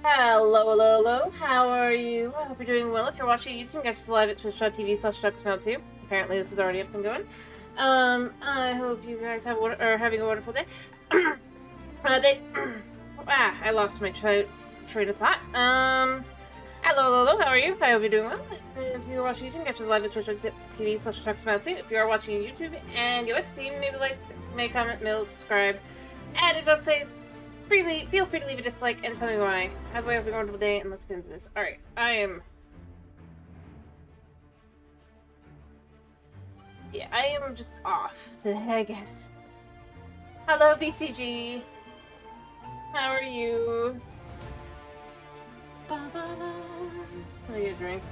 Hello, hello, hello. How are you? I hope you're doing well. If you're watching YouTube, catch us live at twitch.tv/DucksMount2. Apparently, this is already up and going. I hope you guys are having a wonderful day. I lost my train of thought. Hello, hello, how are you? I hope you're doing well. If you're watching YouTube, catch us live at twitch.tv/DucksMount2. If you are watching YouTube and you like to see, maybe like, make, comment, mail, subscribe, and if you don't say, feel free to leave a dislike and tell me why. Have a wonderful day, and let's get into this. Alright, I am just off today, I guess. Hello, BCG. How are you? What are you drink?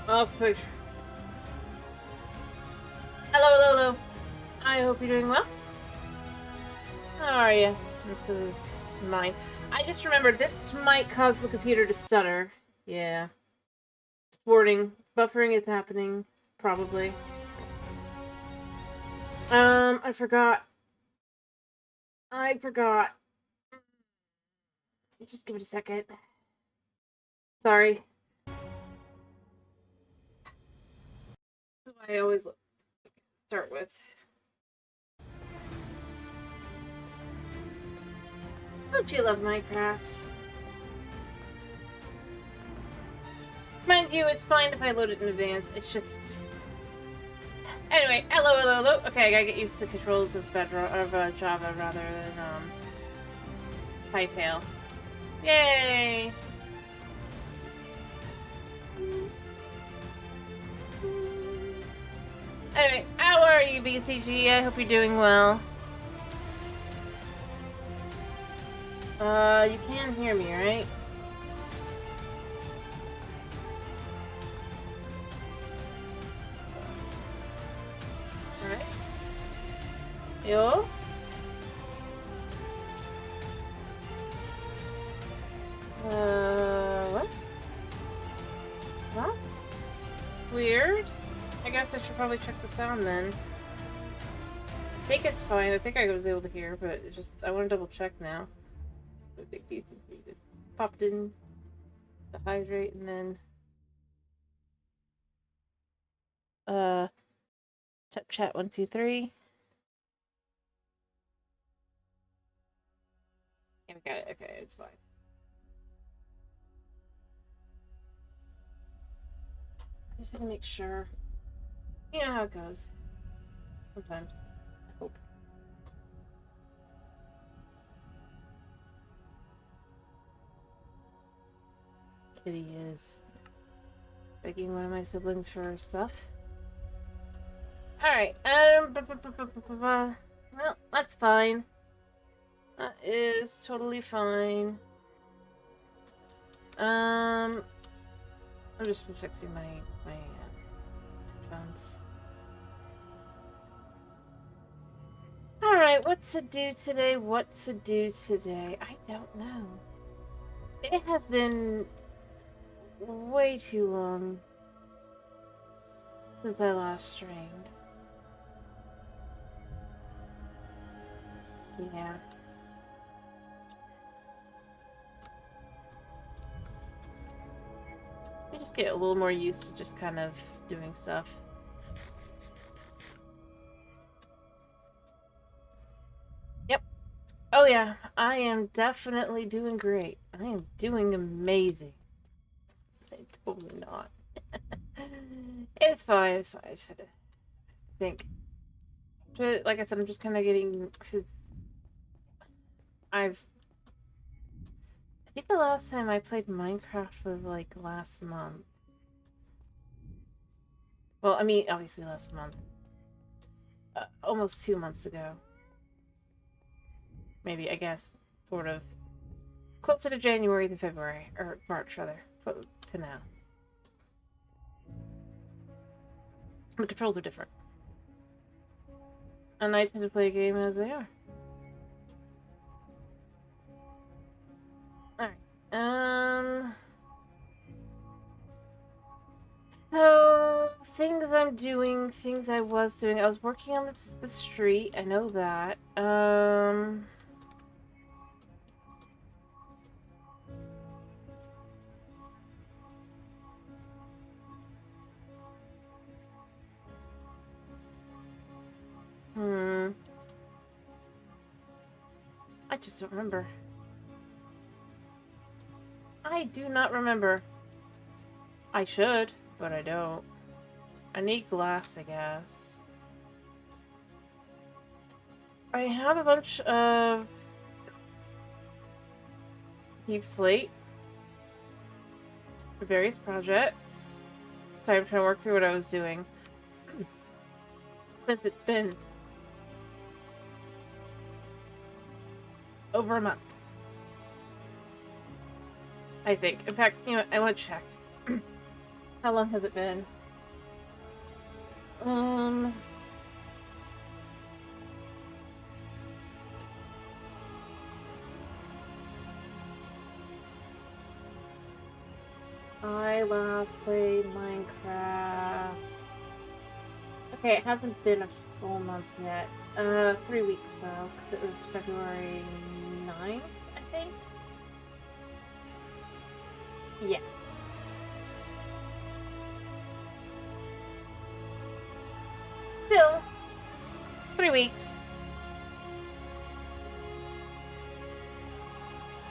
Last picture. Hello, hello, hello. I hope you're doing well. How are you? This is mine. I just remembered this might cause the computer to stutter. Yeah. Warning. Buffering is happening. Probably. I forgot. Just give it a second. Sorry. This is what I always start with. Don't you love Minecraft? Mind you, it's fine if I load it in advance. It's just... Anyway, hello, hello, hello. Okay, I gotta get used to controls of Java rather than, Hytale. Yay! Anyway, how are you, BCG? I hope you're doing well. You can hear me, right? Alright. Yo? What? That's weird. I guess I should probably check the sound then. I think it's fine. I think I was able to hear, but it just I want to double check now. I think you just popped in the hydrate and then chat 1 2 3. Yeah, we got it. Okay, it's fine. I just have to make sure. You know how it goes. Sometimes. I hope. Kitty is begging one of my siblings for stuff. Alright, well, that's fine. That is totally fine. I'm just fixing my headphones. Alright, what to do today? I don't know. It has been way too long since I last streamed. Yeah. I just get a little more used to just kind of doing stuff. Yep. Oh yeah, I am definitely doing great. I am doing amazing. I'm totally not. It's fine, I just had to think. But like I said, I'm just kind of getting... I think the last time I played Minecraft was like last month. Well, I mean, obviously last month. Almost 2 months ago. Maybe, I guess, sort of. Closer to January than February. Or March, rather. To now. The controls are different. And I tend to play a game as they are. Alright. So, things I'm doing, things I was doing. I was working on the street. I know that. I just don't remember. I do not remember. I should, but I don't. I need glass, I guess. I have a bunch of Eve Slate for various projects. Sorry, I'm trying to work through what I was doing. Since it's been over a month. I think. In fact, you know what? I want to check. How long has it been? I last played Minecraft. Okay, it hasn't been a full month yet. 3 weeks though, because it was February 9th, I think. Yeah. Still, 3 weeks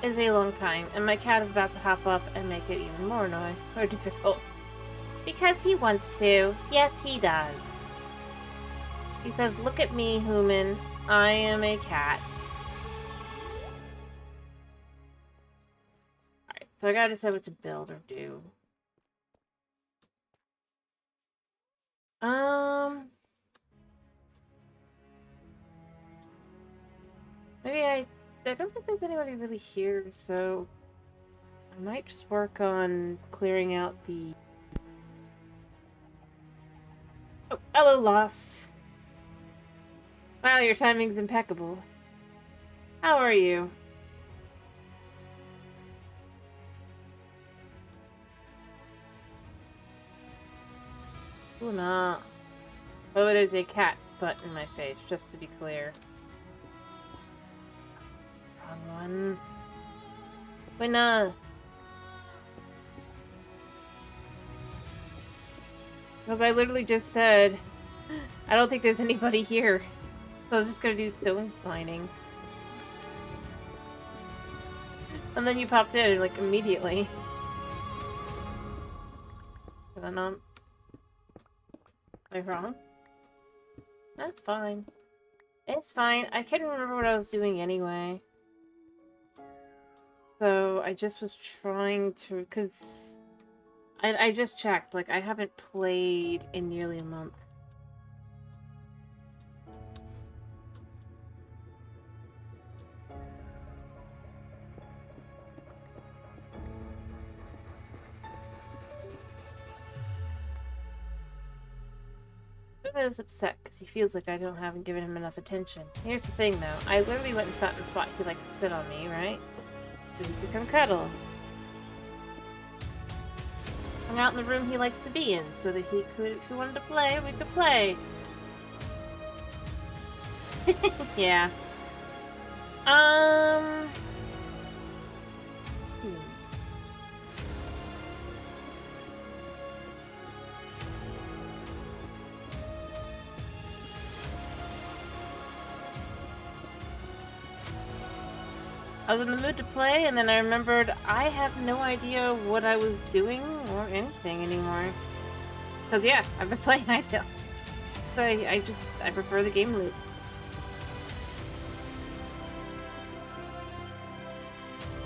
is a long time, and my cat is about to hop up and make it even more annoying or difficult. Because he wants to. Yes, he does. He says, "Look at me, human. I am a cat." Alright, so I gotta decide what to build or do. Maybe I don't think there's anybody really here, so I might just work on clearing out the... Oh, hello, Lost. Wow, your timing's impeccable. How are you? Luna. Oh, there's a cat butt in my face, just to be clear. Wrong one. Luna! Because I literally just said, I don't think there's anybody here. So I was just gonna do stone mining. And then you popped in, like, immediately. Am I wrong? That's fine. It's fine. I couldn't remember what I was doing anyway. So I just was trying to... Because I just checked. Like, I haven't played in nearly a month. Is upset because he feels like I haven't given him enough attention. Here's the thing though, I literally went and sat in the spot he likes to sit on me, right? So he can cuddle. Hung out in the room he likes to be in, so that he could, if he wanted to play, we could play. Yeah. I was in the mood to play, and then I remembered I have no idea what I was doing or anything anymore. Because, yeah, I've been playing Hytale. So I prefer the game loop.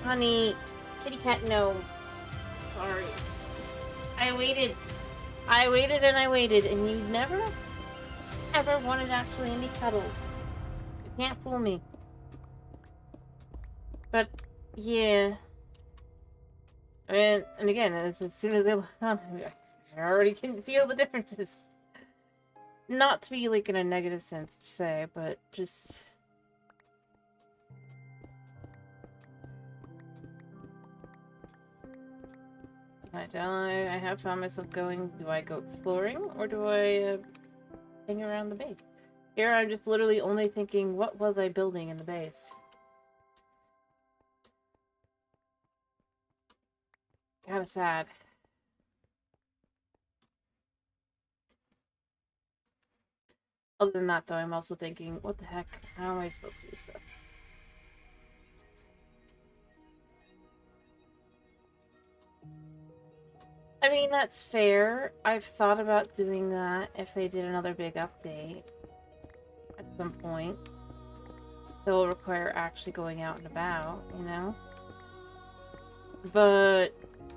Honey, kitty cat, no. Sorry. I waited and I waited, and you never, ever wanted actually any cuddles. You can't fool me. But, yeah. And again, as soon as they look on, I already can feel the differences. Not to be, like, in a negative sense, per se, but just... I have found myself going, do I go exploring or do I hang around the base? Here I'm just literally only thinking, what was I building in the base? Kinda sad. Other than that, though, I'm also thinking, what the heck? How am I supposed to do stuff? I mean, that's fair. I've thought about doing that if they did another big update at some point. That will require actually going out and about, you know? But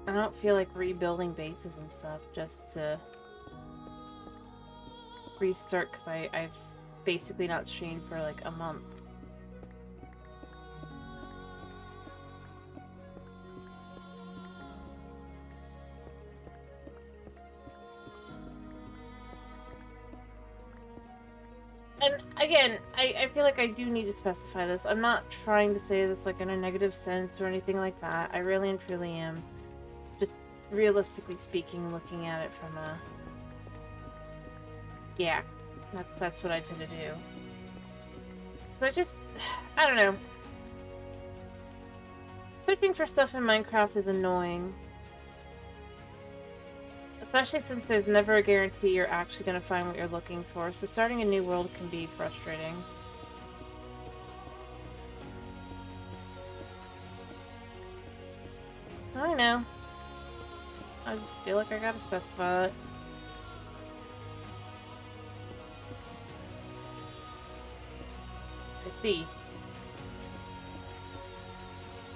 I don't feel like rebuilding bases and stuff just to restart because I've basically not streamed for like a month. And again, I feel like I do need to specify this. I'm not trying to say this like in a negative sense or anything like that. I really and truly am. Just realistically speaking, looking at it from a... Yeah, that's what I tend to do. But I don't know. Searching for stuff in Minecraft is annoying. Especially since there's never a guarantee you're actually going to find what you're looking for, so starting a new world can be frustrating. I know. I just feel like I gotta specify it. I see.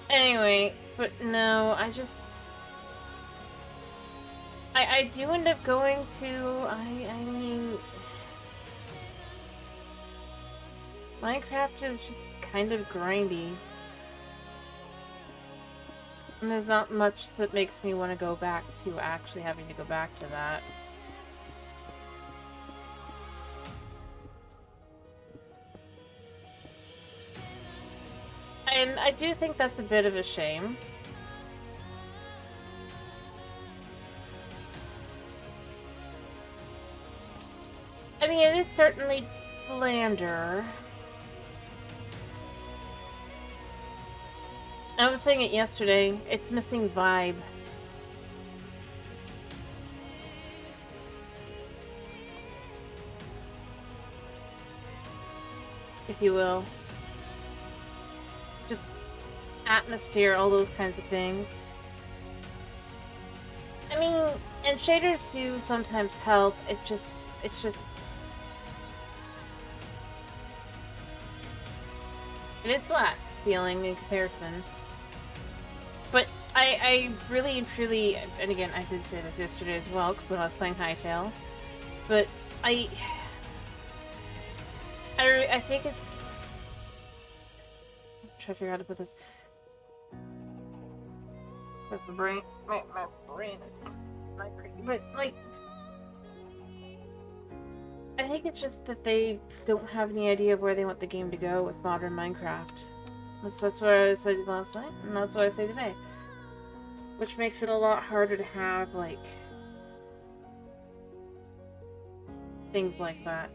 Anyway, but no, I do end up going to, I mean... Minecraft is just kind of grindy. And there's not much that makes me want to go back to actually having to go back to that. And I do think that's a bit of a shame. I mean, it is certainly blander. I was saying it yesterday, it's missing vibe. If you will. Just atmosphere, all those kinds of things. I mean, and shaders do sometimes help, it's just... It is flat feeling in comparison. But I really and truly, and again, I did say this yesterday as well, when I was playing Hytale, but I think it's... I'm trying to figure out how to put this. My brain is not crazy, but like, I think it's just that they don't have any idea of where they want the game to go with modern Minecraft. That's what I said last night, and that's what I say today. Which makes it a lot harder to have, like, things like that.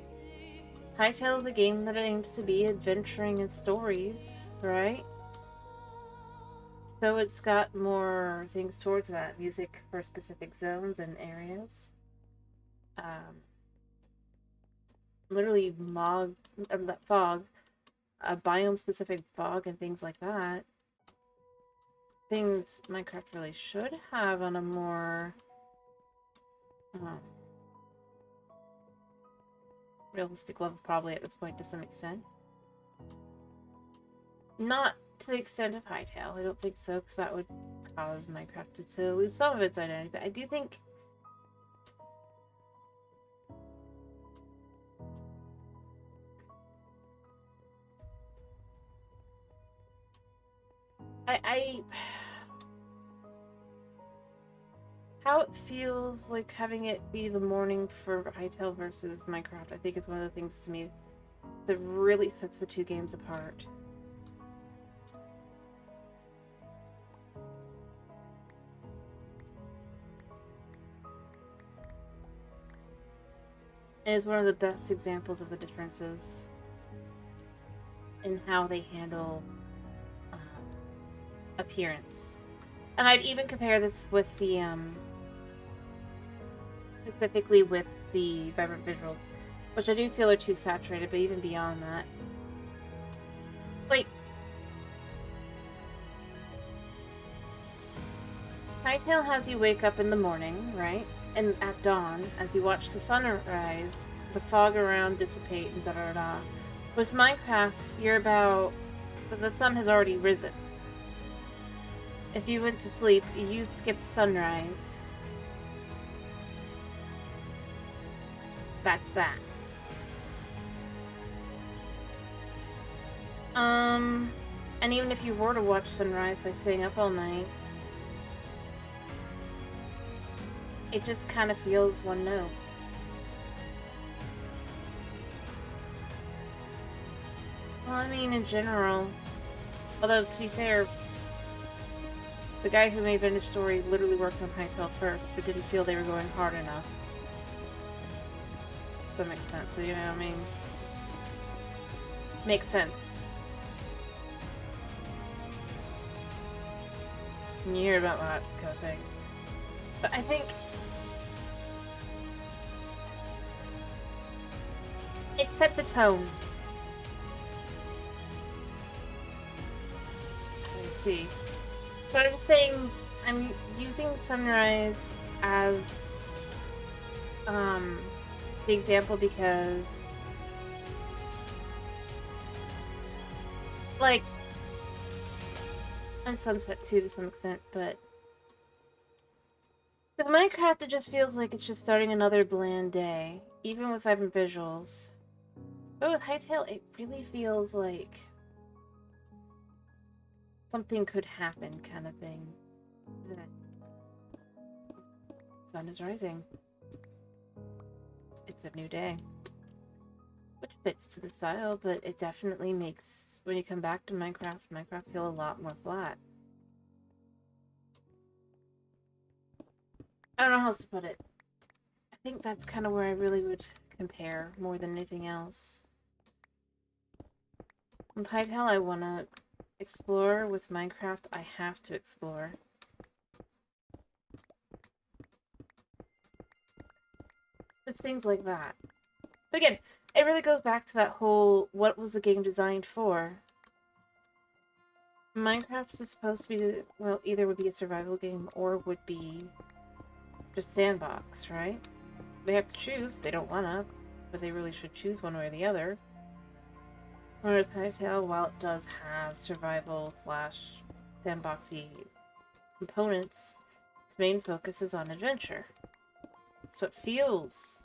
Hytale is a game that aims to be adventuring and stories, right? So it's got more things towards that. Music for specific zones and areas. Literally fog. Biome-specific fog and things like that. Things Minecraft really should have on a more... realistic level, probably, at this point, to some extent. Not to the extent of Hytale, I don't think so, because that would cause Minecraft to lose some of its identity, but I do think... How it feels like having it be the morning for Hytale versus Minecraft, I think is one of the things to me that really sets the two games apart. It is one of the best examples of the differences in how they handle appearance. And I'd even compare this with the, specifically with the vibrant visuals, which I do feel are too saturated, but even beyond that. Like, Hytale has you wake up in the morning, right? And at dawn, as you watch the sunrise, the fog around dissipate and da-da-da. With Minecraft, you're about... the sun has already risen. If you went to sleep, you skip sunrise. That's that. And even if you were to watch sunrise by staying up all night, it just kind of feels one note. Well, I mean, in general, although to be fair, the guy who made Vintage Story literally worked on Hytale first, but didn't feel they were going hard enough. That makes sense, so you know what I mean? Makes sense. And you hear about that kind of thing. But I think it sets a tone. Let's see. But I'm saying I'm using sunrise as the example because, like, and sunset too to some extent, but with Minecraft it just feels like it's just starting another bland day, even with vibrant visuals. But with Hytale, it really feels like something could happen kind of thing. The sun is rising. It's a new day. Which fits to the style, but it definitely makes, when you come back to Minecraft feel a lot more flat. I don't know how else to put it. I think that's kind of where I really would compare more than anything else. With Hytale, I want to explore. With Minecraft, I have to explore. It's things like that. But again, it really goes back to that whole, what was the game designed for? Minecraft is supposed to be, well, either would be a survival game or would be just sandbox, right? They have to choose, but they don't wanna, but they really should choose one way or the other. Whereas Hytale, while it does have survival slash sandboxy components, its main focus is on adventure. So it feels,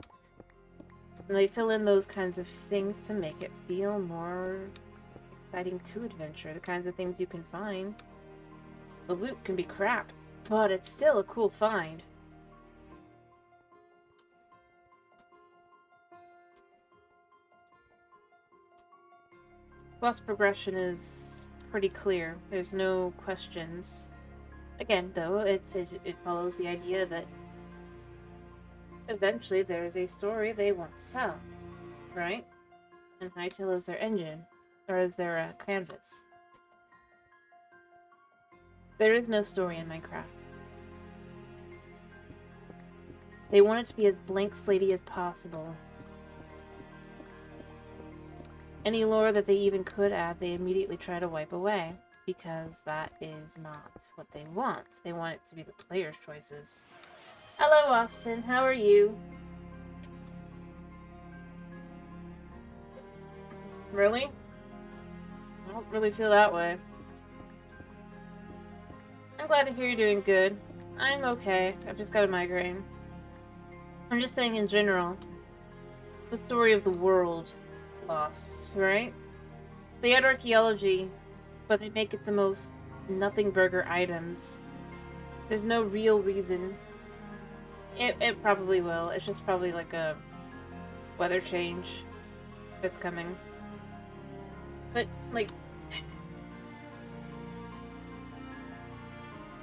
and they fill in those kinds of things to make it feel more exciting to adventure. The kinds of things you can find. The loot can be crap, but it's still a cool find. Plus, progression is pretty clear. There's no questions. Again, though, it follows the idea that eventually there is a story they want to tell, right? And Hytale is their engine, or is their canvas. There is no story in Minecraft. They want it to be as blank slatey as possible. Any lore that they even could add, they immediately try to wipe away, because that is not what they want. They want it to be the player's choices. Hello, Austin. How are you? Really? I don't really feel that way. I'm glad to hear you're doing good. I'm okay. I've just got a migraine. I'm just saying in general, the story of the world lost, right? They add archaeology, but they make it the most nothing burger items. There's no real reason. It probably will. It's just probably like a weather change that's coming. But, like,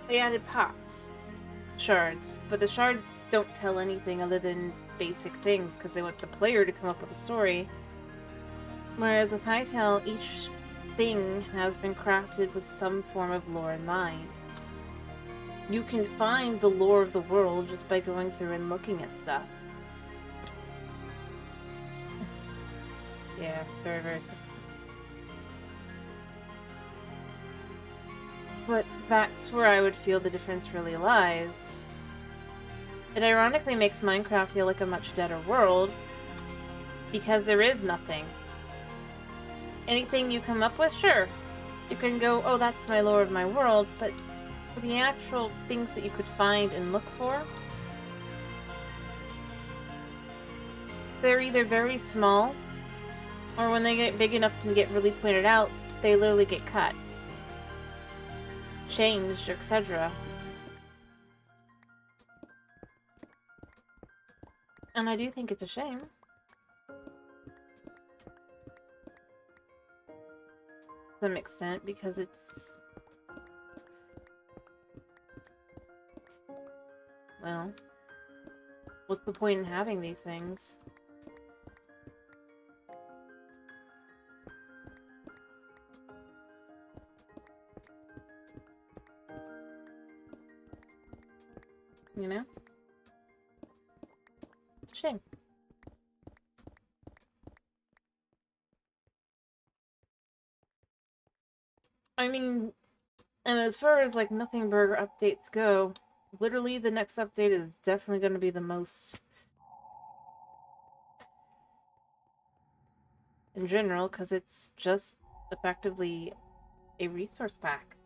they added pots. shards, but the shards don't tell anything other than basic things because they want the player to come up with a story. Whereas with Hytale, each thing has been crafted with some form of lore in mind. You can find the lore of the world just by going through and looking at stuff. Yeah, very, very simple. But that's where I would feel the difference really lies. It ironically makes Minecraft feel like a much deader world, because there is nothing. Anything you come up with, sure. You can go, oh, that's my lore of my world, but for the actual things that you could find and look for, they're either very small, or when they get big enough to get really pointed out, they literally get cut, changed, etc. And I do think it's a shame. To some extent, because it's... well, what's the point in having these things? You know? Shame. I mean, and as far as like Nothing Burger updates go, literally the next update is definitely going to be the most in general, because it's just effectively a resource pack.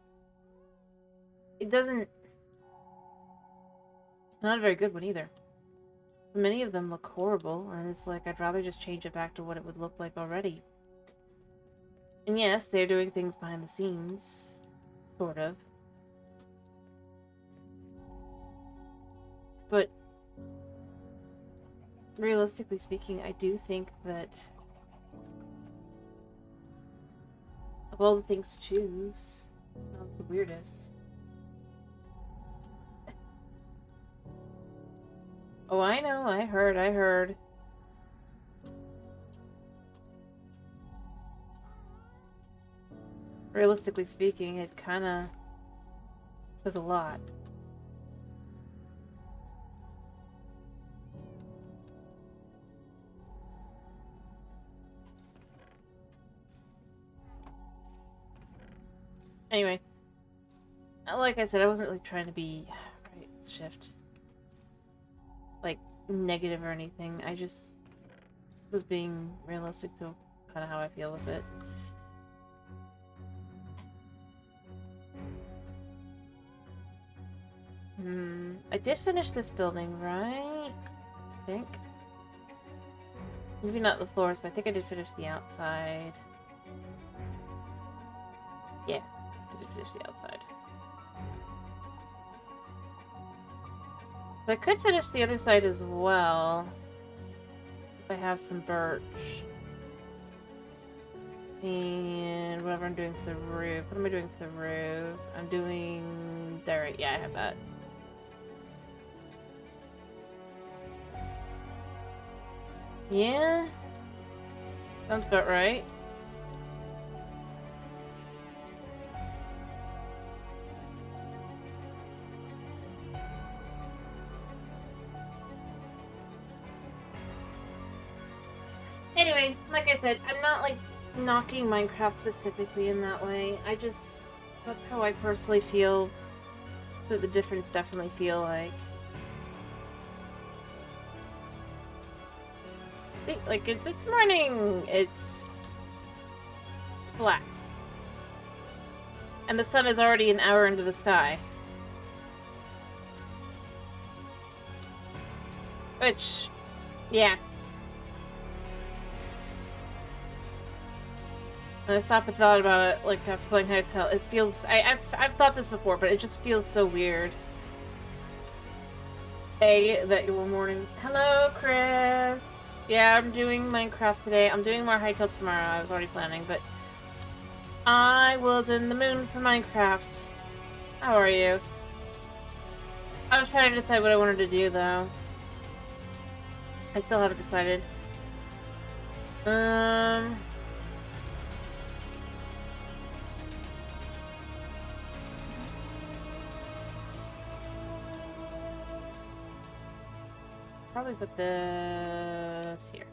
It doesn't... not a very good one either. Many of them look horrible, and it's like, I'd rather just change it back to what it would look like already. And yes, they're doing things behind the scenes. Sort of. But realistically speaking, I do think that of all the things to choose, that was the weirdest. Oh, I know, I heard. Realistically speaking, it kinda says a lot. Anyway, like I said, I wasn't really trying to be right, shift like negative or anything. I just was being realistic to kind of how I feel with it. I did finish this building, right? I think. Maybe not the floors, but I think I did finish the outside. Yeah, I did finish the outside. So I could finish the other side as well. If I have some birch. And whatever I'm doing for the roof. What am I doing for the roof? I'm doing... there, right? Yeah, I have that. Yeah? Sounds about right. Anyway, like I said, I'm not like knocking Minecraft specifically in that way. I just... that's how I personally feel that the difference definitely feel like. See, like it's morning! It's black. And the sun is already an hour into the sky. Which, yeah. And I stopped and thought about it, like, after playing Hytale. It feels... I've thought this before, but it just feels so weird. That your morning... Hello, Chris! Yeah, I'm doing Minecraft today. I'm doing more Hytale tomorrow. I was already planning, but... I was in the mood for Minecraft. How are you? I was trying to decide what I wanted to do, though. I still haven't decided. Probably put this here.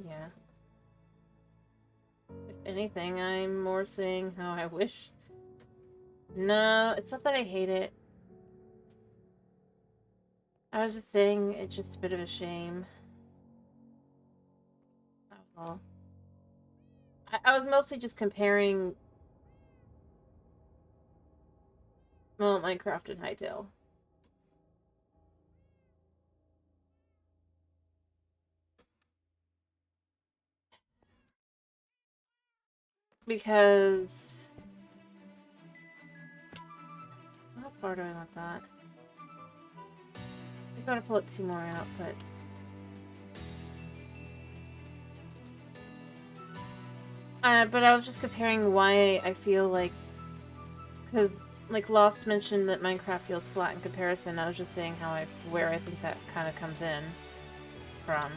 Yeah. If anything, I'm more saying how I wish. No, it's not that I hate it. I was just saying it's just a bit of a shame. That was all. I was mostly just comparing, well, Minecraft and Hytale. Because... how far do I want that? I gotta pull it 2 more out, but... but I was just comparing why I feel like... because, like, Lost mentioned that Minecraft feels flat in comparison. I was just saying where I think that kind of comes in from.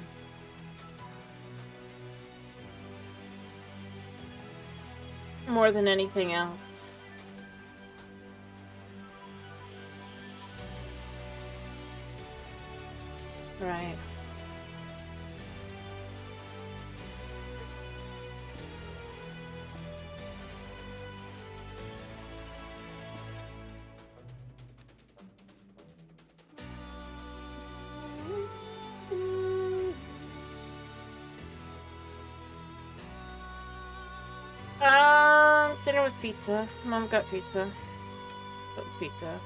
More than anything else. Right. Dinner was pizza. Mom got pizza. That was pizza.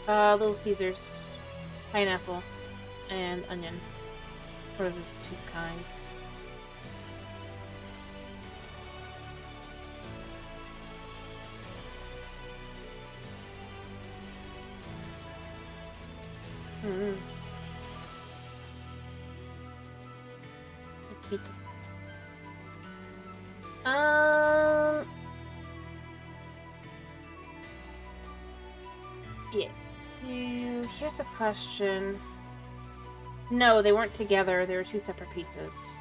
Little Caesars, pineapple, and onion. What are the 2 kinds? Mm-hmm. Yeah. So here's the question. No, they weren't together. They were 2 separate pizzas.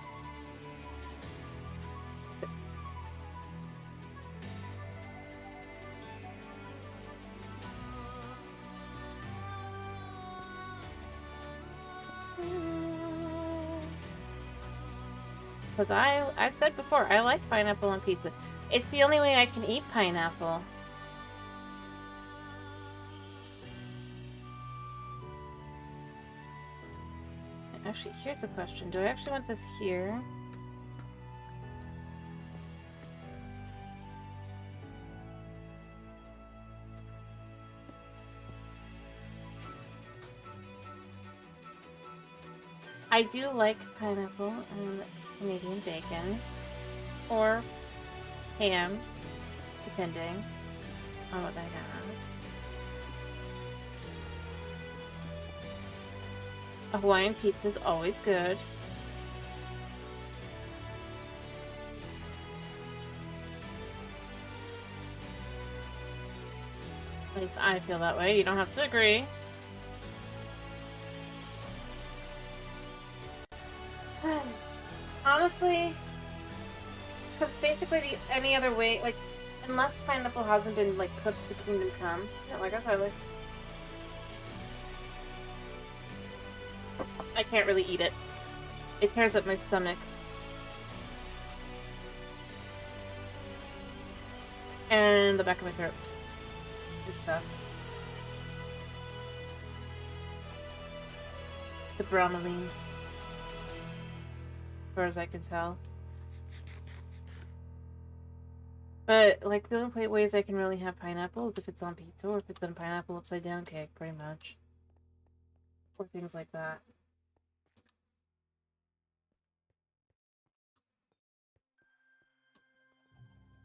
Because I've said before, I like pineapple on pizza. It's the only way I can eat pineapple. Actually, here's the question. Do I actually want this here? I do like pineapple and Canadian bacon. Or ham, depending on what I have. A Hawaiian pizza is always good. At least I feel that way. You don't have to agree. Honestly, because basically any other way, like, unless pineapple hasn't been, like, cooked to kingdom come, yeah, like I said, like, I can't really eat it. It tears up my stomach. And the back of my throat. And stuff. The bromelain. As far as I can tell. But, like, the only ways I can really have pineapple is if it's on pizza or if it's on pineapple upside down cake, pretty much. Or things like that.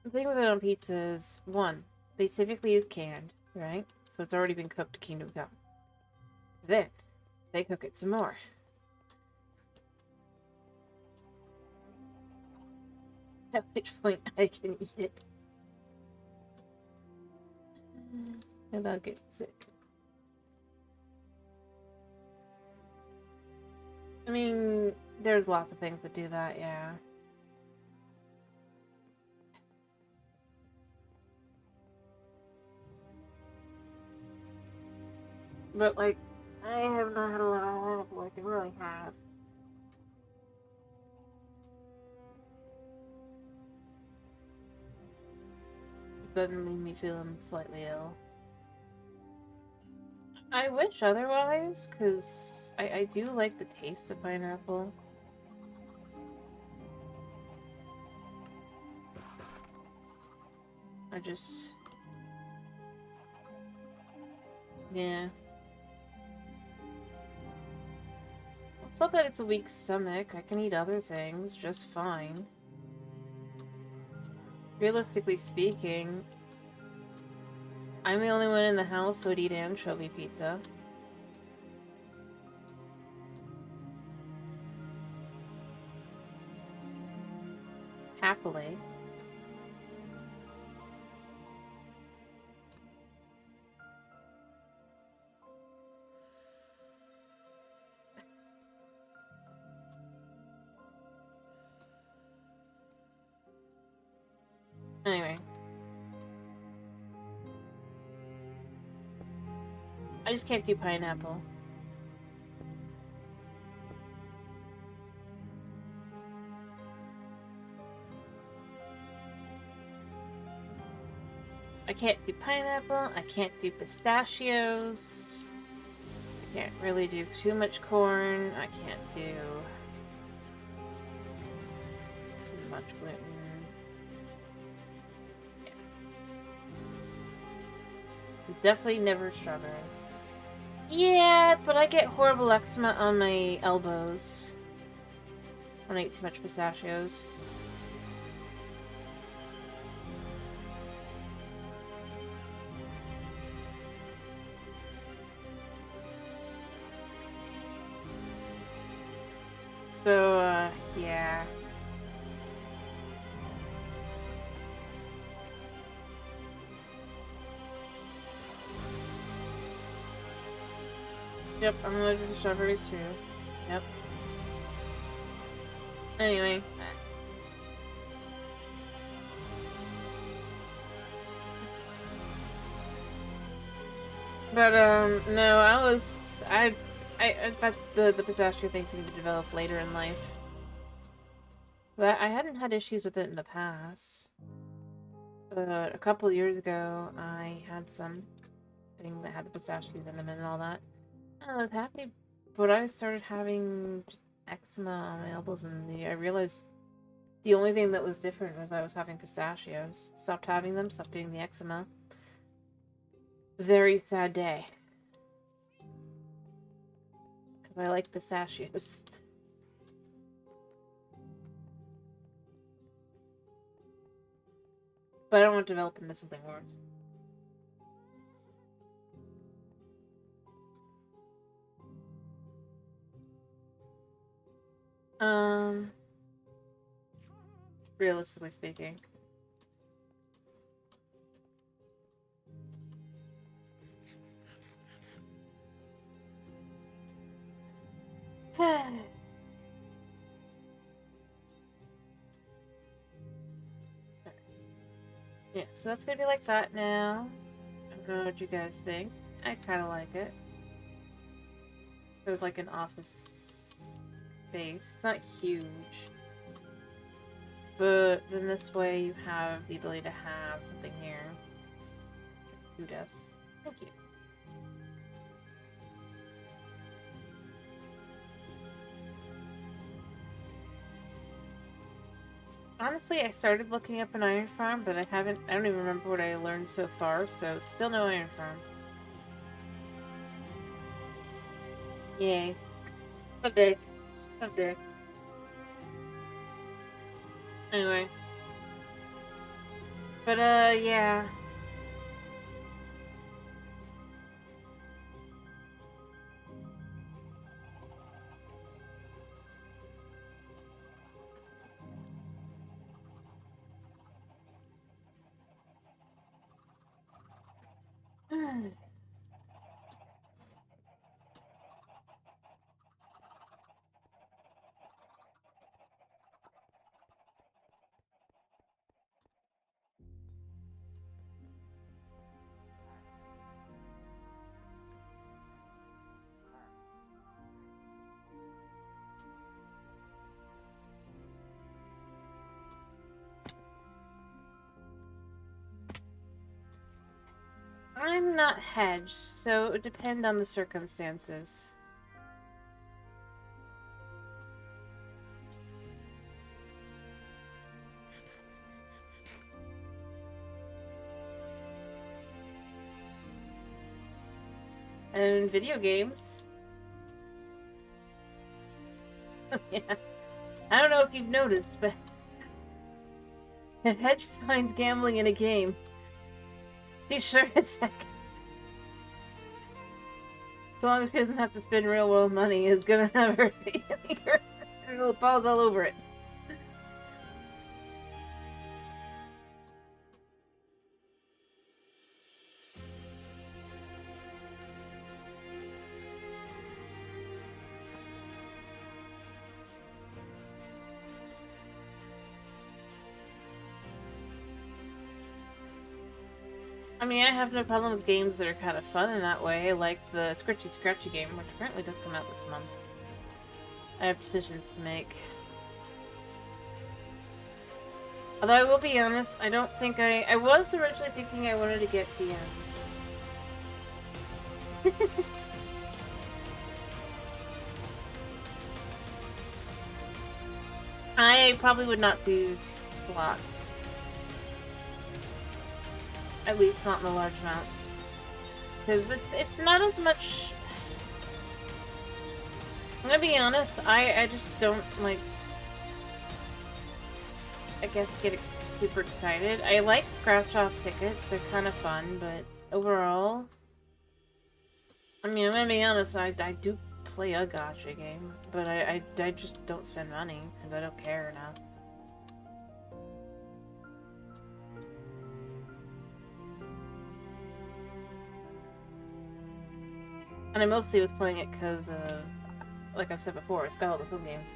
The thing with it on pizza is, 1, they typically use canned, right? So it's already been cooked to kingdom come. Then, they cook it some more. At which point I can eat it. And I'll get sick. I mean, there's lots of things that do that, yeah. But, like, I have not had a lot of help like I really have. It doesn't leave me feeling slightly ill. I wish otherwise, because I do like the taste of pineapple. I just... yeah. It's not that it's a weak stomach. I can eat other things just fine. Realistically speaking, I'm the only one in the house that would eat anchovy pizza. Happily. Anyway. I just can't do pineapple. I can't do pineapple, I can't do pistachios, I can't really do too much corn, I can't do too much gluten. Yeah. Definitely never strawberries. Yeah, but I get horrible eczema on my elbows when I eat too much pistachios. So, yeah. Yep, I'm allergic to strawberries too. Yep. Anyway. But, no, I bet the pistachio thing seemed to develop later in life. But I hadn't had issues with it in the past. But a couple years ago, I had some thing that had the pistachios in them and all that. I was happy, but I started having eczema on my elbows, and I realized the only thing that was different was I was having pistachios. Stopped having them, stopped getting the eczema. Very sad day. Because I like pistachios. But I don't want to develop into something worse. Realistically speaking. Yeah, so that's gonna be like that now. I don't know what you guys think. I kind of like it. There's like an office space. It's not huge. But then this way you have the ability to have something here. 2 desks. Thank you. Honestly, I started looking up an iron farm, but I don't even remember what I learned so far, so still no iron farm. Yay. Someday. Someday. Anyway. But, yeah. I'm not hedged, so it would depend on the circumstances. And video games. Yeah. I don't know if you've noticed, but if Hedge finds gambling in a game, he's sure as heck. As long as he doesn't have to spend real world money, he's gonna have her balls all over it. I mean, I have no problem with games that are kind of fun in that way, like the Scritchy Scratchy game, which apparently does come out this month. I have decisions to make. Although I will be honest, I don't think I was originally thinking I wanted to get the, I probably would not do slots. At least not in the large amounts. Because it's not as much... I'm gonna be honest, I just don't, like... I guess get super excited. I like scratch-off tickets, they're kind of fun, but overall... I mean, I'm gonna be honest, I do play a gacha game, but I just don't spend money, because I don't care enough. And I mostly was playing it because, like I've said before, it's got all the film games.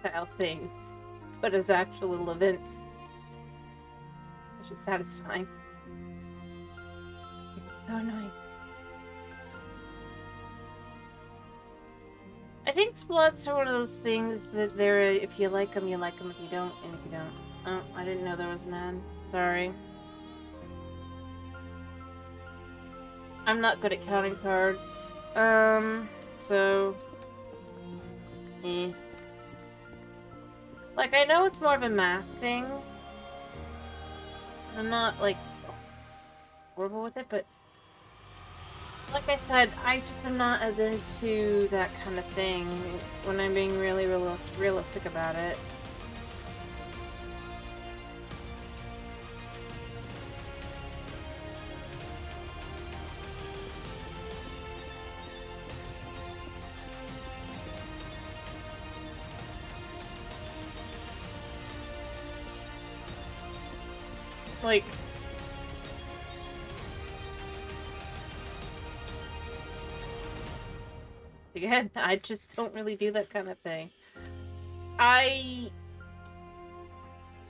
Style things, but as actual little events. Which is satisfying. So annoying. I think slots are one of those things that they're, if you like them, you like them. If you don't, and if you don't. Oh, I didn't know there was an ad. Sorry. I'm not good at counting cards. So... eh. Like, I know it's more of a math thing. I'm not, like, horrible with it, but... Like I said, I just am not as into that kind of thing when I'm being really realistic about it. Like... Again, I just don't really do that kind of thing. As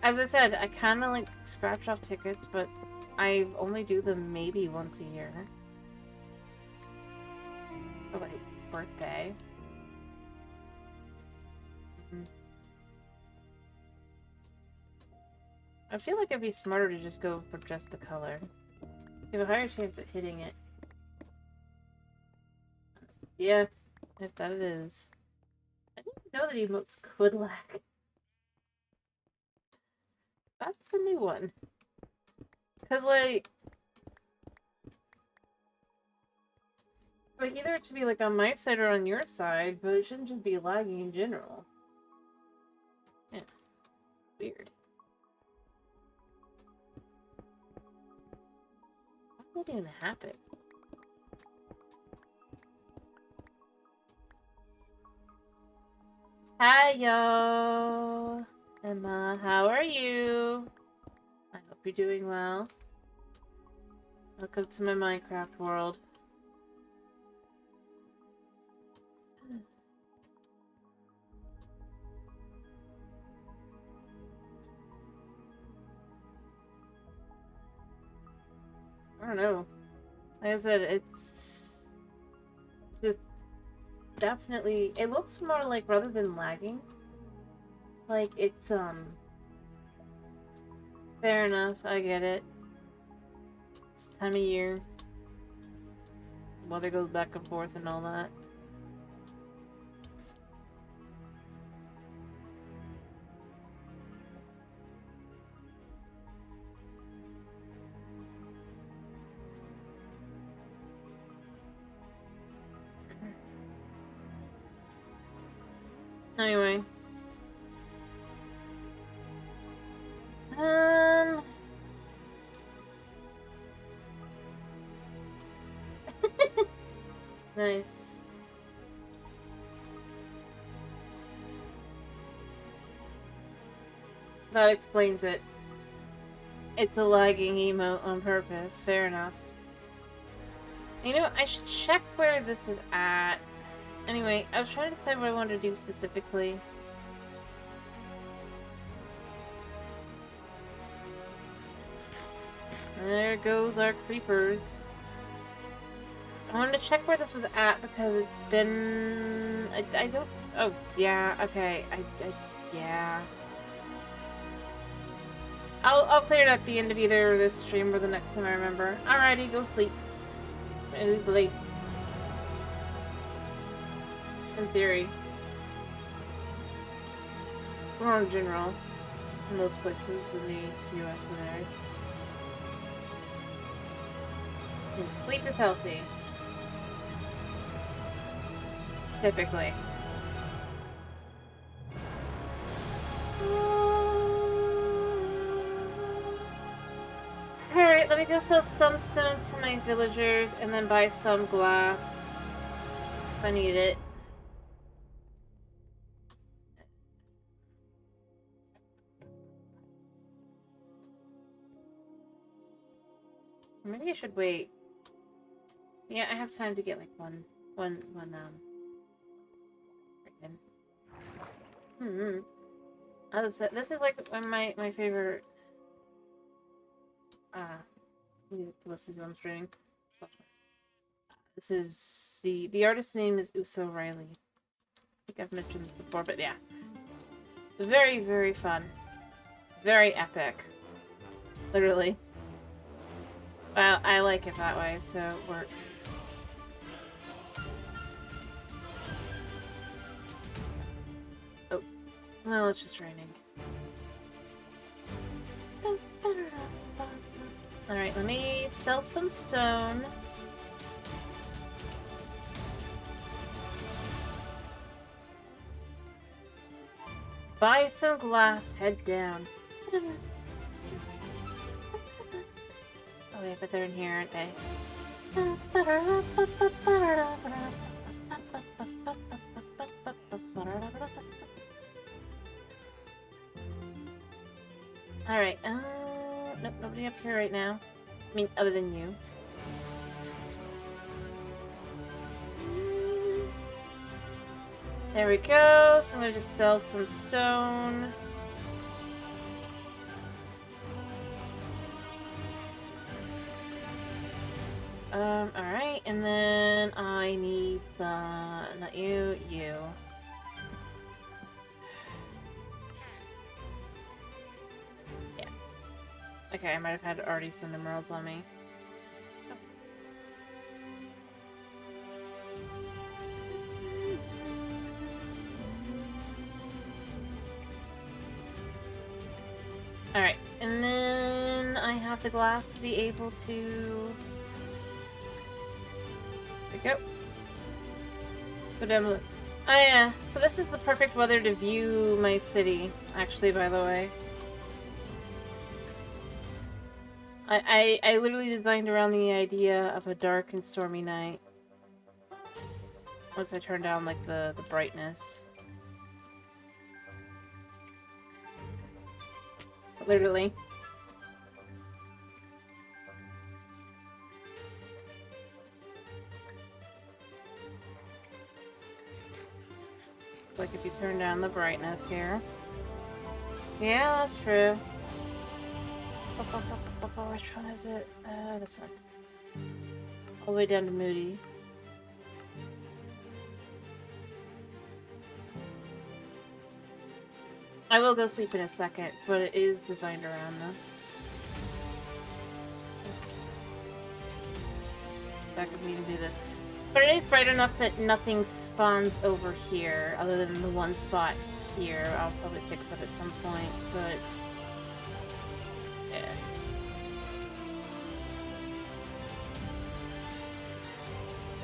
I said, I kind of like scratch off tickets, but I only do them maybe once a year. For like birthday. I feel like it'd be smarter to just go for just the color. You have a higher chance of hitting it. Yeah, if that it is. I didn't know that emotes could lag. That's a new one. Cause like either it should be like on my side or on your side, but it shouldn't just be lagging in general. Yeah. Weird. How did that even happen? Hi, yo! Emma, how are you? I hope you're doing well. Welcome to my Minecraft world. I don't know. Like I said, it's just definitely, it looks more like, rather than lagging, like it's fair enough, I get it. It's time of year. Weather goes back and forth and all that. Anyway. Nice. That explains it. It's a lagging emote on purpose. Fair enough. You know, I should check where this is at. Anyway, I was trying to decide what I wanted to do specifically. There goes our creepers. I wanted to check where this was at because it's been... I don't... Oh, yeah, okay. Yeah. I'll clear it at the end of either this stream or the next time I remember. Alrighty, go sleep. It is late. In theory. Well, in general. In most places in the US and there. And sleep is healthy. Typically. Alright, let me go sell some stone to my villagers and then buy some glass. If I need it. Maybe I should wait. Yeah, I have time to get like one this is like one of my favorite to listen to. I'm streaming. This is the artist's name is Uso Riley. I think I've mentioned this before, but yeah. Very, very fun. Very epic. Literally. Well, I like it that way, so it works. Oh. Well, it's just raining. Alright, let me sell some stone. Buy some glass, head down. Oh yeah, but they're in here, aren't they? Alright, nope, nobody up here right now. I mean, other than you. There we go, so I'm gonna just sell some stone. Alright, and then I need the... not you, you. Yeah. Okay, I might have had already some emeralds on me. Alright, and then I have the glass to be able to... There we go. Go down the... Oh yeah, so this is the perfect weather to view my city, actually, by the way. I literally designed around the idea of a dark and stormy night. Once I turn down, like, the brightness. Literally. Like if you turn down the brightness here. Yeah, that's true. Which one is it? This one. All the way down to Moody. I will go sleep in a second, but it is designed around this. Back of me to do this. But it is bright enough that nothing spawns over here, other than the one spot here. I'll probably fix that at some point, but... yeah.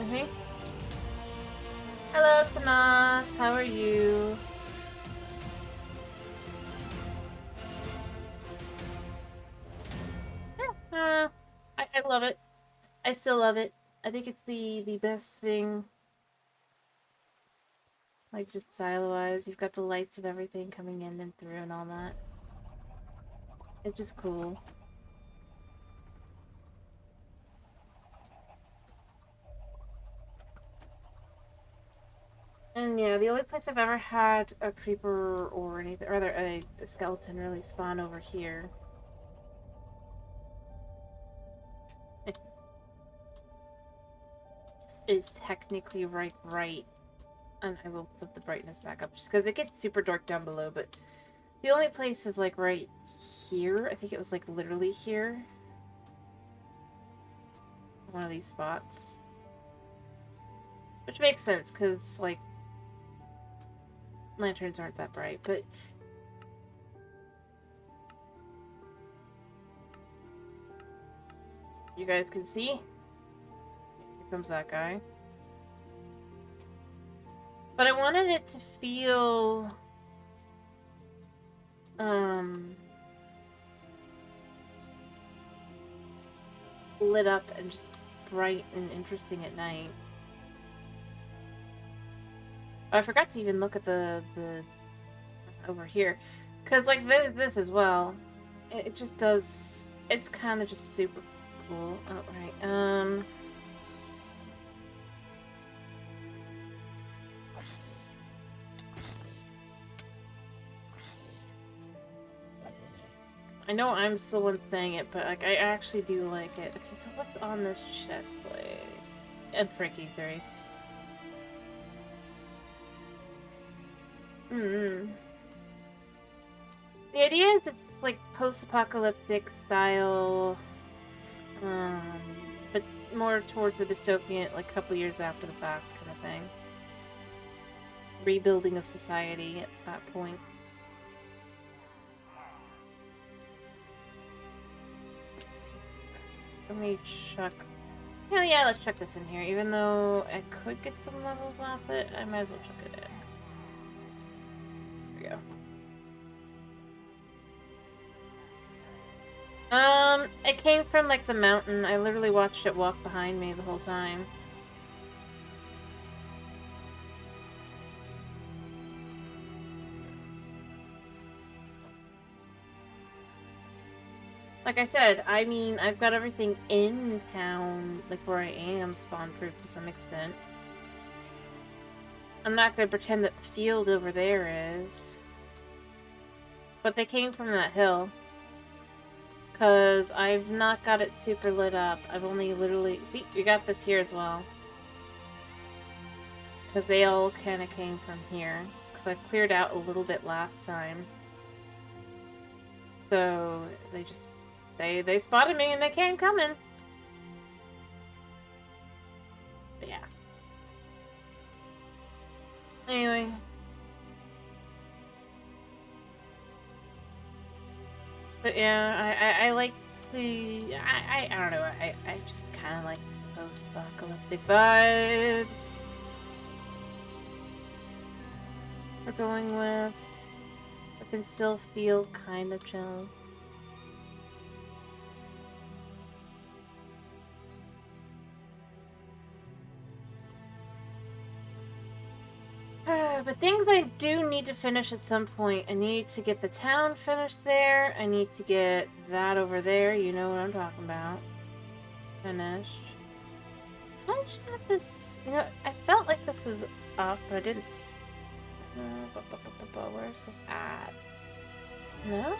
Okay. Hello, Tanas. How are you? Yeah, I love it. I still love it. I think it's the best thing. Like, just style-wise. You've got the lights and everything coming in and through and all that. It's just cool. And yeah, the only place I've ever had a creeper or anything, or rather a skeleton really spawn over here. Is technically right. And I will flip the brightness back up just because it gets super dark down below, but the only place is like right here. I think it was like literally here. One of these spots. Which makes sense because like lanterns aren't that bright, but you guys can see. Here comes that guy. But I wanted it to feel lit up and just bright and interesting at night. Oh, I forgot to even look at the over here, because like there's this as well. It just does. It's kind of just super cool. Oh right. I know I'm still the one saying it, but like I actually do like it. Okay, so what's on this chest plate? And Frankie 3. The idea is it's like post-apocalyptic style, but more towards the dystopian, like a couple years after the fact kind of thing. Rebuilding of society at that point. Let me check. Hell yeah, let's check this in here. Even though I could get some levels off it, I might as well check it in. There we go. It came from like the mountain. I literally watched it walk behind me the whole time. Like I said, I mean, I've got everything in town, like where I am, spawn-proof to some extent. I'm not gonna pretend that the field over there is. But they came from that hill. Because I've not got it super lit up. I've only literally... See, we got this here as well. Because they all kind of came from here. Because I cleared out a little bit last time. So, they just... They spotted me and they came coming. But yeah. Anyway. But yeah, I like to... I don't know. I just kind of like those post-apocalyptic vibes. We're going with... I can still feel kind of chill. But things I do need to finish at some point. I need to get the town finished there. I need to get that over there. You know what I'm talking about. Finished. I just have this... You know, I felt like this was up, but I didn't Where's this at? No?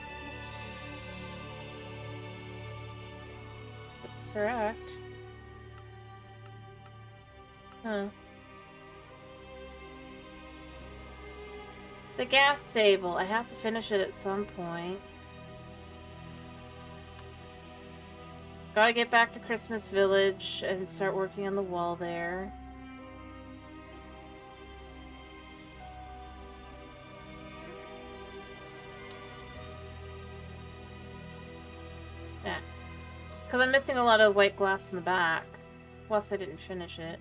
Correct. Huh. The gas stable. I have to finish it at some point. Gotta get back to Christmas Village and start working on the wall there. Yeah. Because I'm missing a lot of white glass in the back. Plus, I didn't finish it.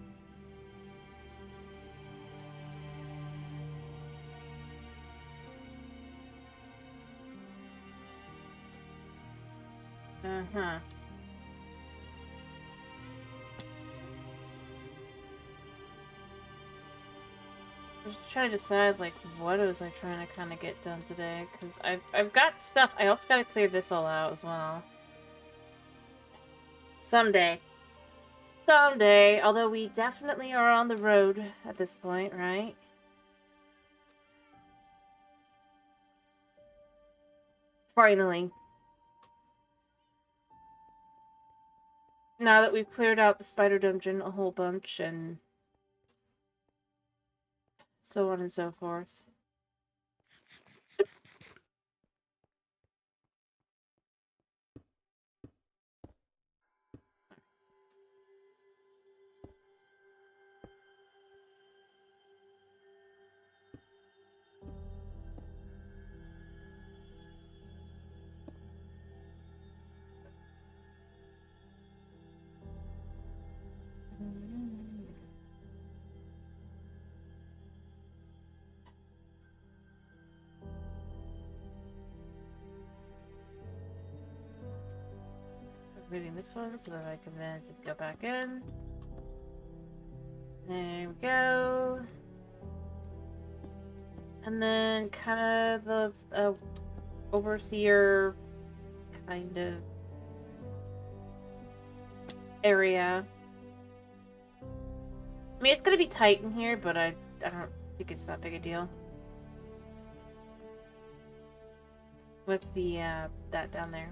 Uh-huh. I was trying to decide, like, what was I trying to kind of get done today, because I've got stuff. I also got to clear this all out as well. Someday. Someday, although we definitely are on the road at this point, right? Finally. Now that we've cleared out the spider dungeon a whole bunch, and so on and so forth. Reading this one so that I can then just go back in. There we go. And then kind of the overseer kind of area. I mean, it's gonna be tight in here, but I don't think it's that big a deal. With the, that down there.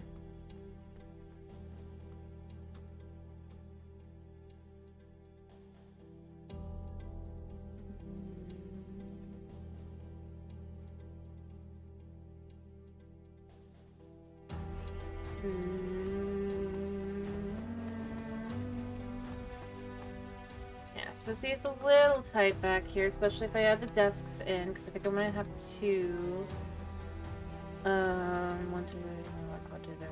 Yeah, so see, it's a little tight back here, especially if I add the desks in, because I think I'm gonna have two. 1, 2, 3, 1, 2, 3.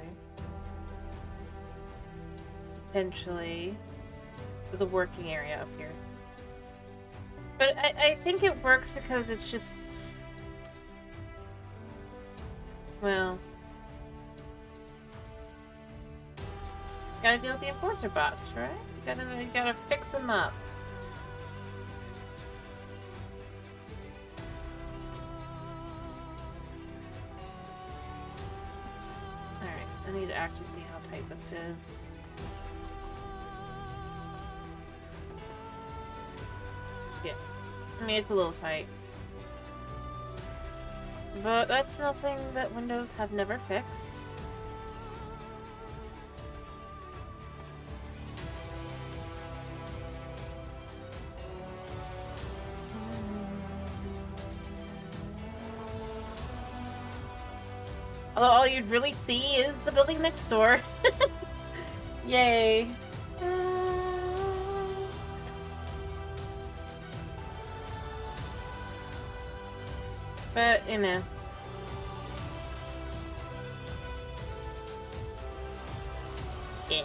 Potentially. There's a working area up here. But I think it works because it's just... Well... Gotta deal with the enforcer bots, right? You gotta fix them up. Alright, I need to actually see how tight this is. Yeah. I mean, it's a little tight. But that's nothing that Windows have never fixed. Although all you'd really see is the building next door. Yay. But, you know. Yeah.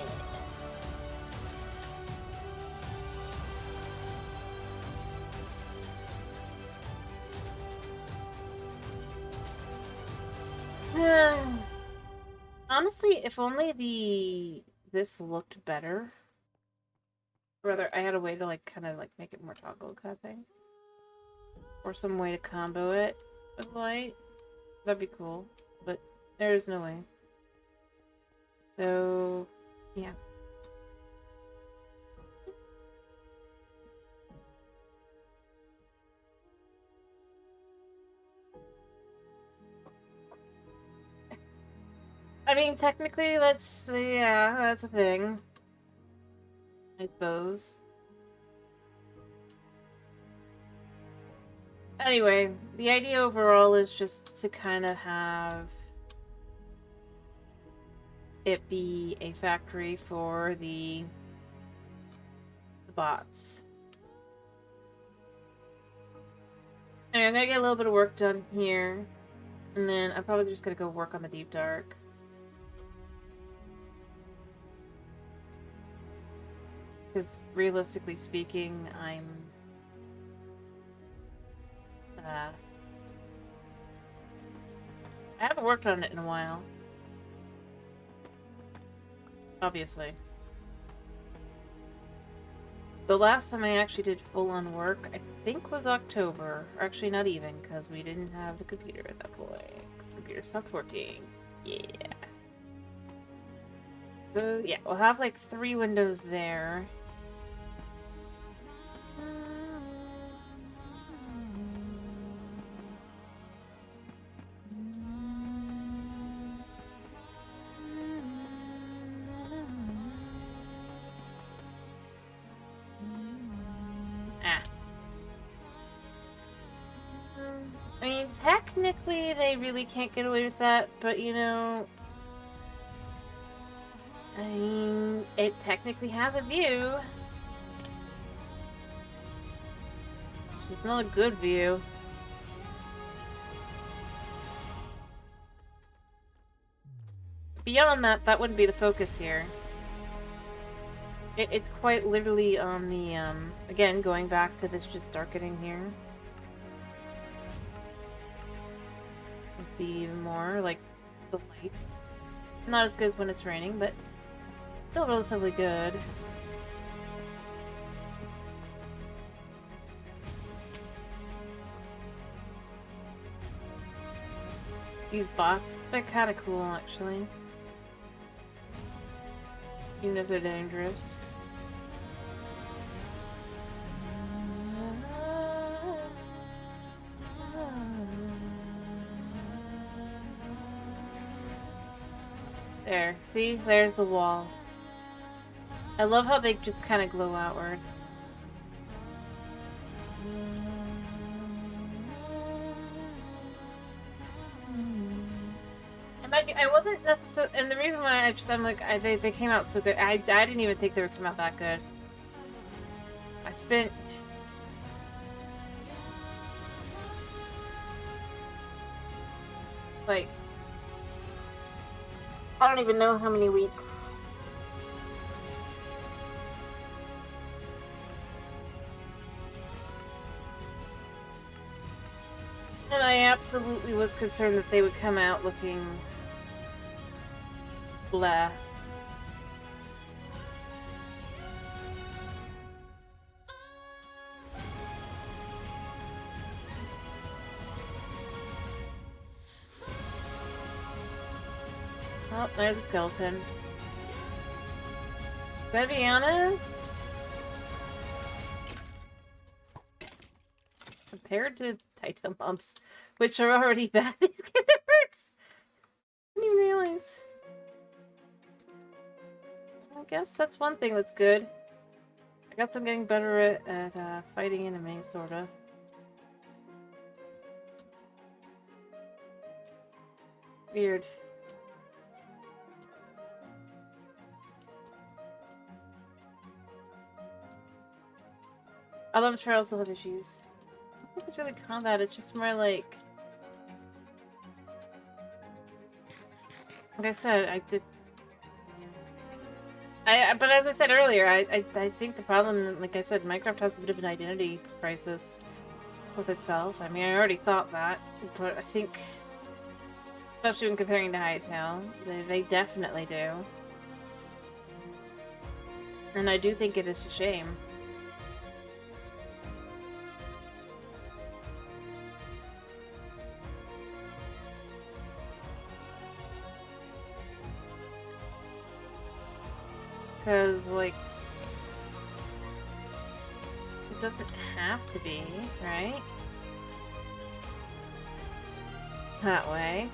Honestly, if only this looked better. Rather, I had a way to like kind of like make it more toggle kind of thing. Or some way to combo it with light. That'd be cool. But there's no way. So, yeah. I mean, technically, that's a thing. I suppose. Anyway, the idea overall is just to kind of have it be a factory for the bots. Anyway, I'm gonna get a little bit of work done here, and then I'm probably just gonna go work on the Deep Dark. Because realistically speaking, I haven't worked on it in a while. Obviously. The last time I actually did full-on work, I think was October. Or actually, not even, because we didn't have the computer at that point. Because the computer stopped working. Yeah. So, yeah, we'll have like 3 windows there. I mean, technically, they really can't get away with that, but you know, I mean, it technically has a view. It's not a good view. Beyond that, that wouldn't be the focus here. It's quite literally on the, again, going back to this just darkening here. See even more, like, the light. Not as good as when it's raining, but still relatively good. These bots, they're kind of cool, actually. Even if they're dangerous. There, see? There's the wall. I love how they just kind of glow outward. I wasn't necessarily, and the reason why I'm like, they came out so good. I didn't even think they would come out that good. I spent like, I don't even know how many weeks. And I absolutely was concerned that they would come out looking blah. Oh, there's a skeleton. To be honest, compared to Titan Mobs, which are already bad, these kids are worse. I didn't even realize. I guess that's one thing that's good. I guess I'm getting better at fighting enemies, sorta. Weird. I love Trails still have issues. I don't think it's really combat, it's just more like I said, but as I said earlier, I think the problem, like I said, Minecraft has a bit of an identity crisis with itself. I mean, I already thought that, but I think, especially when comparing to Hytale, they definitely do. And I do think it is a shame. Because, like, it doesn't have to be, right? That way.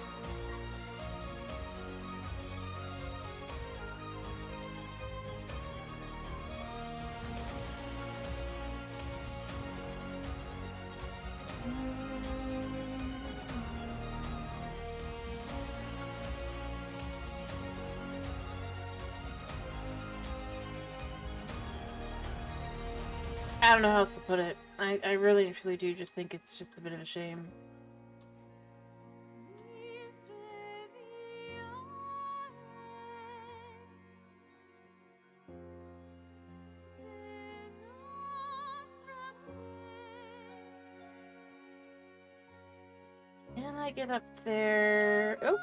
I don't know how else to put it. I really and truly do just think it's just a bit of a shame. Can I get up there? Oh.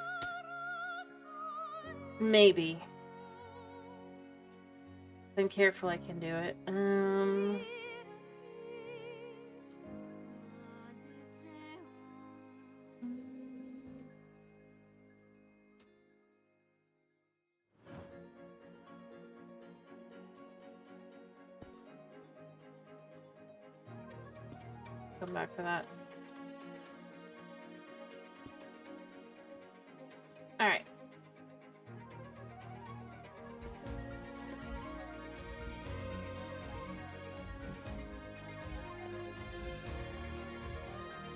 Maybe. If I'm careful, I can do it. Come back for that. Alright.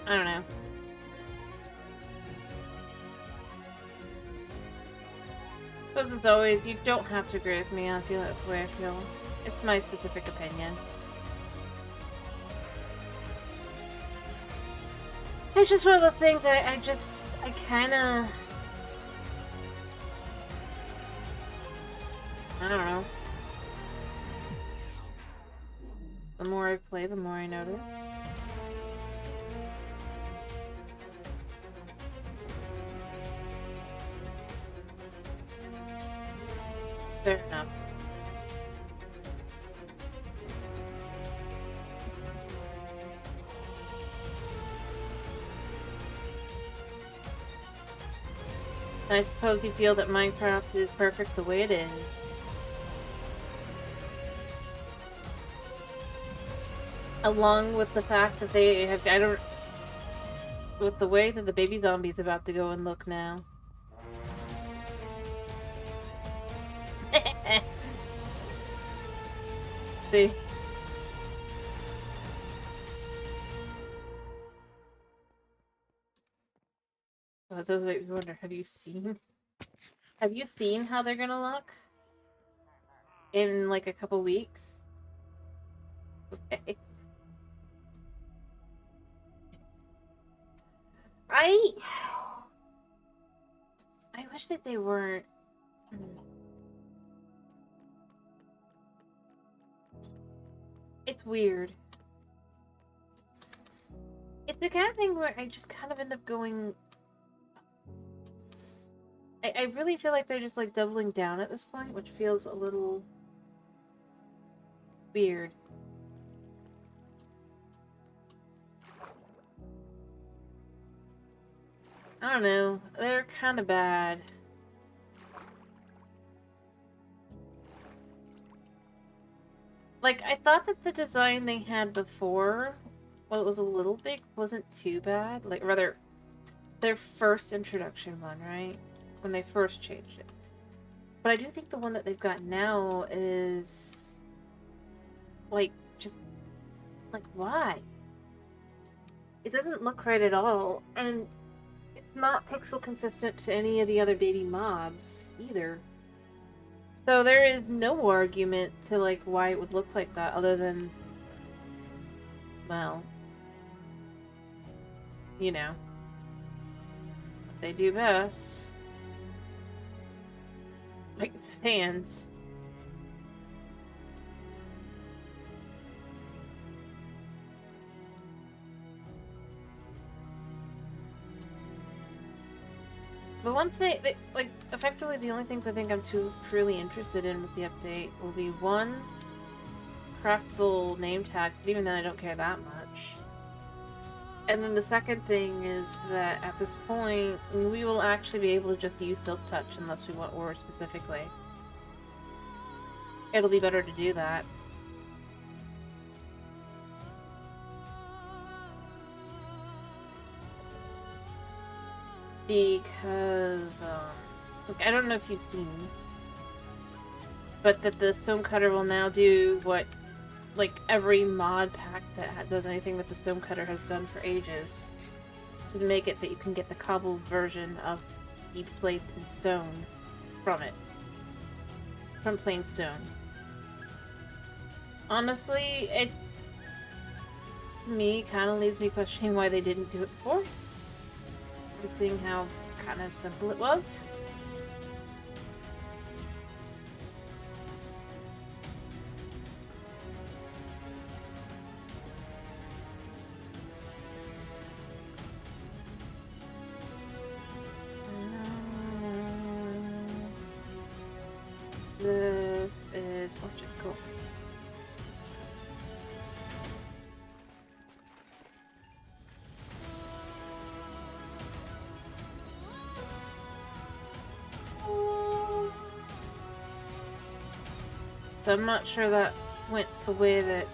I don't know. I suppose it's always, you don't have to agree with me on the way I feel. It's my specific opinion. It's just one of the things that I kinda... I don't know. The more I play, the more I notice. Fair enough. I suppose you feel that Minecraft is perfect the way it is. Along with the fact that they have, with the way that the baby zombie's about to go and look now. See? Well, it does make me wonder, have you seen how they're gonna look? In like a couple weeks? Okay. I wish that they weren't. It's weird. It's the kind of thing where I just kind of end up going... I really feel like they're just like doubling down at this point, which feels a little weird. I don't know. They're kind of bad. Like, I thought that the design they had before, well, it was a little big, wasn't too bad. Like, rather, their first introduction one, right? When they first changed it. But I do think the one that they've got now is... like, just... like, why? It doesn't look right at all, and it's not pixel consistent to any of the other baby mobs, either. So there is no argument to, like, why it would look like that, other than... well... you know. What they do best. Like the fans. The one thing, like, effectively the only things I think I'm truly interested in with the update will be, one, craftable name tags, but even then I don't care that much. And then the second thing is that at this point, we will actually be able to just use Silk Touch unless we want ore specifically. It'll be better to do that. Because, look, I don't know if you've seen, but that the Stonecutter will now do what, like, every mod pack that does anything with the Stonecutter has done for ages. To make it that you can get the cobbled version of Deep Slate and Stone from it. From plain stone. Honestly, me kind of leaves me questioning why they didn't do it before. And seeing how kind of simple it was. This is fortune. Cool. So I'm not sure that went the way that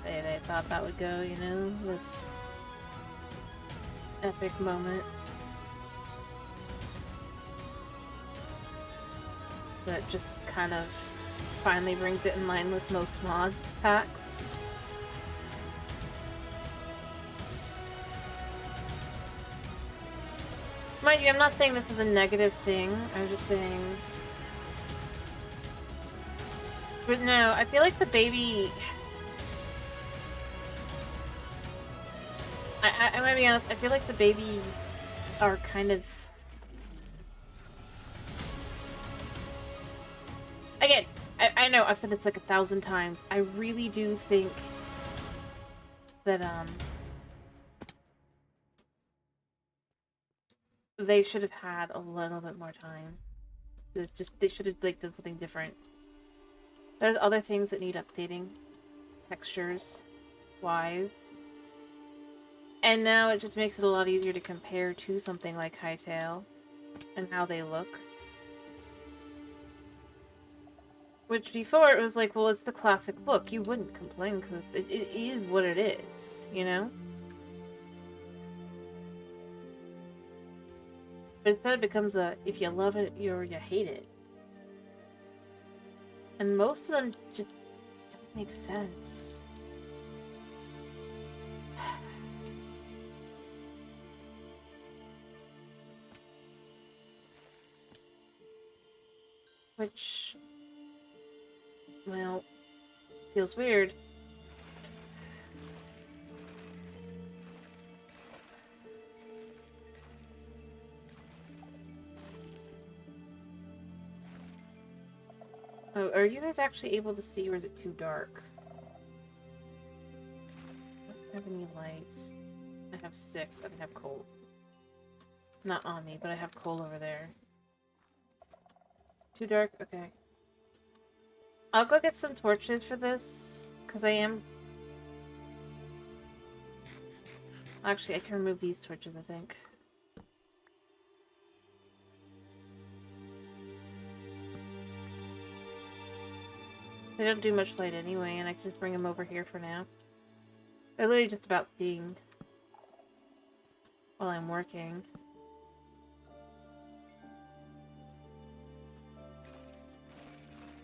they thought that would go, you know? This epic moment. That just kind of finally brings it in line with most mods packs. Mind you, I'm not saying this is a negative thing, I'm just saying... But no, I feel like the baby... I'm gonna be honest, I feel like the baby are kind of... Again, I know I've said this like 1,000 times. I really do think that, they should have had a little bit more time. They should have, like, done something different. There's other things that need updating. Textures wise. And now it just makes it a lot easier to compare to something like Hytale and how they look. Which before it was like, well, it's the classic look. You wouldn't complain because it is what it is, you know? But instead it becomes a, if you love it or you hate it. And most of them just don't make sense. Which, well, feels weird. Oh, are you guys actually able to see, or is it too dark? I don't have any lights. I have 6. I have coal. Not on me, but I have coal over there. Too dark? Okay. I'll go get some torches for this, because I am... Actually, I can remove these torches, I think. They don't do much light anyway, and I can just bring them over here for now. They're literally just about seeing while I'm working.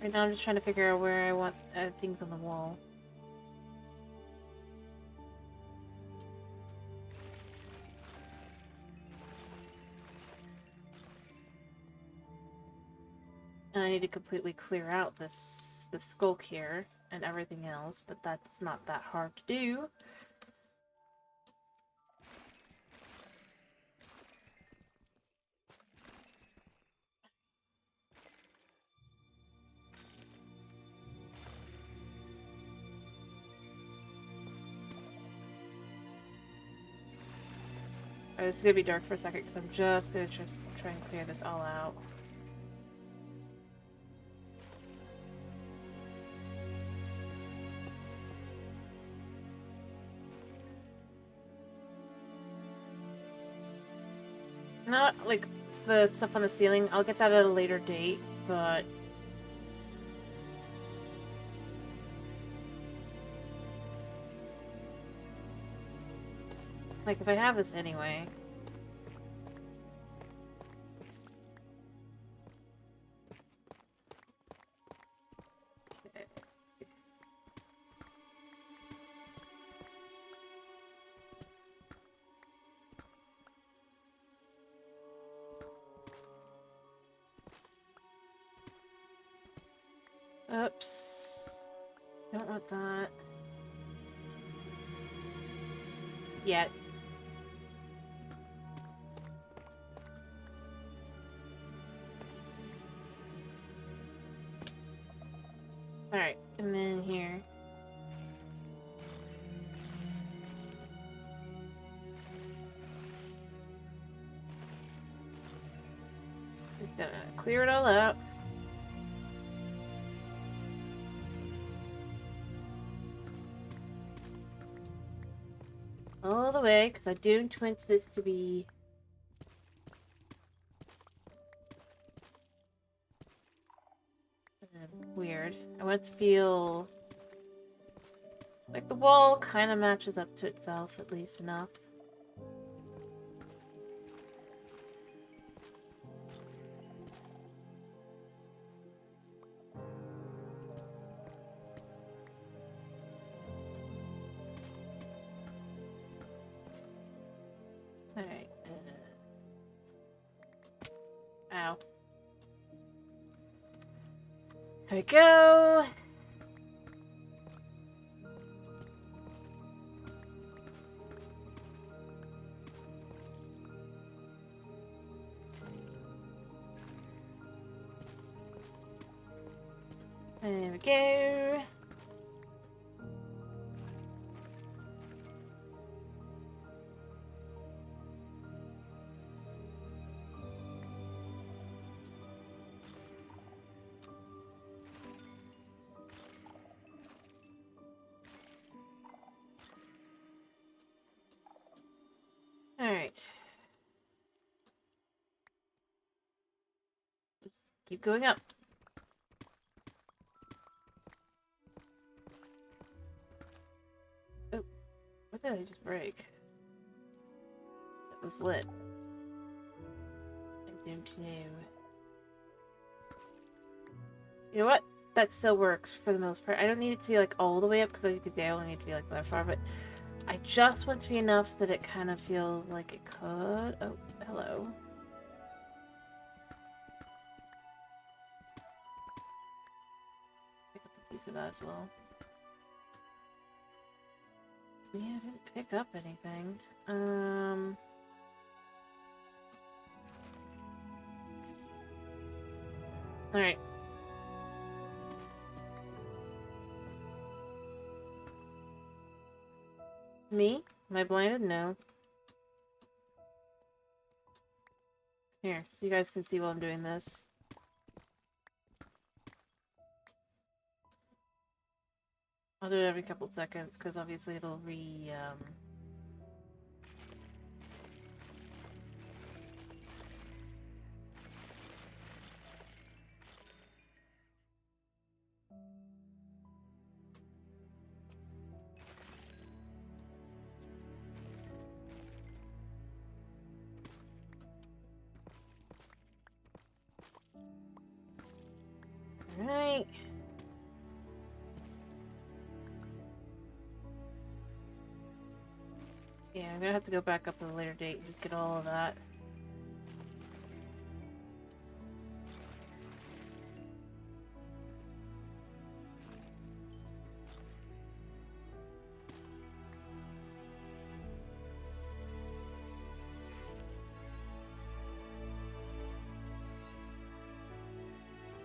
Right now I'm just trying to figure out where I want things on the wall. And I need to completely clear out this skulk here and everything else, but that's not that hard to do. Alright, this is gonna be dark for a second because I'm just gonna try and clear this all out. Not like the stuff on the ceiling, I'll get that at a later date, but like if I have this anyway. Oops. Don't want that. yet. Alright, and then here. Just gonna clear it all up. All the way, because I don't want this to be weird. I want it to feel like the wall kind of matches up to itself, at least enough. Alright. Ow. There we go. There we go. Alright. Keep going up. Oh, what did I just break? It was lit. I don't know. You know what? That still works for the most part. I don't need it to be like all the way up because as you can see, I only need to be like that far, but I just want to be enough that it kind of feels like it could. Oh, hello. Pick up a piece of that as well. Yeah, I didn't pick up anything. Alright. Me? Am I blinded? No. Here, so you guys can see while I'm doing this. I'll do it every couple seconds, because obviously it'll Alright. Yeah, I'm gonna have to go back up at a later date and just get all of that.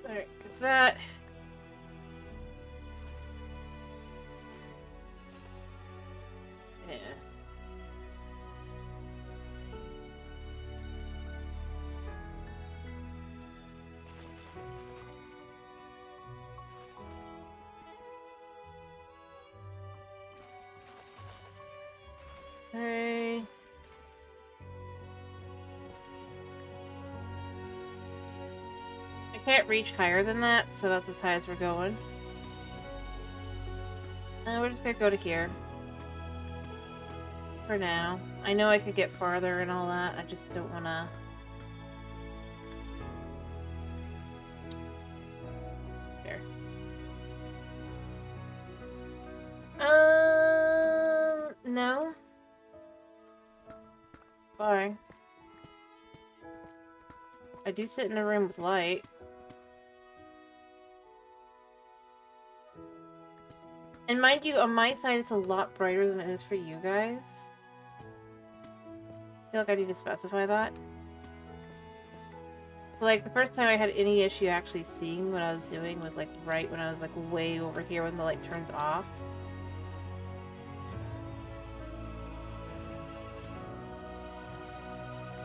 Alright, get that. Yeah. Hey. I can't reach higher than that, so that's as high as we're going. We're just gonna go to here. For now. I know I could get farther and all that, I just don't wanna... There. No. Bye. I do sit in a room with light. And mind you, on my side, it's a lot brighter than it is for you guys. feel like I need to specify that. Like, the first time I had any issue actually seeing what I was doing was, like, right when I was, like, way over here when the light turns off.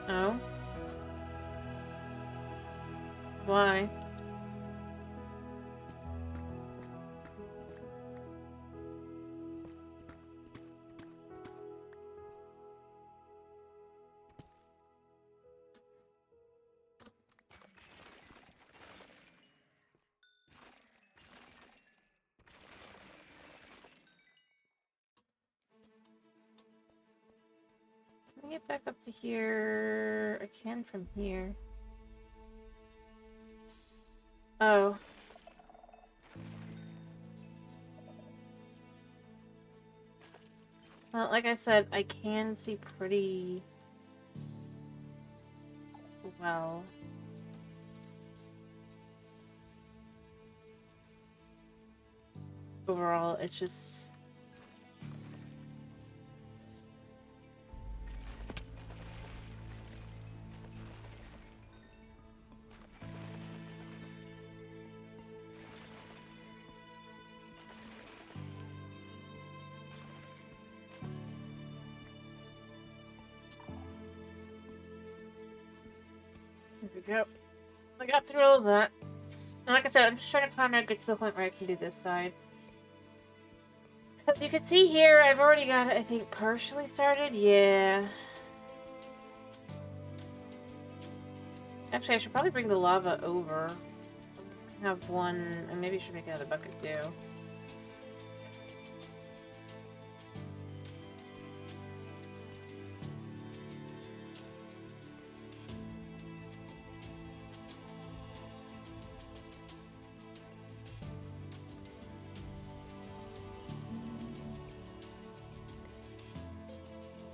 Oh? Why? Let me get back up to here. I can from here. Oh. Well, like I said, I can see pretty well. Overall, it's just... There we go. I got through all of that. And like I said, I'm just trying to find out get to the point where I can do this side. As you can see here, I've already got it, I think, partially started. Yeah. Actually, I should probably bring the lava over. Have one, and maybe I should make another bucket too.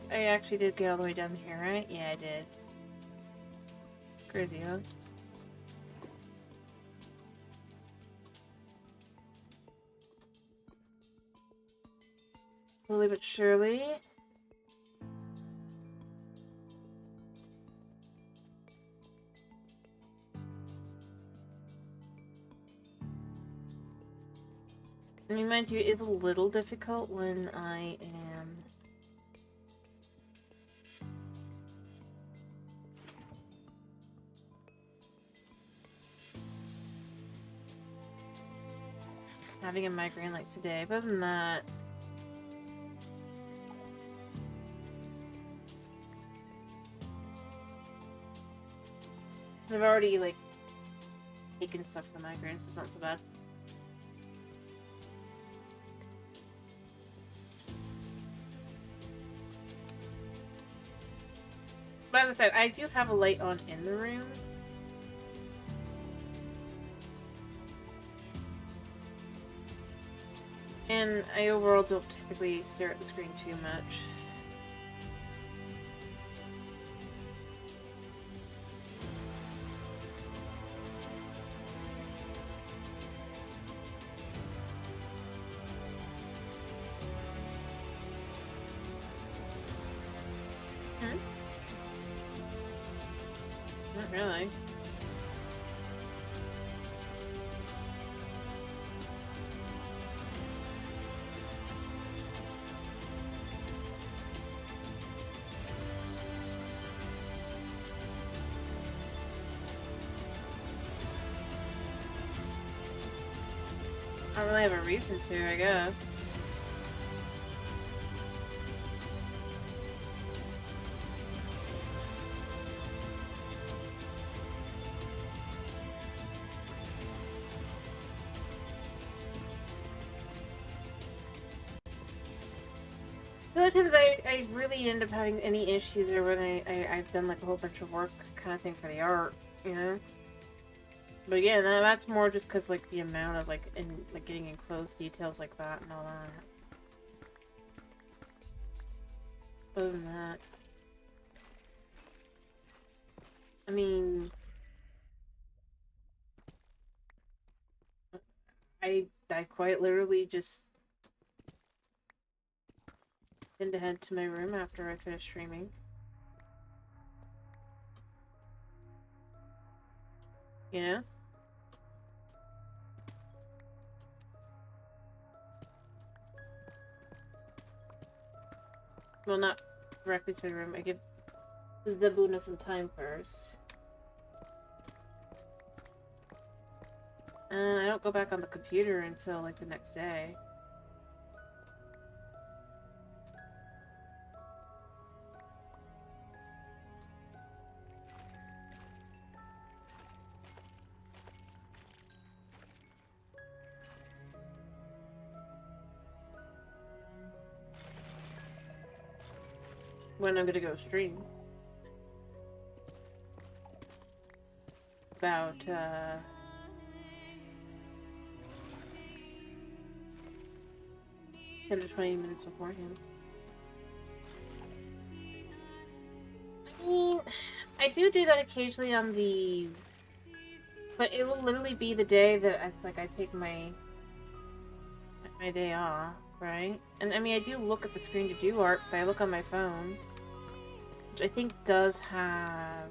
I actually did get all the way down here, right? Yeah, I did. Crazy, huh? Slowly but surely. I mean, mind you, it is a little difficult when I am... having a migraine like today, but other than that... I've already, like, taken stuff for the migraine, so it's not so bad. But as I said, I do have a light on in the room. And I overall don't typically stare at the screen too much. Not really. I don't really have a reason to, I guess. A lot of times I really end up having any issues or when I've done like a whole bunch of work kind of thing for the art, you know? But yeah, that's more just because like the amount of like getting enclosed details like that and all that. Other than that, I mean, I quite literally just tend to head to my room after I finish streaming. You know? Well, not directly to the room. I give Zabuna some time first. I don't go back on the computer until, like, the next day. When I'm gonna go stream. About, 10 to 20 minutes beforehand. I mean, I do that occasionally on the... But it will literally be the day that I take my day off, right? And I mean, I do look at the screen to do art, but I look on my phone, which I think does have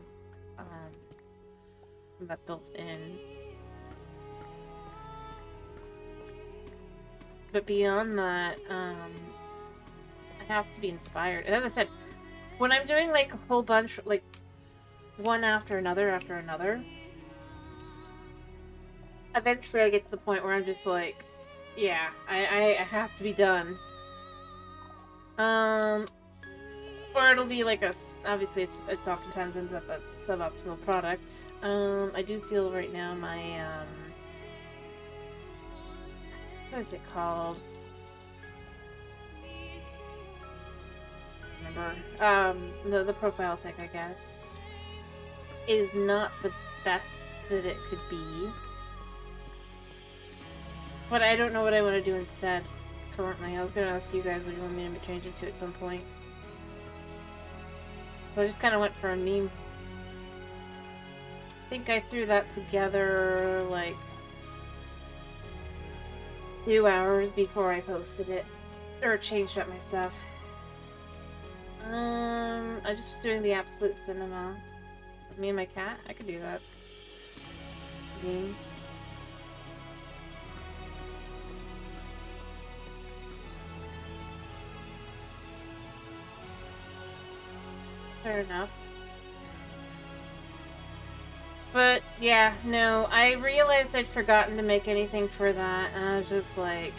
that built in. But beyond that, I have to be inspired. And as I said, when I'm doing like a whole bunch, like one after another, eventually I get to the point where I'm just like, yeah, I have to be done. Or it'll be like obviously it's oftentimes ends up a suboptimal product. I do feel right now my, what is it called? Remember, the profile thing, I guess, is not the best that it could be. But I don't know what I want to do instead, currently. I was going to ask you guys what you want me to change it to at some point. So I just kind of went for a meme. I think I threw that together, like, 2 hours before I posted it. Or changed up my stuff. I just was doing the absolute cinema. With me and my cat? I could do that. Me. Fair enough. But, yeah, no, I realized I'd forgotten to make anything for that, and I was just like...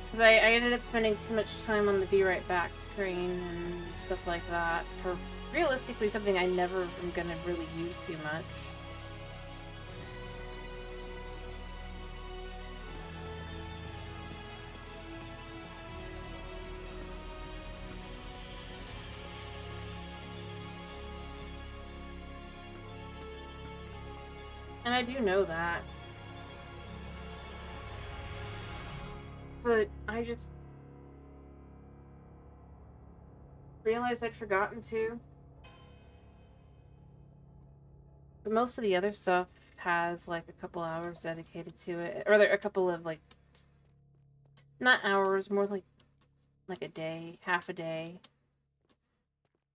Because I ended up spending too much time on the Be Right Back screen and stuff like that for realistically something I never am gonna really use too much. And I do know that. But I just realized I'd forgotten to. But most of the other stuff has like a couple hours dedicated to it. Or there are a couple of like, not hours, more like a day, half a day.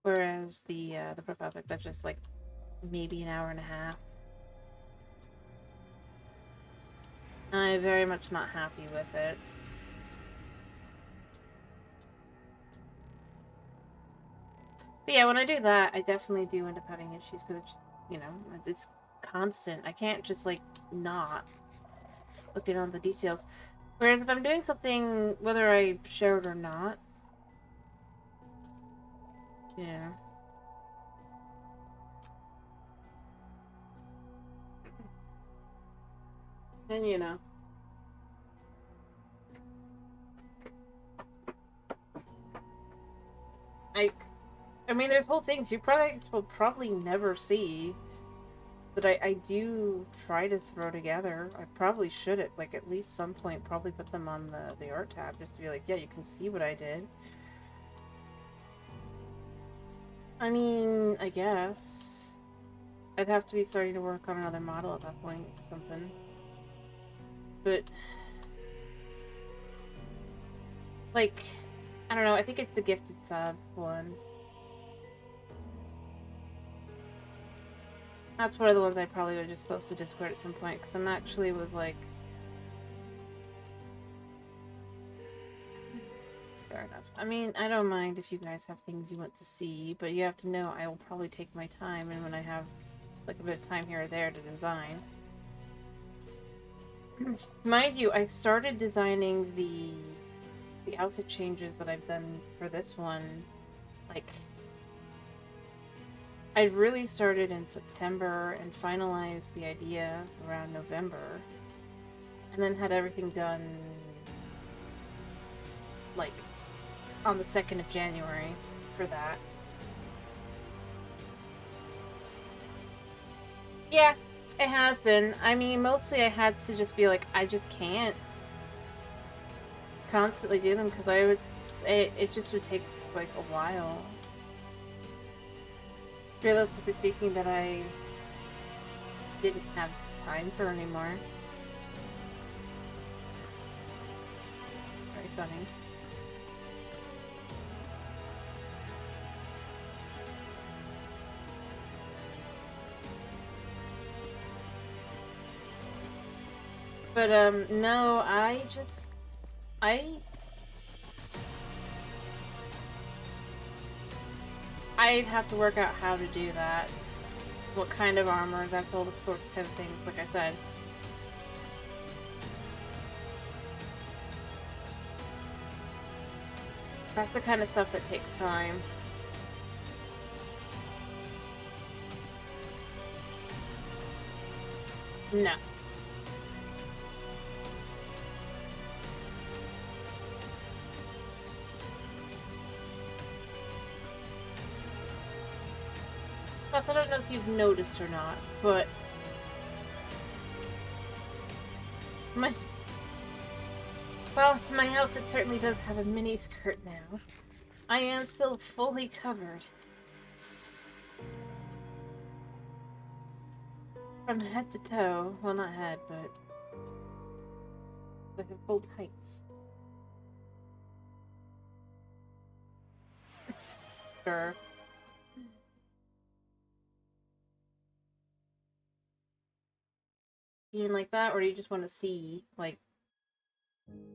Whereas the profile pic, that's just like maybe an hour and a half. I'm very much not happy with it. But yeah, when I do that, I definitely do end up having issues because it's, you know, it's constant. I can't just like not look at all the details. Whereas if I'm doing something, whether I share it or not, yeah. And you know. I mean, there's whole things you will probably never see that I do try to throw together. I probably should at least some point probably put them on the art tab just to be like, yeah, you can see what I did. I mean, I guess I'd have to be starting to work on another model at that point or something. But like, I don't know, I think it's the gifted sub one. That's one of the ones I probably would just post to Discord at some point, because I'm actually was like... Fair enough. I mean, I don't mind if you guys have things you want to see, but you have to know I will probably take my time, and when I have like a bit of time here or there to design. Mind you, I started designing the outfit changes that I've done for this one, like, I really started in September and finalized the idea around November, and then had everything done, like, on the 2nd of January for that. Yeah, it has been. I mean, mostly I had to just be like, I just can't constantly do them, because it just would take, like, a while. Realistically speaking, that I didn't have time for anymore. Very funny. But, no, I'd have to work out how to do that. What kind of armor, that's all the sorts of things, like I said. That's the kind of stuff that takes time. No. Plus, I don't know if you've noticed or not, but my outfit certainly does have a mini skirt now. I am still fully covered. From head to toe. Well, not head, but like a full tights. Sure. You mean like that, or do you just want to see, like...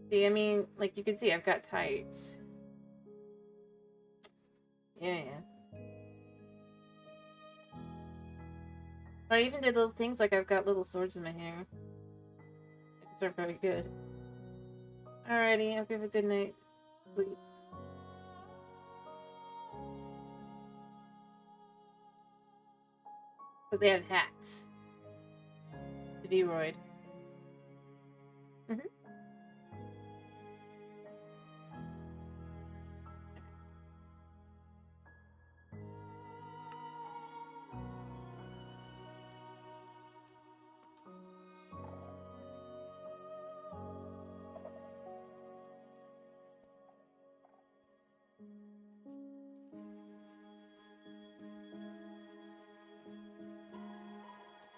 See, I mean, like, you can see I've got tights. Yeah. But I even did little things like I've got little swords in my hair. These are very good. Alrighty, I'll give a good night. Sleep. But they have hats. The Vroid. Mm-hmm.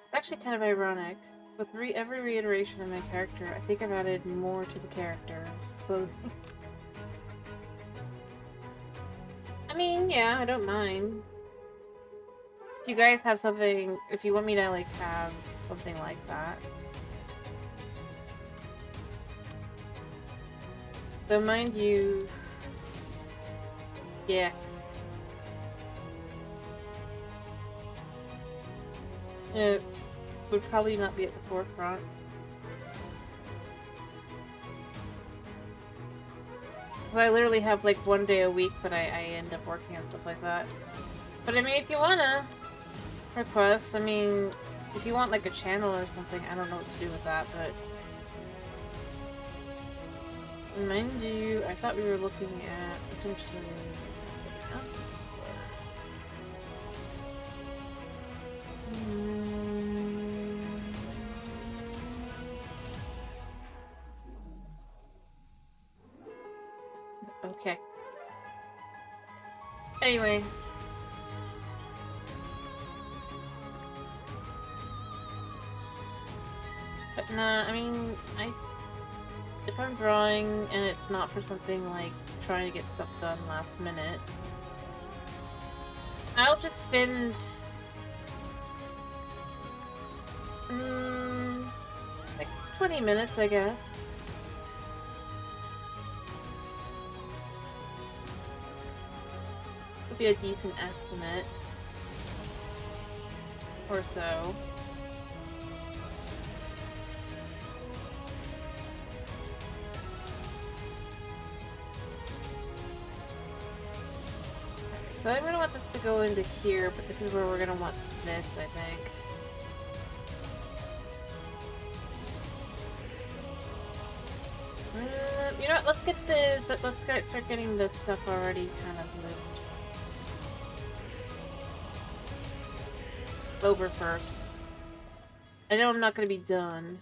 It's actually kind of ironic. With every reiteration of my character, I think I've added more to the character's clothing. I mean, yeah, I don't mind. If you guys have something, if you want me to, like, have something like that. Though, mind you... Yeah. It would probably not be at the forefront. I literally have, like, one day a week that I end up working on stuff like that. But, I mean, if you wanna request, I mean, if you want, like, a channel or something, I don't know what to do with that, but... Mind you, I thought we were looking at potentially... Okay. Anyway. But nah, I mean, if I'm drawing and it's not for something like trying to get stuff done last minute, I'll just spend like 20 minutes, I guess. Would be a decent estimate or so. So I'm gonna want this to go into here, but this is where we're gonna want this, I think. You know what? Let's start getting this stuff already kind of moved over first. I know I'm not gonna be done,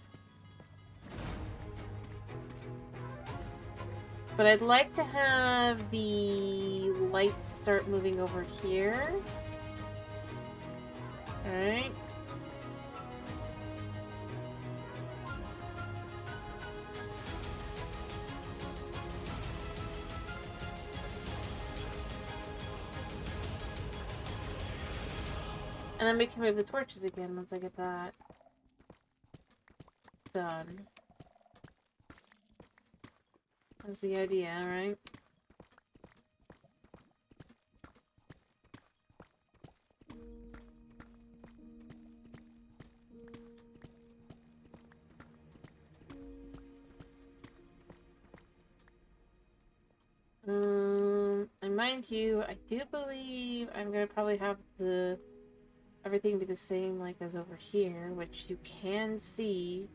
but I'd like to have the lights start moving over here. Alright. And then we can move the torches again once I get that done. That's the idea, right? And mind you, I do believe I'm gonna probably have everything be the same like as over here, which you can see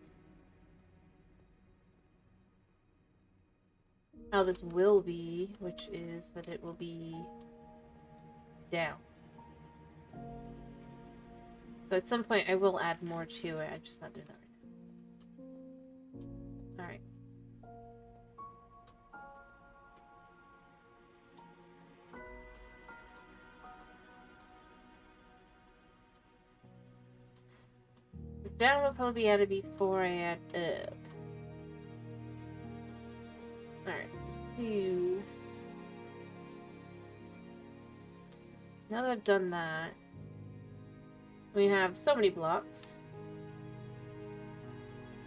how this will be, which is that it will be down. So at some point I will add more to it, I'm just not doing that right now. Alright. Down will probably be added before I add up. Alright, so now that I've done that, we have so many blocks.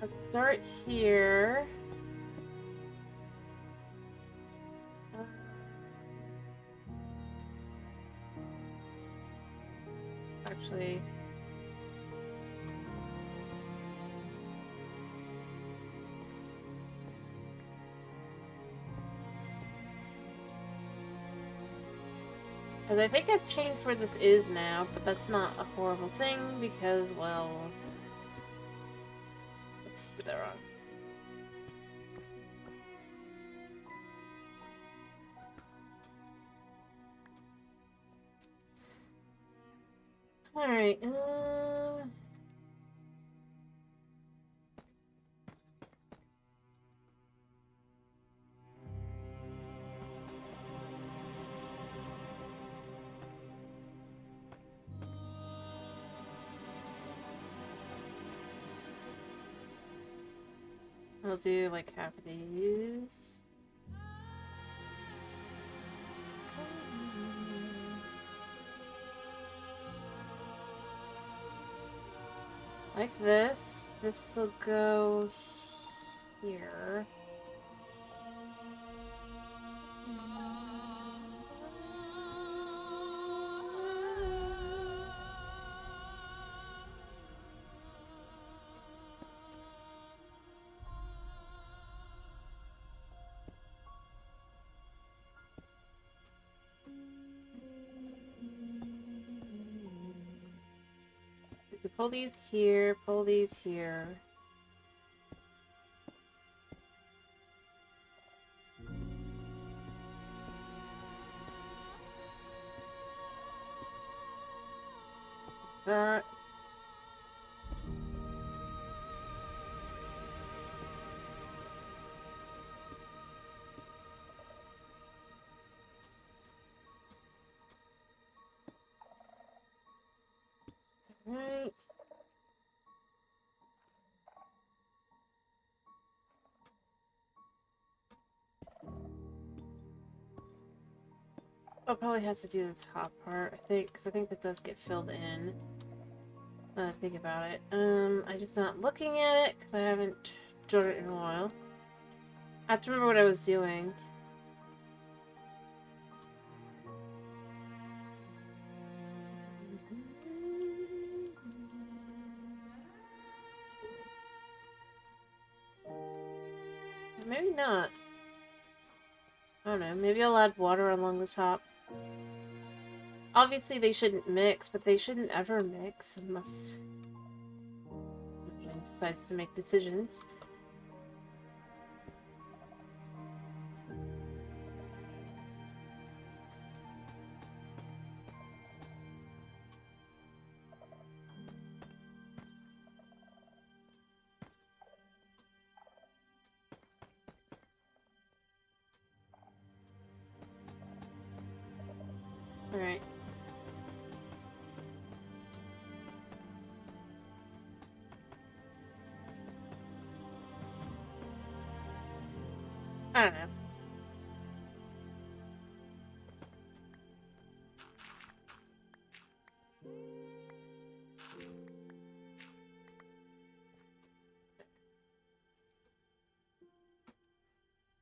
Let's start here. Actually, because I think I've changed where this is now, but that's not a horrible thing because, well, oops, did that wrong. Alright, I'll do like half of these. Like this. This will go here. We can pull these here, pull these here. That. Right. Oh, probably has to do the top part, I think, because I think that does get filled in. Think about it. I'm just not looking at it because I haven't done it in a while. I have to remember what I was doing. Maybe not. I don't know. Maybe I'll add water along the top. Obviously, they shouldn't mix, but they shouldn't ever mix unless one decides to make decisions. Alright. I don't know.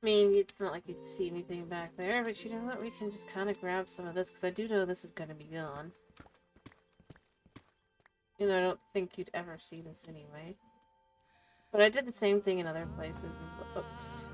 I mean, it's not like you'd see anything back there, but you know what? We can just kind of grab some of this, because I do know this is going to be gone. You know, I don't think you'd ever see this anyway. But I did the same thing in other places as well. Oops.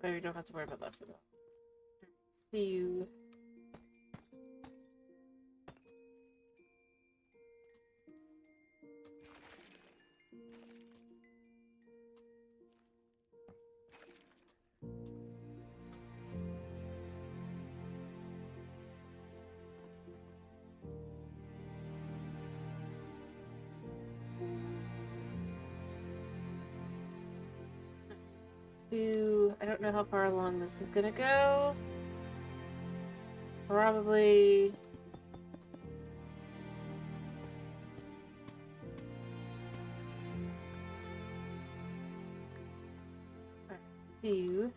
Maybe we don't have to worry about that for now. See you. I don't know how far along this is gonna go. Probably... you.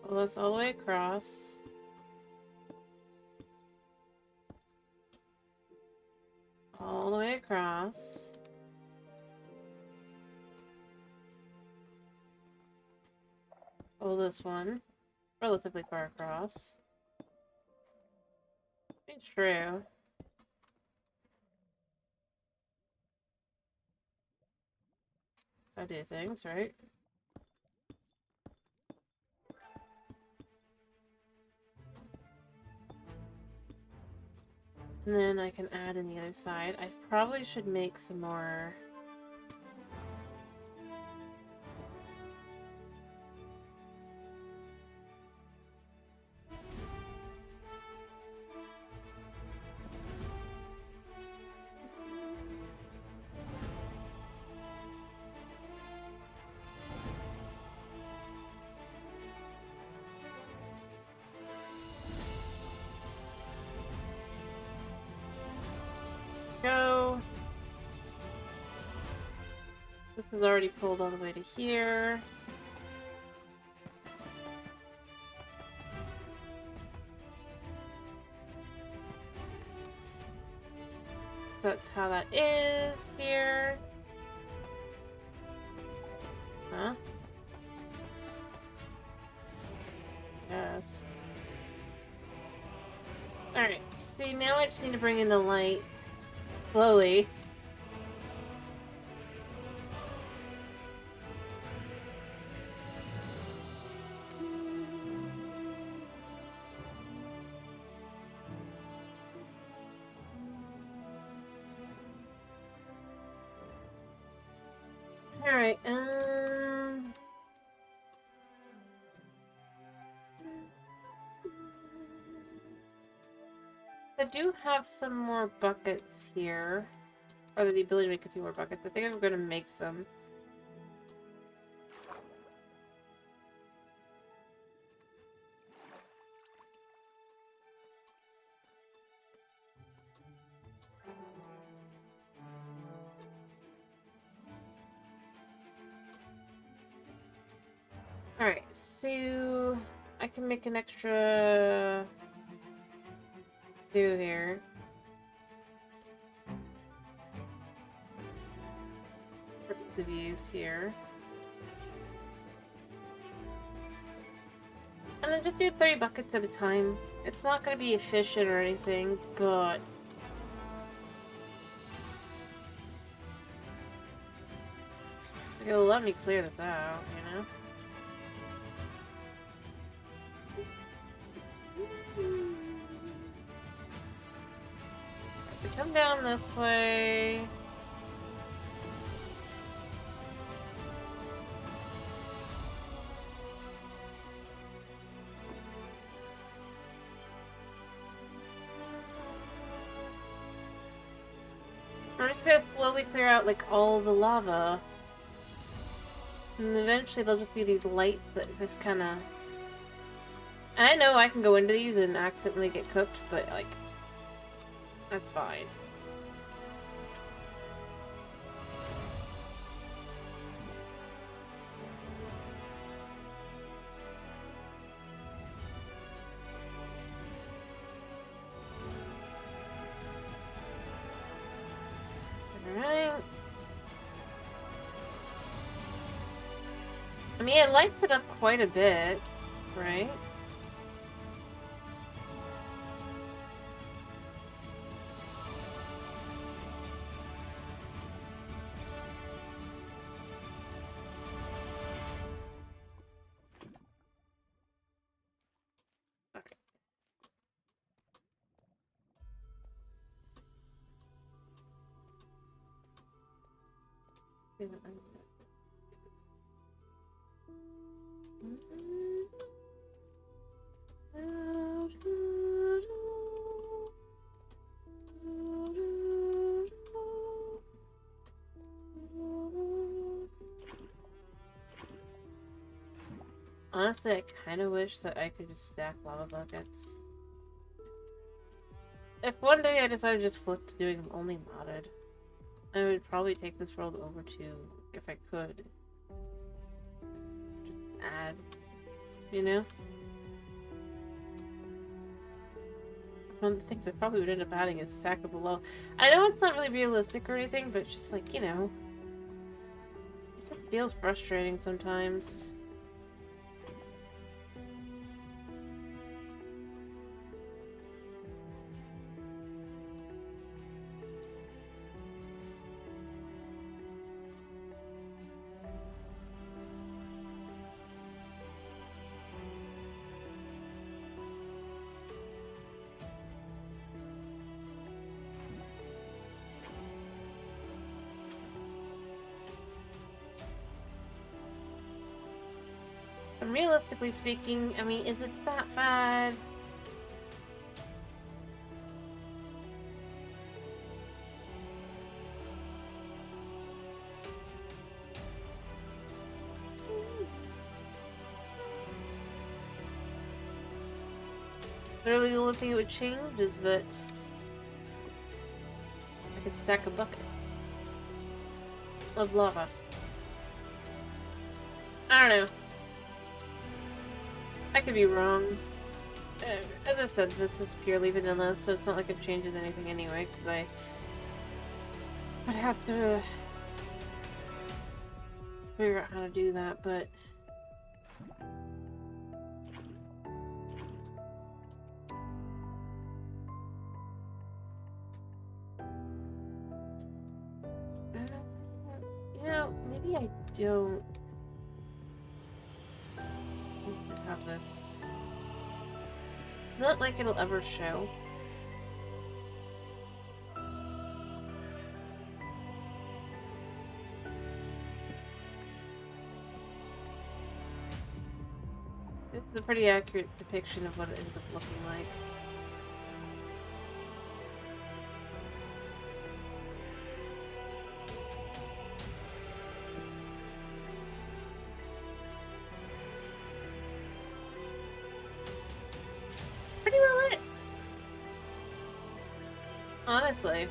Well, that's all the way across. All the way across. Pull this one relatively far across. It's true. I do things, right? And then I can add in the other side. I probably should make some more... Go. This is already pulled all the way to here. So that's how that is here. Huh? Yes. Alright, see, now I just need to bring in the light slowly. Alright, I do have some more buckets here. Or the ability to make a few more buckets. I think I'm gonna make some. Alright, so I can make an extra two here. For the views here. And then just do 30 buckets at a time. It's not going to be efficient or anything, but it'll let me clear this out, you know? If we come down this way... I'm just gonna slowly clear out, like, all the lava. And eventually there'll just be these lights that just kinda... And I know I can go into these and accidentally get cooked, but, like, that's fine. Alright. I mean, it lights it up quite a bit, right? Honestly, I kind of wish that I could just stack lava buckets. If one day I decided to just flip to doing only modded, I would probably take this world over to, if I could, just add, you know? One of the things I probably would end up adding is stackable below. I know it's not really realistic or anything, but it's just like, you know, it just feels frustrating sometimes. And realistically speaking, I mean, is it that bad? Literally the only thing it would change is that I could stack a bucket of lava. I don't know. I could be wrong. As I said, this is purely vanilla, so it's not like it changes anything anyway, because I would have to figure out how to do that, but... you know, maybe I don't need to have this. Not like it'll ever show. This is a pretty accurate depiction of what it ends up looking like. Pretty well lit. Honestly.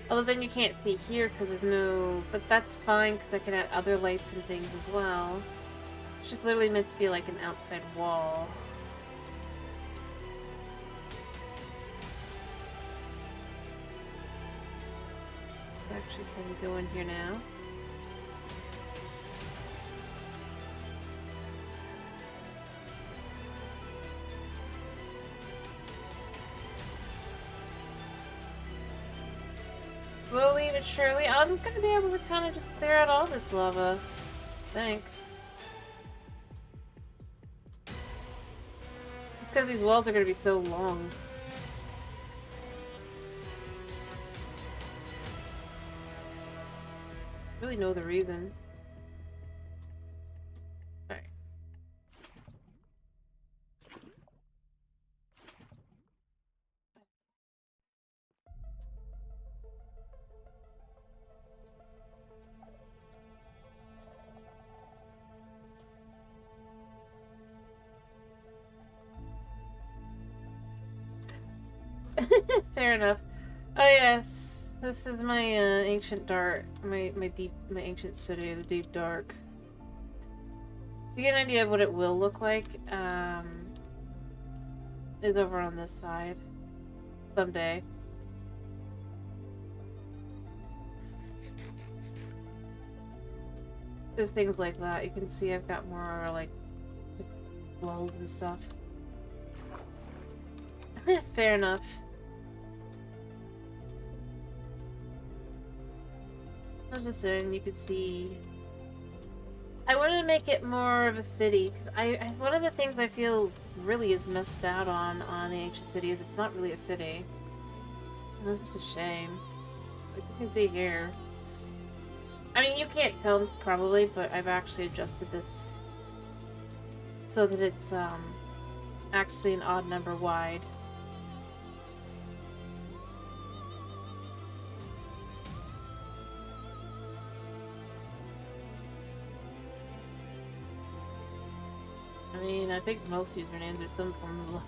Although then you can't see here because there's no... But that's fine because I can add other lights and things as well. It's just literally meant to be like an outside wall. Actually, can we go in here now? Slowly but surely, I'm gonna be able to kind of just clear out all this lava. I think. Just because these walls are gonna be so long. Really know the reason. Alright. Fair enough. Oh yes, this is my ancient dark, my ancient city, the deep dark. To get an idea of what it will look like, is over on this side. Someday. There's things like that. You can see I've got more like wells and stuff. Fair enough. I'm just saying, you could see. I wanted to make it more of a city. One of the things I feel really is missed out on the ancient city is it's not really a city. And that's just a shame. Like you can see here. I mean, you can't tell probably, but I've actually adjusted this so that it's actually an odd number wide. I mean, I think most usernames are some form of lore.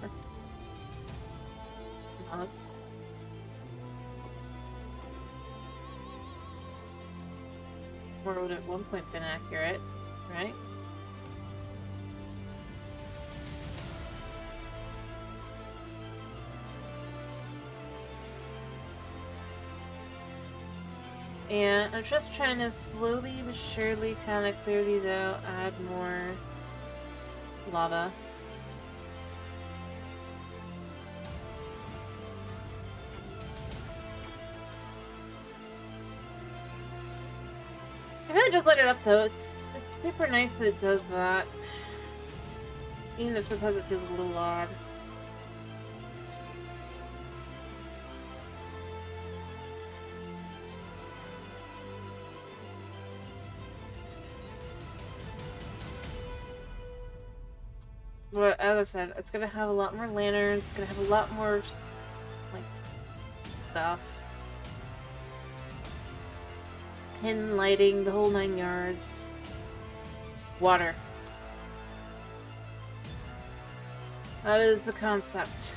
Unless... Or would at one point been accurate, right? And I'm just trying to slowly but surely kind of clear these out, add more lava. I really just let it up though. It's super nice that it does that. Even if sometimes it feels a little odd. But as I said, it's gonna have a lot more lanterns, it's gonna have a lot more, like, stuff. Hidden lighting, the whole 9 yards. Water. That is the concept.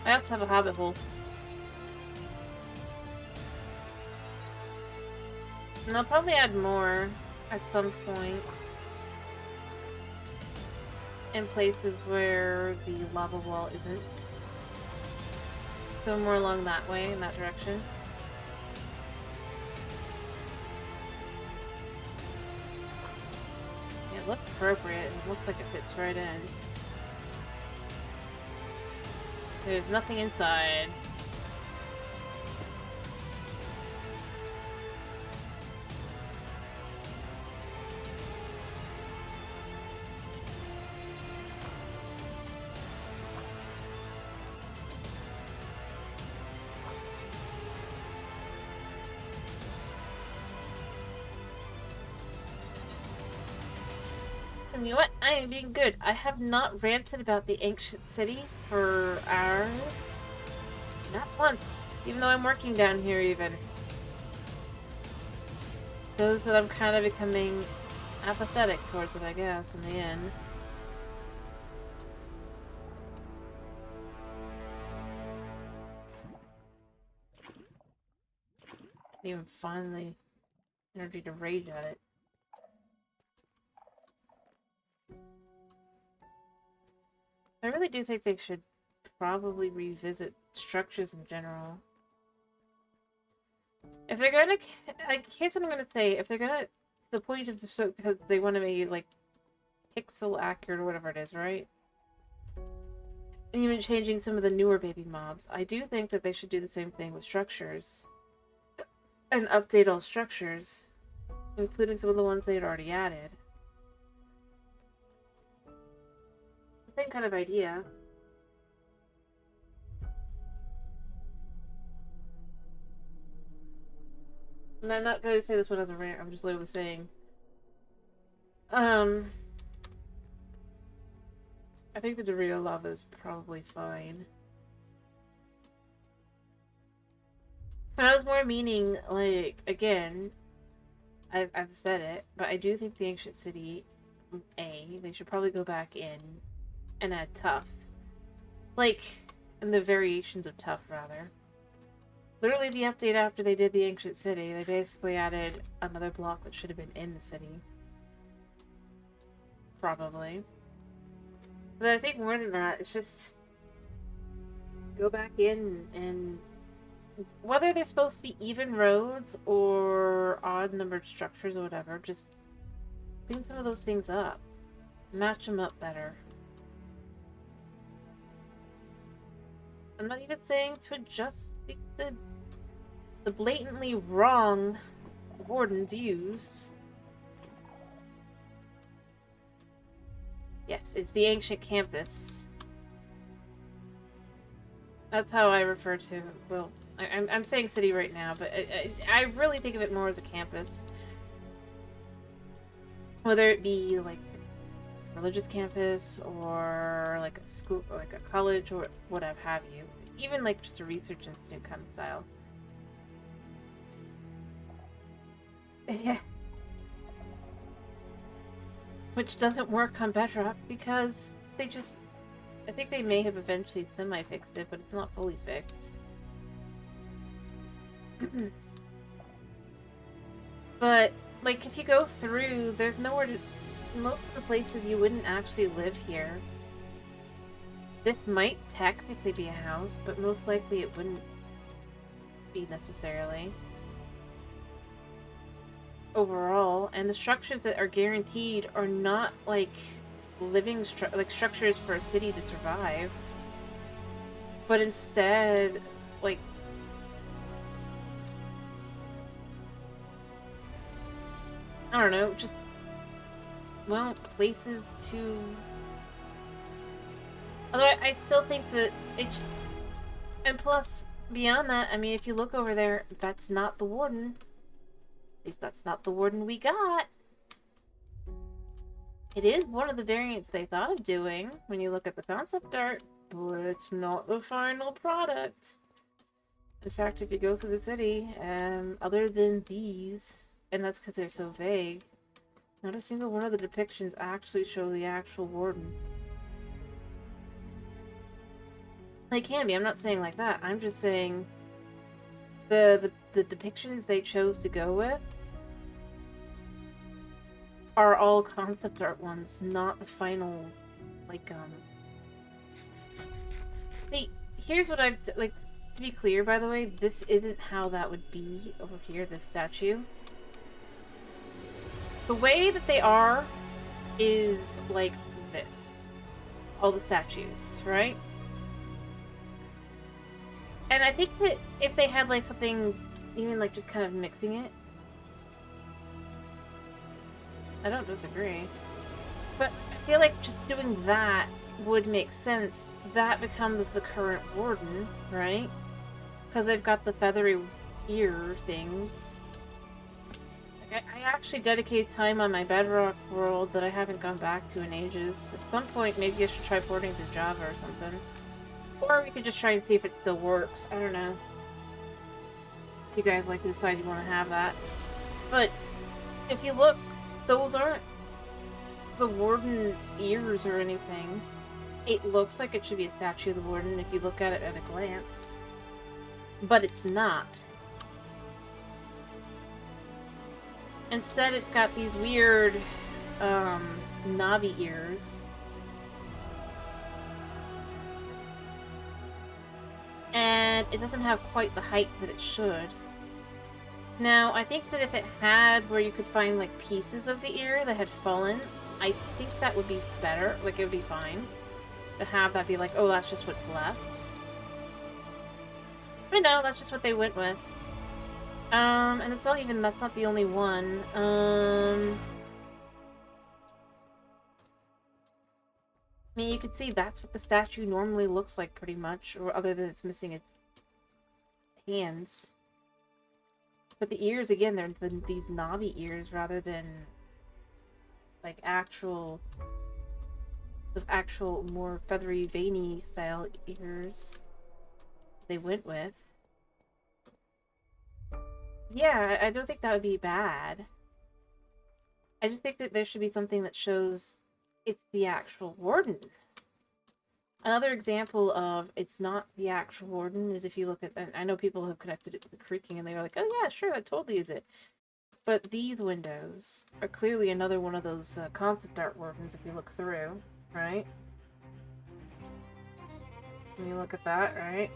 I also have a hobbit hole. And I'll probably add more at some point in places where the lava wall isn't. So more along that way, in that direction. Yeah, it looks appropriate. It looks like it fits right in. There's nothing inside. And you know what? I am being good. I have not ranted about the ancient city for hours. Not once. Even though I'm working down here even. Shows that I'm kind of becoming apathetic towards it, I guess, in the end. Can't even find the energy to rage at it. I really do think they should probably revisit structures in general. If they're gonna, like, here's what I'm gonna say. If they're gonna, the point of the show, because they want to be, like, pixel accurate or whatever it is, right? And even changing some of the newer baby mobs, I do think that they should do the same thing with structures. And update all structures, including some of the ones they had already added. The same kind of idea. And I'm not going to say this one as a rant, I'm just literally saying. I think the Dorito lava is probably fine. But I was more meaning, like, again, I've said it, but I do think the Ancient City, they should probably go back in and add tough. Like, and the variations of tough, rather. Literally the update after they did the Ancient City, they basically added another block that should have been in the city. Probably. But I think more than that, it's just go back in and whether they're supposed to be even roads or odd numbered structures or whatever, just clean some of those things up. Match them up better. I'm not even saying to adjust the blatantly wrong wardens used. Yes, it's the ancient campus. That's how I refer to, well, I'm saying city right now, but I really think of it more as a campus. Whether it be like religious campus or like a school, or like a college, or whatever have you. Even like just a research institute kind of style. Yeah. Which doesn't work on Bedrock because they just... I think they may have eventually semi-fixed it, but it's not fully fixed. But, like, if you go through, there's nowhere to... Most of the places you wouldn't actually live here. This might technically be a house, but most likely it wouldn't be necessarily. Overall, and the structures that are guaranteed are not like living structures for a city to survive, but instead like I don't know, just well, places to... Although I still think that it just... And plus, beyond that, I mean, if you look over there, that's not the warden. At least that's not the warden we got. It is one of the variants they thought of doing when you look at the concept art, but it's not the final product. In fact, if you go through the city, other than these, and that's because they're so vague, not a single one of the depictions actually show the actual warden. They can be, I'm not saying like that, I'm just saying the depictions they chose to go with are all concept art ones, not the final, like, See, here's what I've, like, to be clear, by the way, this isn't how that would be over here, this statue. The way that they are is like this. All the statues, right? And I think that if they had, like, something, even, like, just kind of mixing it, I don't disagree. But I feel like just doing that would make sense. That becomes the current warden, right? Because they've got the feathery ear things. I I actually dedicated time on my Bedrock world that I haven't gone back to in ages. At some point, maybe I should try porting to Java or something. Or we could just try and see if it still works. I don't know. If you guys like to decide you want to have that. But if you look, those aren't the Warden ears or anything. It looks like it should be a statue of the Warden if you look at it at a glance. But it's not. Instead, it's got these weird, Navi ears. And it doesn't have quite the height that it should. Now, I think that if it had where you could find, like, pieces of the ear that had fallen, I think that would be better. Like, it would be fine. To have that be like, oh, that's just what's left. But no, that's just what they went with. And it's not even, that's not the only one. I mean, you can see that's what the statue normally looks like, pretty much, or other than it's missing its hands. But the ears, again, they're these Navi ears rather than, like, actual more feathery, veiny style ears they went with. Yeah, I don't think that would be bad. I just think that there should be something that shows it's the actual Warden. Another example of it's not the actual Warden is if you look at, and I know people have connected it to the creaking and they were like, oh yeah, sure, that totally is it. But these windows are clearly another one of those concept art Wardens if you look through, right? When you look at that, right?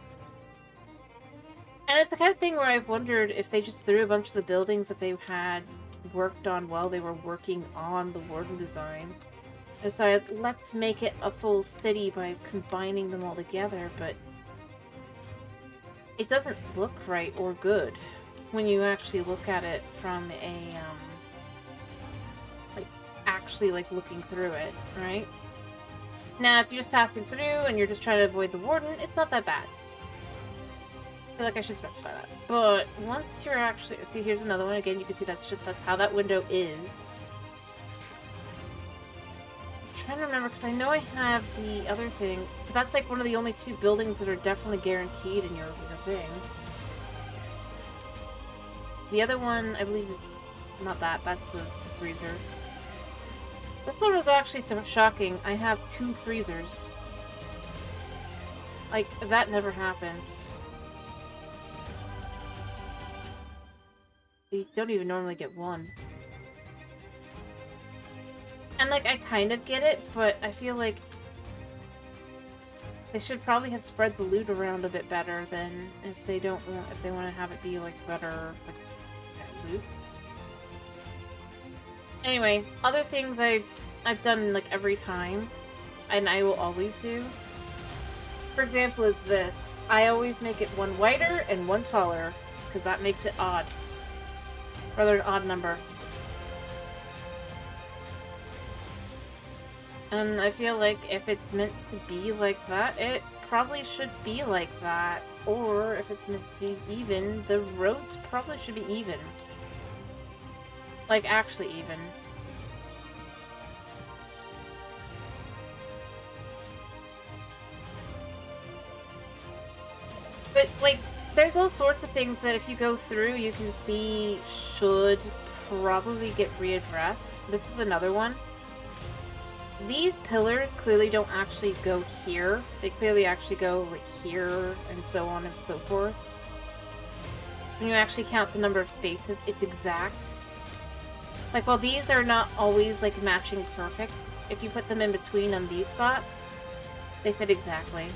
And it's the kind of thing where I've wondered if they just threw a bunch of the buildings that they had worked on while they were working on the Warden design. Decided, let's make it a full city by combining them all together, but it doesn't look right or good when you actually look at it from a, like, actually, like, looking through it, right? Now, if you're just passing through and you're just trying to avoid the Warden, it's not that bad. I feel like I should specify that. But once you're actually... See, here's another one. Again, you can see that's how that window is. I'm trying to remember, because I know I have the other thing. But that's like one of the only two buildings that are definitely guaranteed in your thing. The other one, I believe... Not that. That's the freezer. This one was actually so shocking. I have 2 freezers. Like, that never happens. You don't even normally get 1. And, like, I kind of get it, but I feel like they should probably have spread the loot around a bit better than if they want to have it be, like, better, like, loot. Anyway, other things I've done, like, every time, and I will always do. For example, is this. I always make it 1 wider and 1 taller, because that makes it odd. Rather an odd number. And I feel like if it's meant to be like that, it probably should be like that. Or if it's meant to be even, the roads probably should be even. Like, actually even. But, like, there's all sorts of things that if you go through, you can see should probably get readdressed. This is another one. These pillars clearly don't actually go here. They clearly actually go, like, here, and so on and so forth. When you actually count the number of spaces, it's exact. Like, while these are not always, like, matching perfect, if you put them in between on these spots, they fit exactly.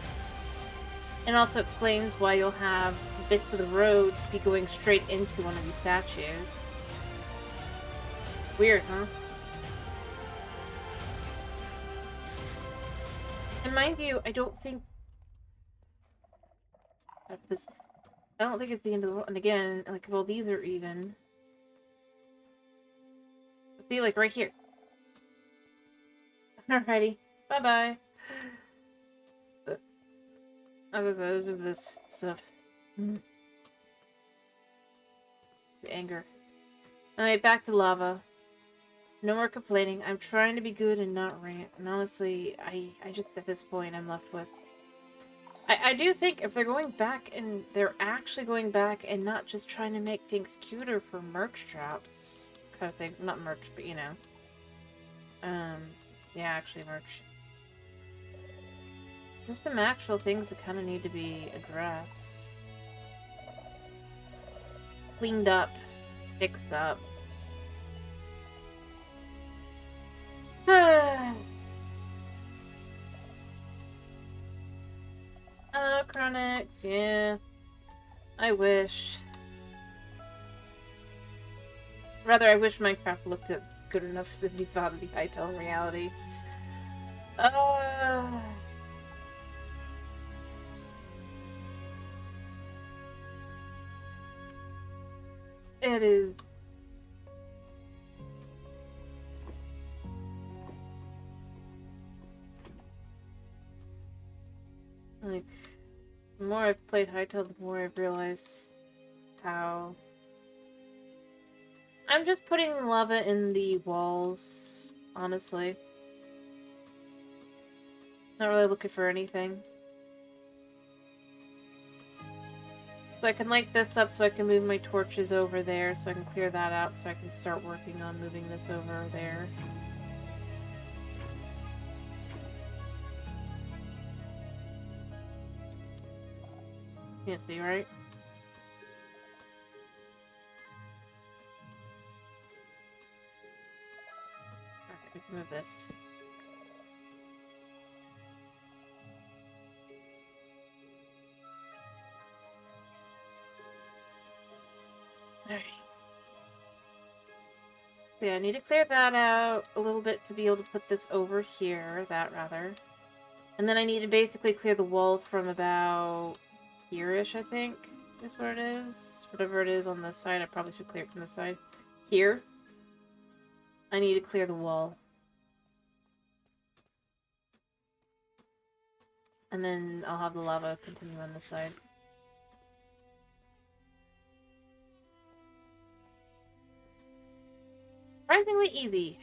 And also explains why you'll have bits of the road be going straight into one of these statues. Weird, huh? And mind you, I don't think that this... I don't think it's the end of the world. And again, like, well, these are even. See, like, right here. Alrighty. Bye-bye. This stuff. The anger. Alright, back to lava. No more complaining. I'm trying to be good and not rant. And honestly, I just, at this point, I'm left with... I do think if they're going back and they're actually going back and not just trying to make things cuter for merch drops, kind of thing. Not merch, but you know. Yeah, actually merch. There's some actual things that kind of need to be addressed. Cleaned up. Fixed up. Oh, Chronix, yeah. I wish. Rather, I wish Minecraft looked good enough to be thought of the Hytale in reality. It is. Like, the more I've played Hytale, the more I've realized how... I'm just putting lava in the walls, honestly. Not really looking for anything. So I can light this up so I can move my torches over there, so I can clear that out so I can start working on moving this over there. Can't see, right? Okay, we can move this. Alright. So yeah, I need to clear that out a little bit to be able to put this over here, that rather. And then I need to basically clear the wall from about here-ish, I think, is where it is. Whatever it is on this side, I probably should clear it from this side. Here. I need to clear the wall. And then I'll have the lava continue on this side. Surprisingly easy.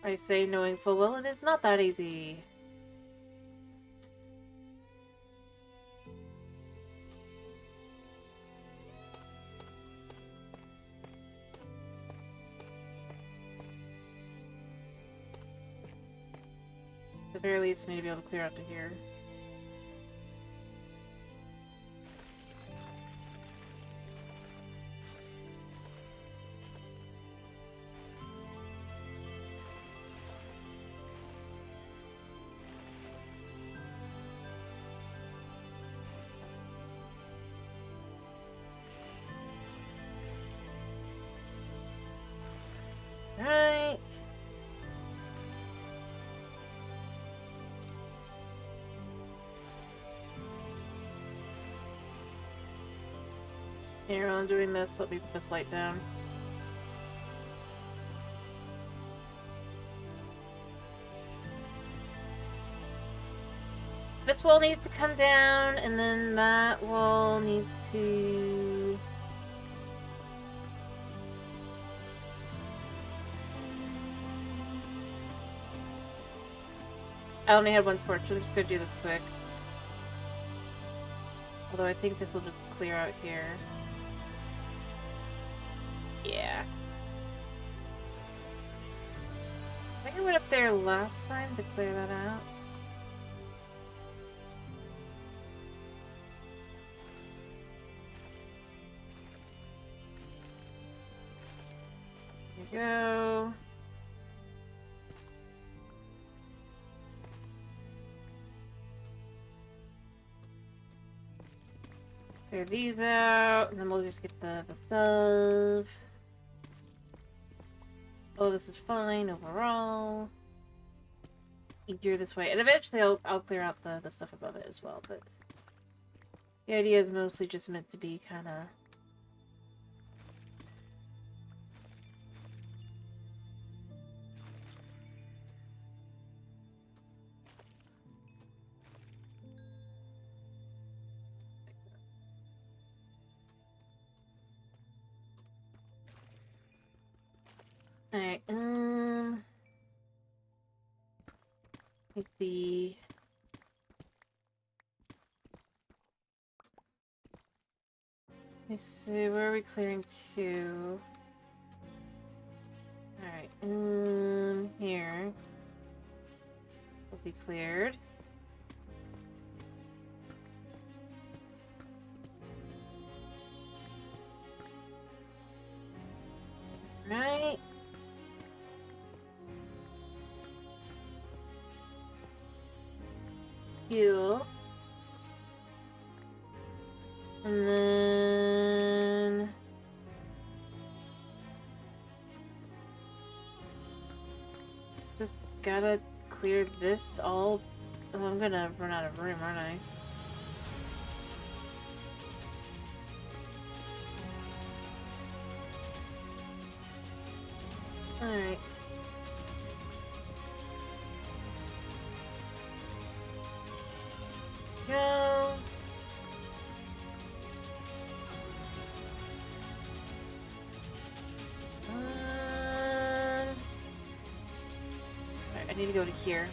I say, knowing full well it is not that easy. At the very least, I need to be able to clear out to here. Alright. Here, while I'm doing this, let me put this light down. This wall needs to come down, and then that wall needs to... I only had one torch, so I'm just gonna do this quick. Although I think this will just clear out here. Yeah. I think I went up there last time to clear that out. There we go. Clear these out, and then we'll just get the stuff. Oh, this is fine overall. Easier this way. And eventually I'll clear out the stuff above it as well, but the idea is mostly just meant to be kinda... Alright, like the... Let's see, where are we clearing to? Alright, here. Will be cleared. Right. Fuel. And then... just gotta clear this all... Oh, I'm gonna run out of room, aren't I? Alright. Go. Alright, I need to go to here.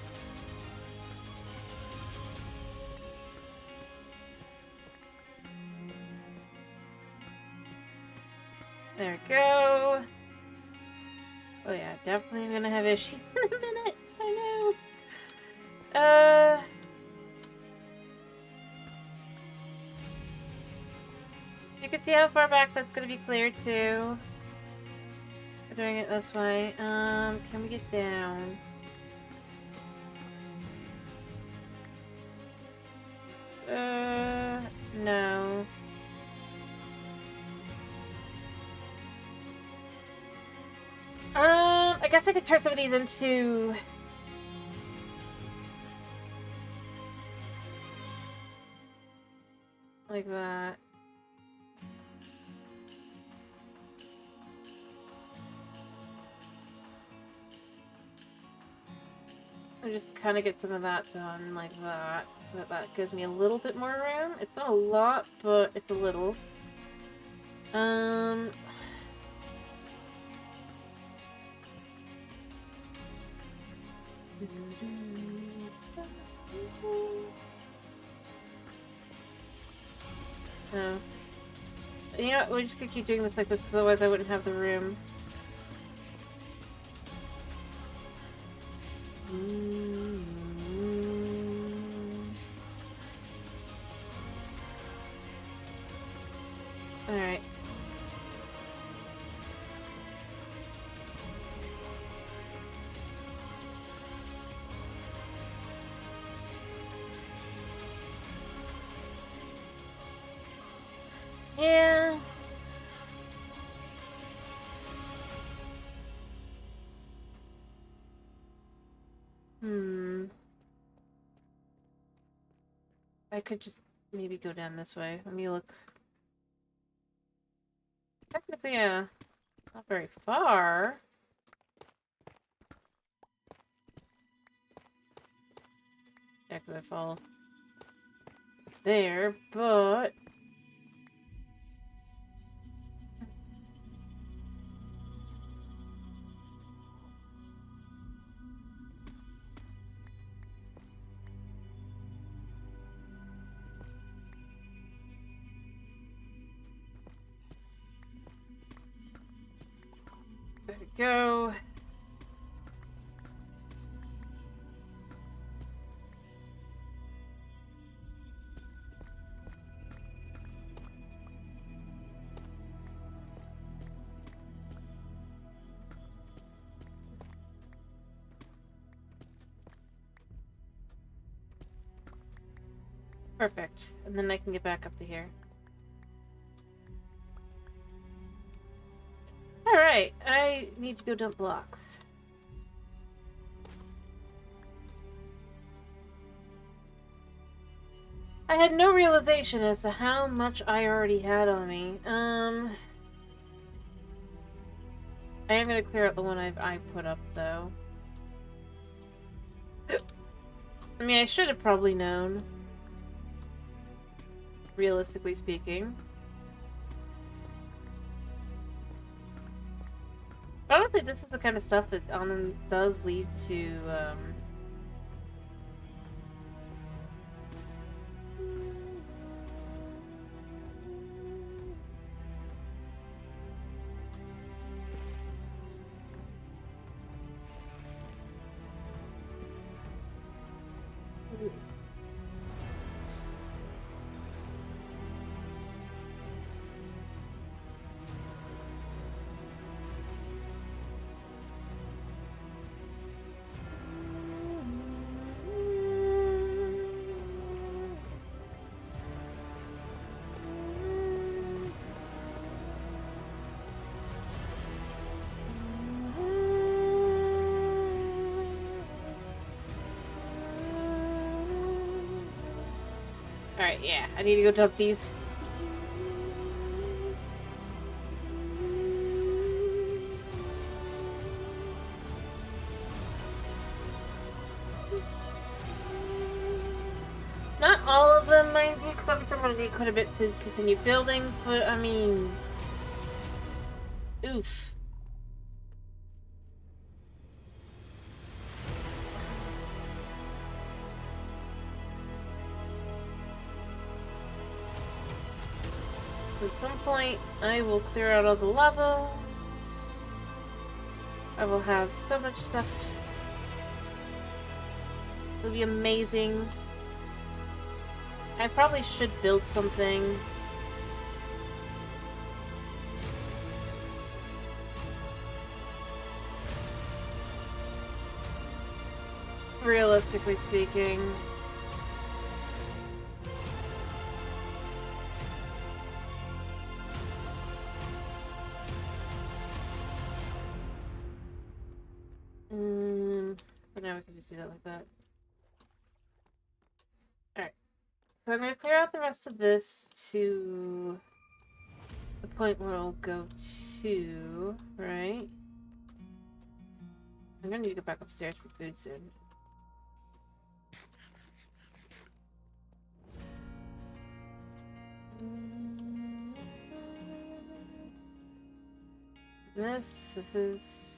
There we go. Oh yeah, definitely gonna have issues in a minute. I know. You can see how far back that's gonna be clear too. We're doing it this way. Can we get down? No. I guess I could turn some of these into... like that. I just kind of get some of that done like that, so that gives me a little bit more room. It's not a lot, but it's a little. No. You know what, we're just gonna keep doing this like this, otherwise I wouldn't have the room. Alright. Yeah. I could just maybe go down this way. Let me look. Technically, yeah. Not very far. Yeah, because I fall there, but... there we go. Perfect. And then I can get back up to here. Alright, I need to go dump blocks. I had no realization as to how much I already had on me. I am gonna clear out the one I put up, though. I mean, I should have probably known. Realistically speaking. I don't Honestly, this is the kind of stuff that does lead to, Alright, yeah, I need to go dump these. Not all of them, mind you, because I'm still going to need quite a bit to continue building, but I mean... Oof. At some point, I will clear out all the lava. I will have so much stuff. It'll be amazing. I probably should build something. Realistically speaking. But now we can just do that like that. Alright. So I'm going to clear out the rest of this to the point where it'll go to, right? I'm going to need to go back upstairs for food soon. This is...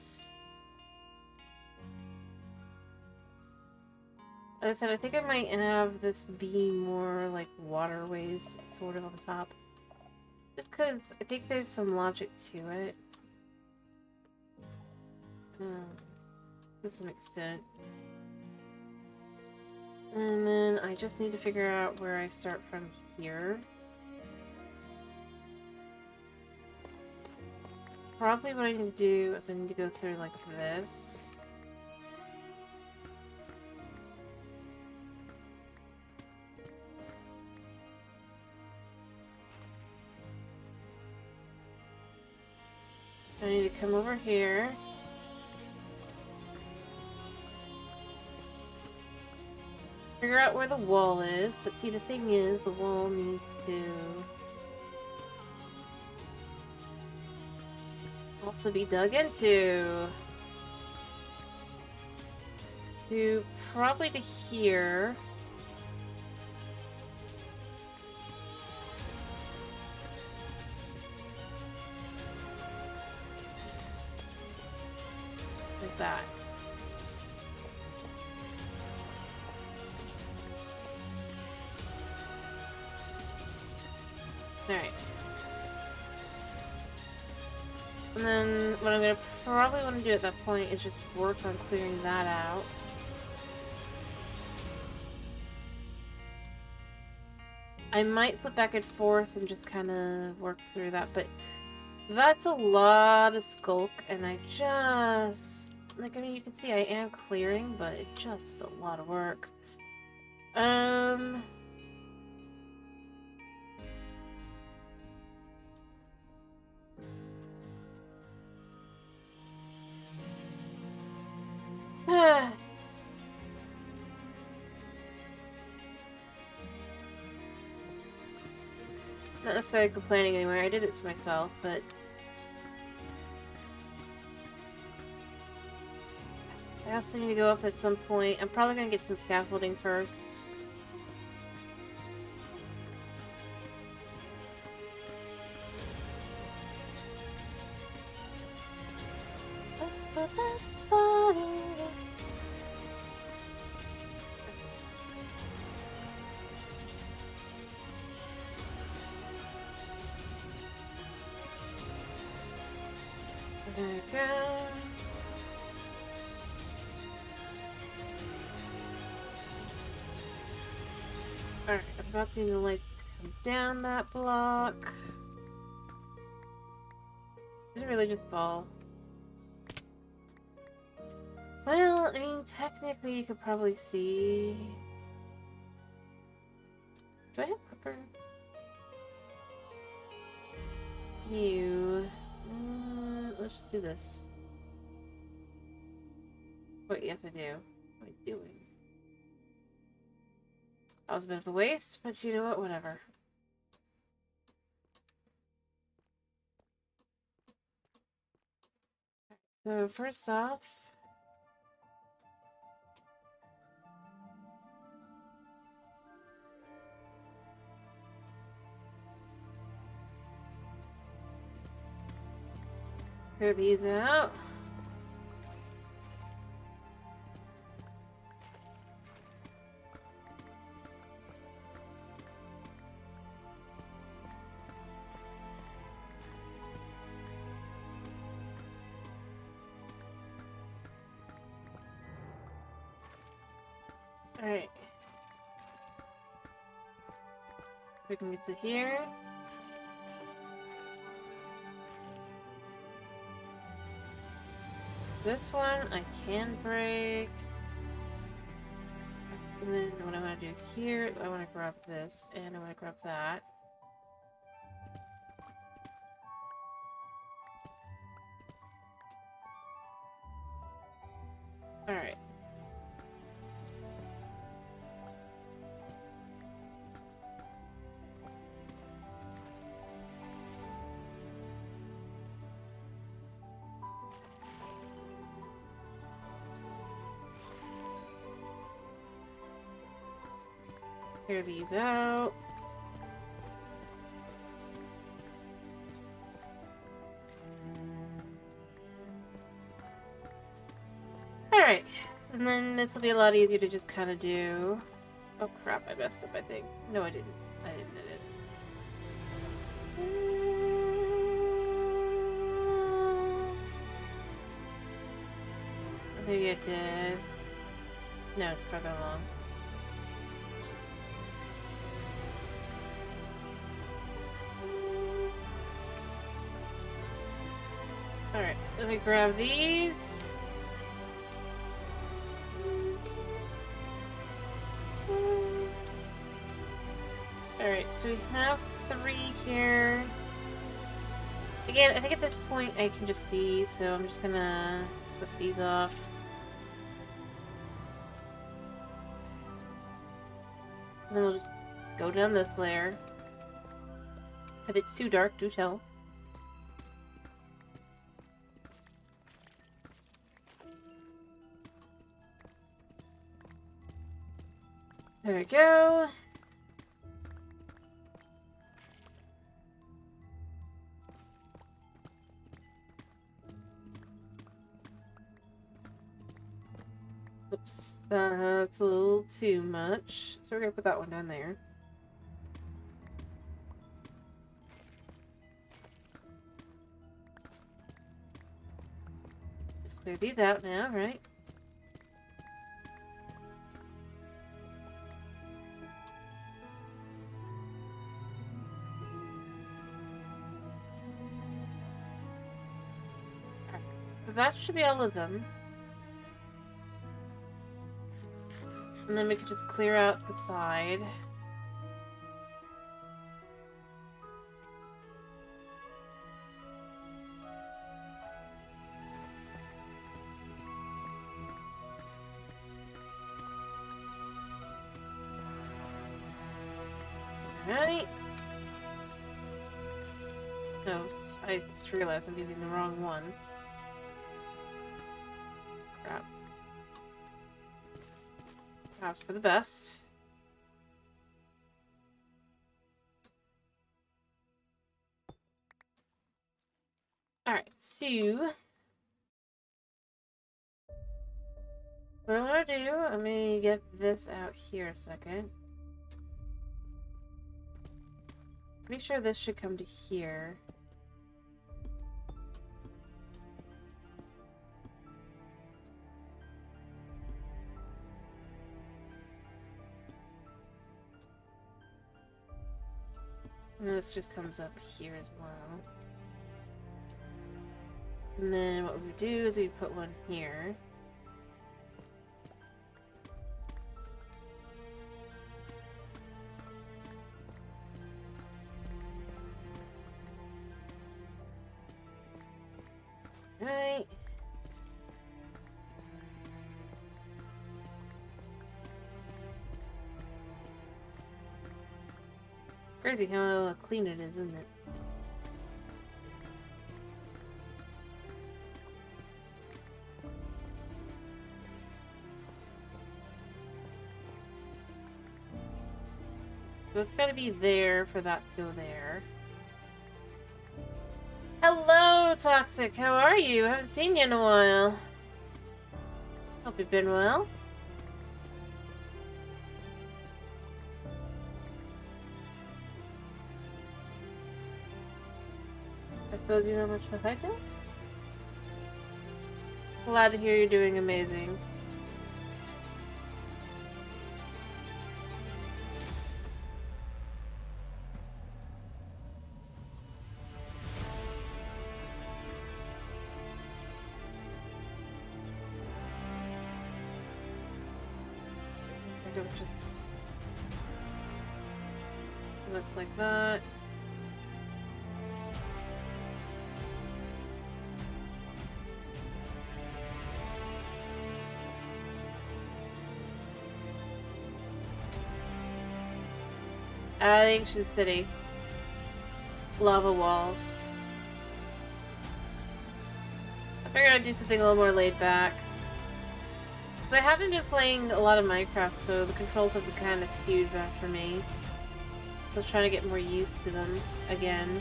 As I said, I think I might have this be more like waterways, sort of on top. Just because I think there's some logic to it. To some extent. And then I just need to figure out where I start from here. Probably what I need to do is I need to go through like this. I need to come over here. Figure out where the wall is, but see the thing is, the wall needs to also be dug into. To probably to here. Like that. Alright. And then what I'm gonna probably want to do at that point is just work on clearing that out. I might flip back and forth and just kind of work through that, but that's a lot of skulk, and I just... Like, I mean, you can see I am clearing, but it just is a lot of work. Not necessarily complaining anymore, I did it to myself, but... I also need to go up at some point. I'm probably gonna get some scaffolding first. There we go. Alright, I'm about to need the lights to come down that block. Is it really just ball? Well, I mean, technically you could probably see... Do I have pepper? You... let's just do this. Wait, yes I do. What am I doing? That was a bit of a waste, but you know what? Whatever. So first off... clear these out. Alright. So we can get to here. This one I can break. And then what I want to do here, I want to grab this, and I want to grab that. Alright. Clear these out. Alright. And then this will be a lot easier to just kind of do. Oh crap, I messed up, I think. No, I didn't. I didn't. Maybe I did. No, it's further along. Alright, let me grab these. Alright, so we have 3 here. Again, I think at this point I can just see, so I'm just gonna flip these off. And then we'll just go down this layer. If it's too dark, do tell. There we go. Oops, that's a little too much. So we're gonna put that one down there. Just clear these out now, right? So that should be all of them. And then we could just clear out the side. Alright. No, I just realized I'm using the wrong one. Crap. Perhaps for the best. Alright, so What I'm gonna do, let me get this out here a second. Pretty sure this should come to here. And this just comes up here as well. And then what we do is we put one here. Right. Crazy how clean it is, isn't it? So it's gotta be there for that to go there. Hello, Toxic! How are you? I haven't seen you in a while. Hope you've been well. I suppose you know much of I do? Glad to hear you're doing amazing. I don't just... looks like that. Ancient City. Lava walls. I figured I'd do something a little more laid back. I haven't been playing a lot of Minecraft, so the controls have been kind of skewed back for me. So I was trying to get more used to them again.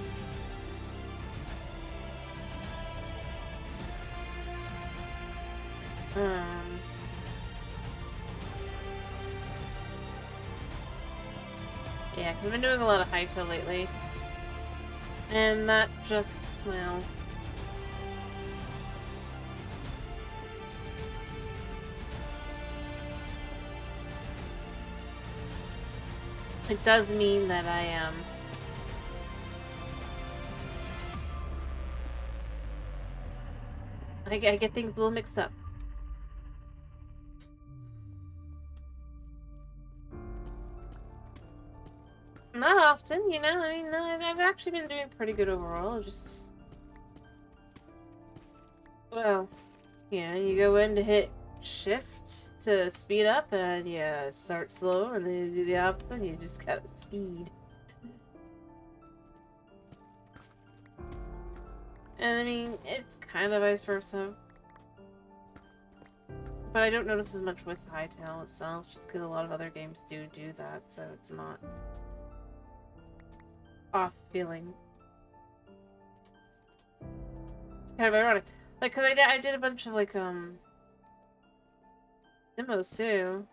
Yeah, because I've been doing a lot of Hytale lately. And that just, well... it does mean that I am... I get things a little mixed up. Not often, you know, I mean, I've actually been doing pretty good overall, just... well, yeah, you go in to hit shift to speed up, and you start slow, and then you do the opposite, and you just gotta speed. And I mean, it's kind of vice versa. But I don't notice as much with Hytale itself, just because a lot of other games do that, so it's not off feeling. It's kind of ironic. Like, cause I did a bunch of, like, demos too.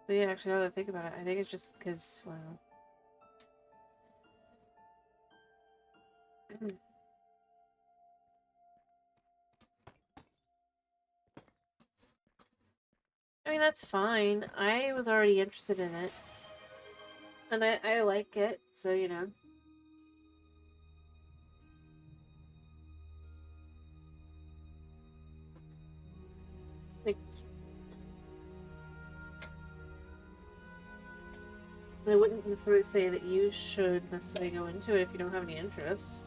So yeah, actually, now that I think about it, I think it's just because, well... I mean, that's fine. I was already interested in it. And I like it, so, you know. Like, I wouldn't necessarily say that you should necessarily go into it if you don't have any interest.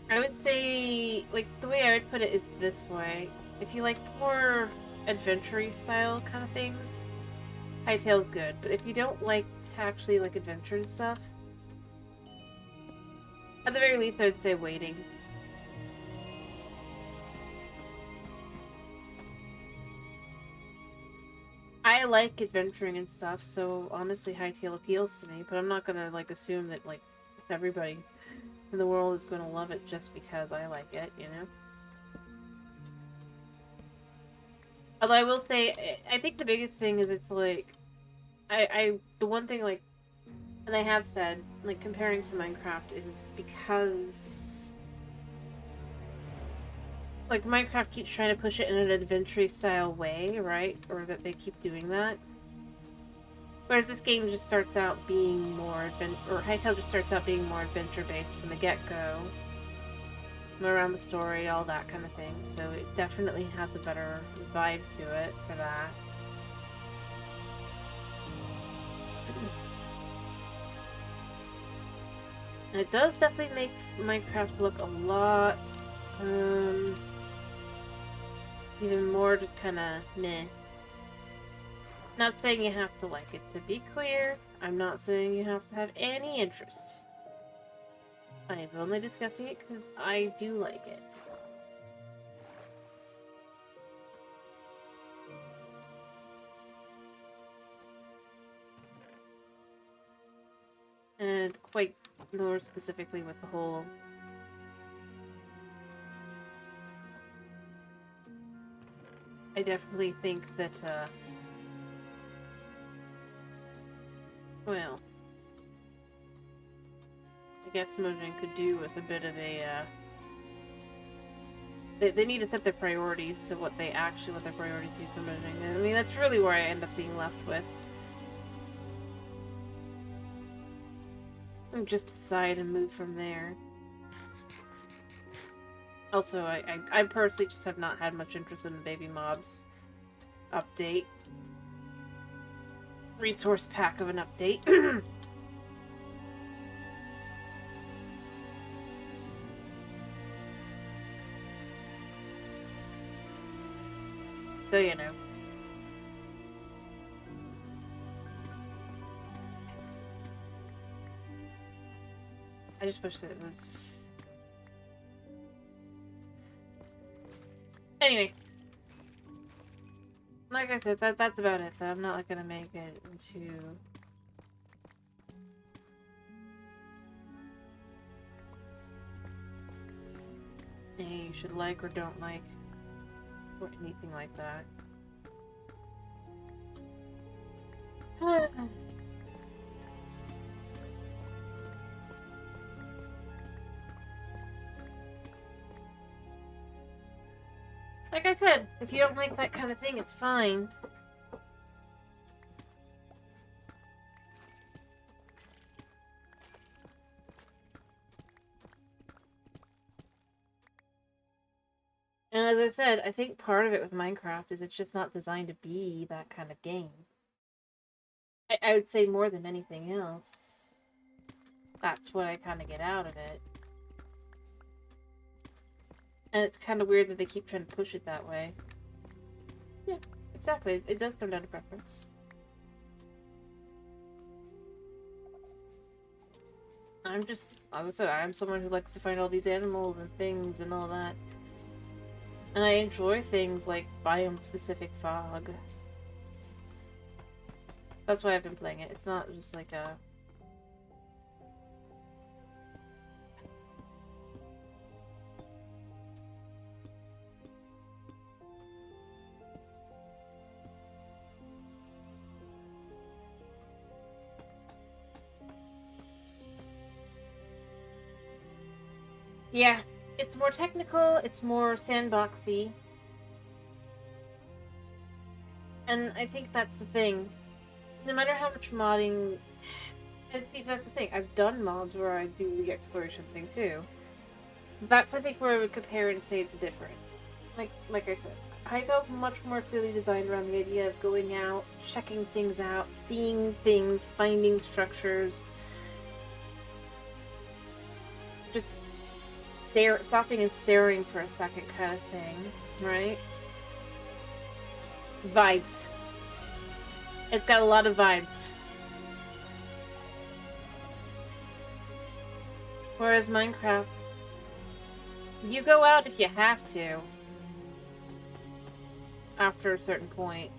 I would say, like, the way I would put it is this way. If you like more adventure-y style kind of things, Hytale's good. But if you don't like to actually like adventure and stuff, at the very least I would say waiting. I like adventuring and stuff, so honestly Hytale appeals to me, but I'm not gonna like assume that like everybody in the world is going to love it just because I like it, you know? Although I will say, I think the biggest thing is it's like, the one thing, like, and I have said, like, comparing to Minecraft is because, like, Minecraft keeps trying to push it in an adventure style way, right? Or that they keep doing that. Whereas this game just starts out being more or Hytale just starts out being more adventure-based from the get-go. Around the story, all that kind of thing. So it definitely has a better vibe to it for that. And it does definitely make Minecraft look a lot, even more just kind of meh. Not saying you have to like it, to be clear. I'm not saying you have to have any interest. I am only discussing it because I do like it. And quite more specifically with the whole I definitely think that well, I guess Mojang could do with a bit of a they need to set their priorities to what their priorities do for Mojang. I mean, that's really where I end up being left with. And just decide and move from there. Also, I personally just have not had much interest in the Baby Mobs update. Resource pack of an update. So, you know. I just wish that it was... Anyway. Like I said, that's about it. I'm not like, gonna make it into... you should like or don't like. Or anything like that. Like I said, if you don't like that kind of thing, it's fine. And as I said, I think part of it with Minecraft is it's just not designed to be that kind of game. I would say more than anything else. That's what I kind of get out of it. And it's kind of weird that they keep trying to push it that way. Yeah, exactly. It does come down to preference. I'm just, like I said, I'm someone who likes to find all these animals and things and all that. And I enjoy things like biome-specific fog. That's why I've been playing it. It's not just like a... Yeah, it's more technical, it's more sandboxy. And I think that's the thing. No matter how much modding... And see, that's the thing. I've done mods where I do the exploration thing too. That's, I think, where I would compare it and say it's different. Like I said, Hytale's much more clearly designed around the idea of going out, checking things out, seeing things, finding structures. Just stopping and staring for a second kind of thing, right? Vibes. It's got a lot of vibes. Whereas Minecraft, you go out if you have to. After a certain point.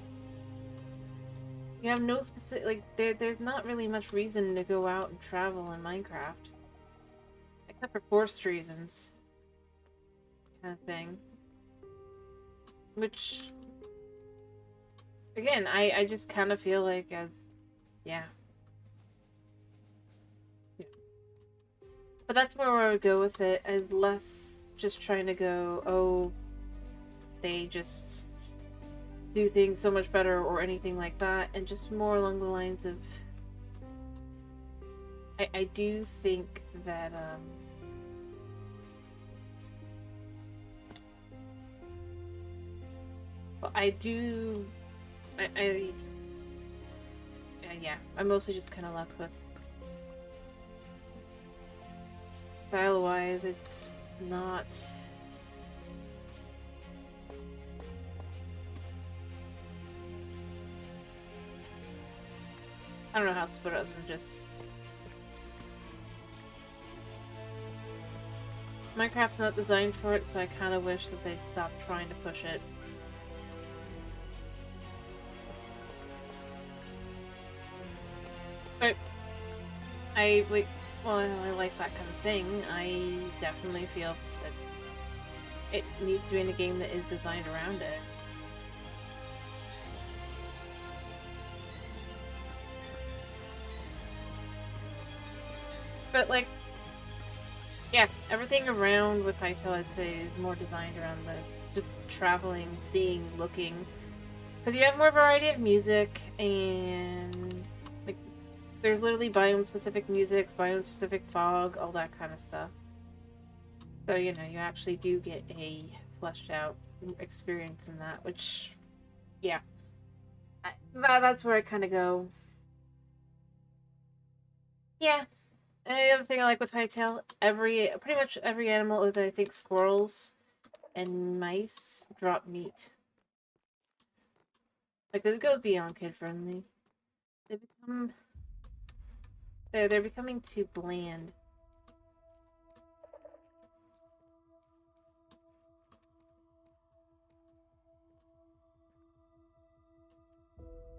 You have no specific, like, there's not really much reason to go out and travel in Minecraft. except for forced reasons. Kind of thing. Which, again, I just kind of feel like yeah. But that's where I would go with it, as less just trying to go, oh, they just do things so much better or anything like that, and just more along the lines of, I do think that, well, yeah, I'm mostly just kind of left with, style-wise, it's not... I don't know how else to put it other than just... Minecraft's not designed for it, so I kind of wish that they'd stop trying to push it. But I like that kind of thing. I definitely feel that it needs to be in a game that is designed around it. But like, yeah, everything around with Hytale, I'd say, is more designed around the just traveling, seeing, looking. Because you have more variety of music, and like, there's literally biome-specific music, biome-specific fog, all that kind of stuff. So, you know, you actually do get a fleshed out experience in that, which, yeah. That's where I kind of go. Yeah. And the other thing I like with Hytale, pretty much every animal other than I think squirrels and mice drop meat. Like, it goes beyond kid friendly. They're becoming too bland.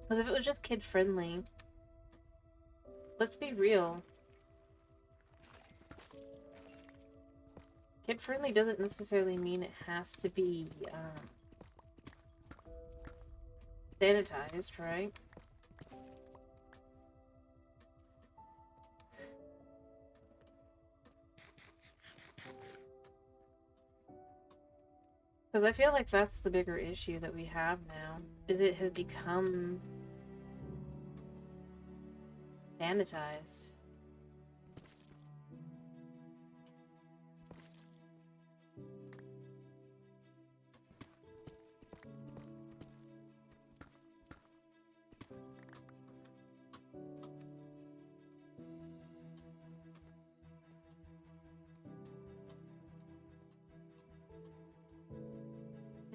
Because if it was just kid friendly, let's be real. Kid friendly doesn't necessarily mean it has to be sanitized, right? Because I feel like that's the bigger issue that we have now, is it has become sanitized.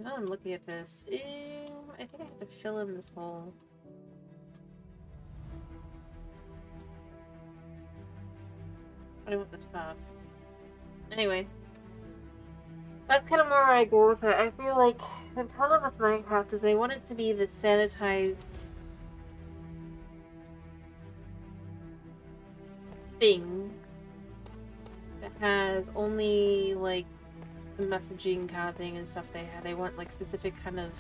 Now I'm looking at this. I think I have to fill in this hole. I want the top. Anyway. That's kind of more where I go with it. I feel like the problem with Minecraft is they want it to be the sanitized thing that has only like the messaging kind of thing and stuff they have. They want like specific kind of,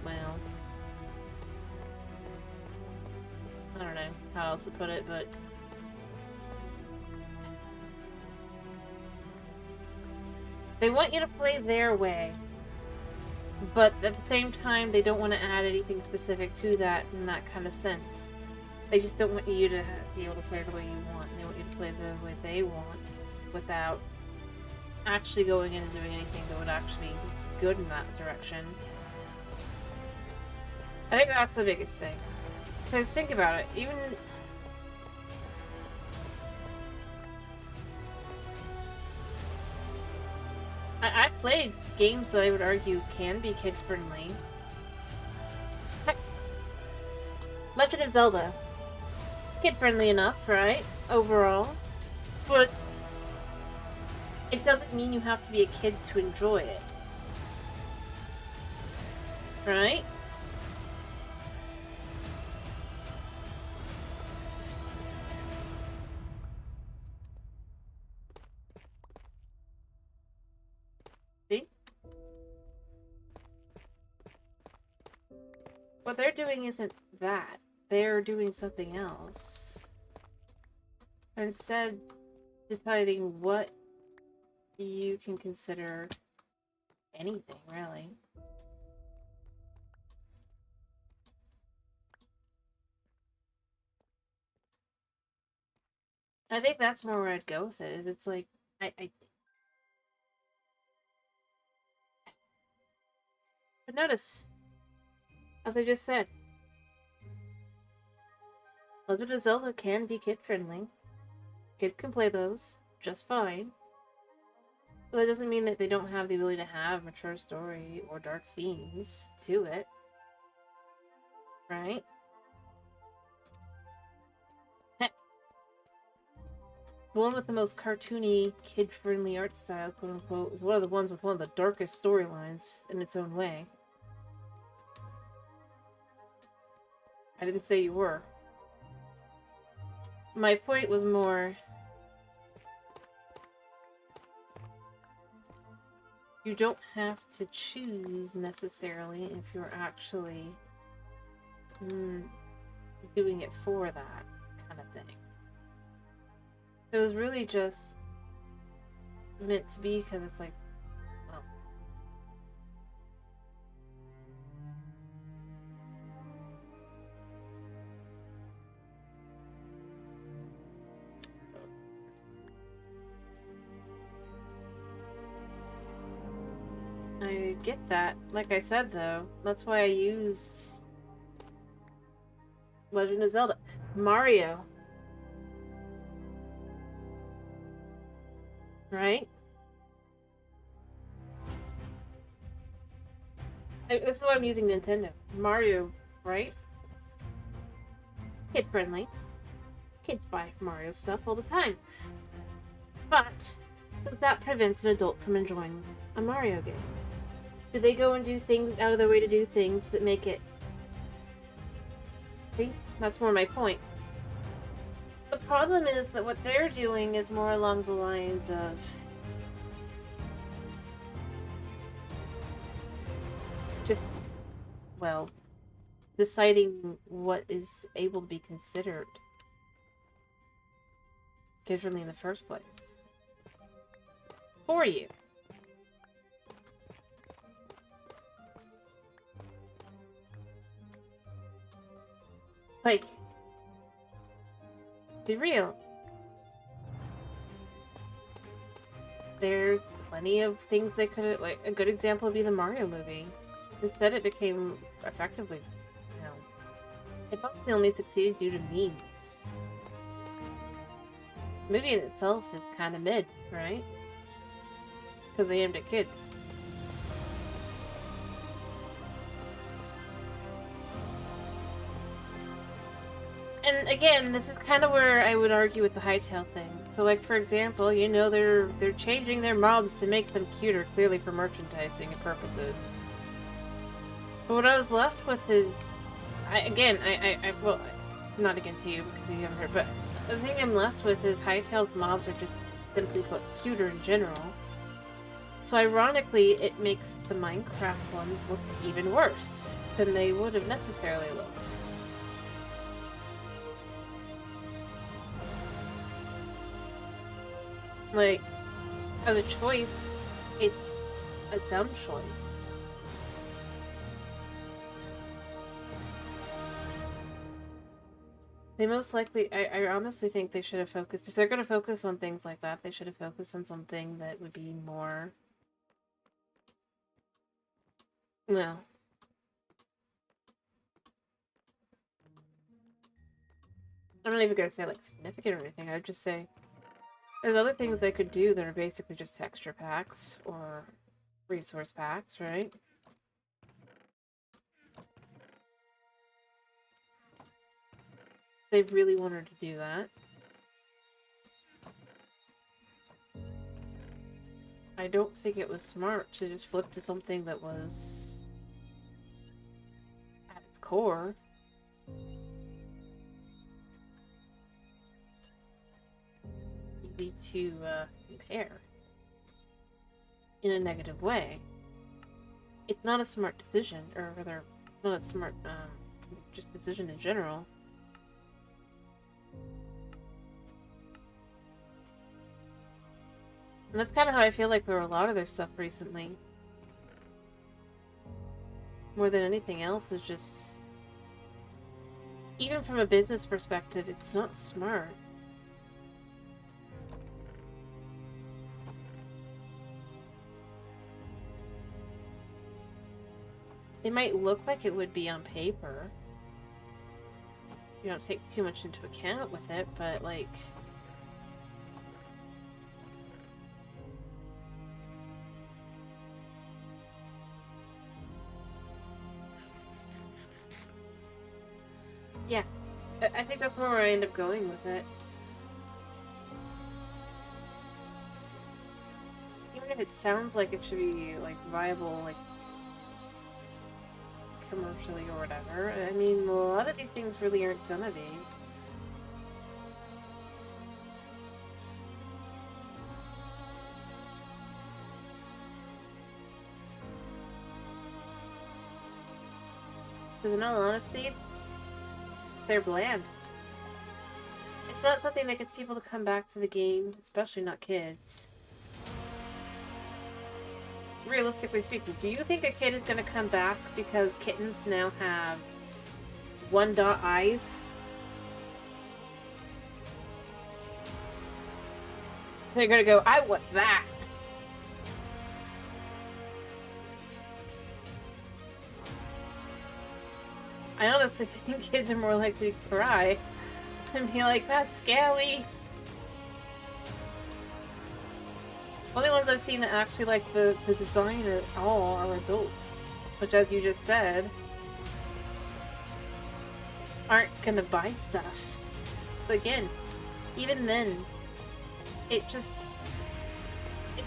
well, I don't know how else to put it, but they want you to play their way, but at the same time they don't want to add anything specific to that in that kind of sense. They just don't want you to be able to play the way you want. They want you to play the way they want without actually going in and doing anything that would actually be good in that direction. I think that's the biggest thing. Because think about it, even... I've played games that I would argue can be kid-friendly. Heck, Legend of Zelda. Kid-friendly enough, right? Overall. But it doesn't mean you have to be a kid to enjoy it. Right? What they're doing isn't that. They're doing something else. They're instead deciding what you can consider anything, really. I think that's more where I'd go with it, is it's like, But notice, as I just said, Legend of Zelda can be kid-friendly. Kids can play those just fine. But that doesn't mean that they don't have the ability to have mature story or dark themes to it. Right? Heck, the one with the most cartoony, kid-friendly art style, quote-unquote, is one of the ones with one of the darkest storylines in its own way. I didn't say you were. My point was more... you don't have to choose, necessarily, if you're actually doing it for that kind of thing. It was really just meant to be because it's like, well... So... I get that. Like I said, though, that's why I used Legend of Zelda. Mario. Right? This is why I'm using Nintendo. Mario, right? Kid-friendly. Kids buy Mario stuff all the time. But does that prevent an adult from enjoying a Mario game? Do they go and do things out of their way to do things that make it... See? That's more my point. The problem is that what they're doing is more along the lines of... just, well, deciding what is able to be considered differently in the first place. For you. Like, be real. There's plenty of things that could, like, a good example would be the Mario movie. Instead, it became effectively, you know, it mostly only succeeded due to memes. The movie in itself is kind of mid, right? Because they aimed at kids. And again, this is kind of where I would argue with the Hytale thing. So, like, for example, you know, they're changing their mobs to make them cuter, clearly for merchandising purposes. But what I was left with is, well, not against you because you haven't heard, but the thing I'm left with is Hytale's mobs are just simply put cuter in general. So ironically, it makes the Minecraft ones look even worse than they would have necessarily looked. Like, as a choice, it's a dumb choice. They most likely, I honestly think they should have focused, if they're going to focus on things like that, they should have focused on something that would be more, well, I'm not even going to say, like, significant or anything. I would just say there's other things they could do that are basically just texture packs or resource packs, right? They really wanted to do that. I don't think it was smart to just flip to something that was at its core easy to compare in a negative way. It's not a smart decision, or rather, Not a smart, just decision in general. And that's kind of how I feel like for a lot of their stuff recently. More than anything else is just... Even from a business perspective, it's not smart. It might look like it would be on paper. You don't take too much into account with it, but like... Yeah, I think that's where I end up going with it. Even if it sounds like it should be, like, viable, like, commercially or whatever, I mean, a lot of these things really aren't gonna be. Because in all honesty, they're bland. It's not something that gets people to come back to the game, especially not kids. Realistically speaking, do you think a kid is going to come back because kittens now have one-dot eyes? They're going to go, I want that! I honestly think kids are more likely to cry and be like, that's scary. Only ones I've seen that actually like the design at all are adults, which, as you just said, aren't gonna buy stuff. But again, even then, it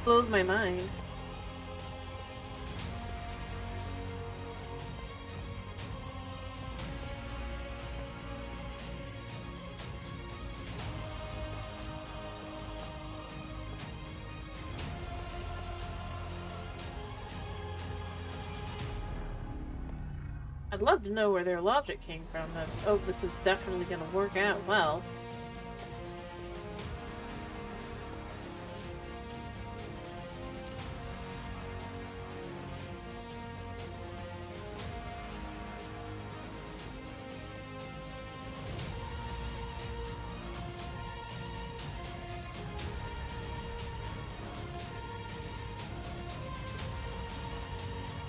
blows my mind. I'd love to know where their logic came from. That, oh, this is definitely going to work out well.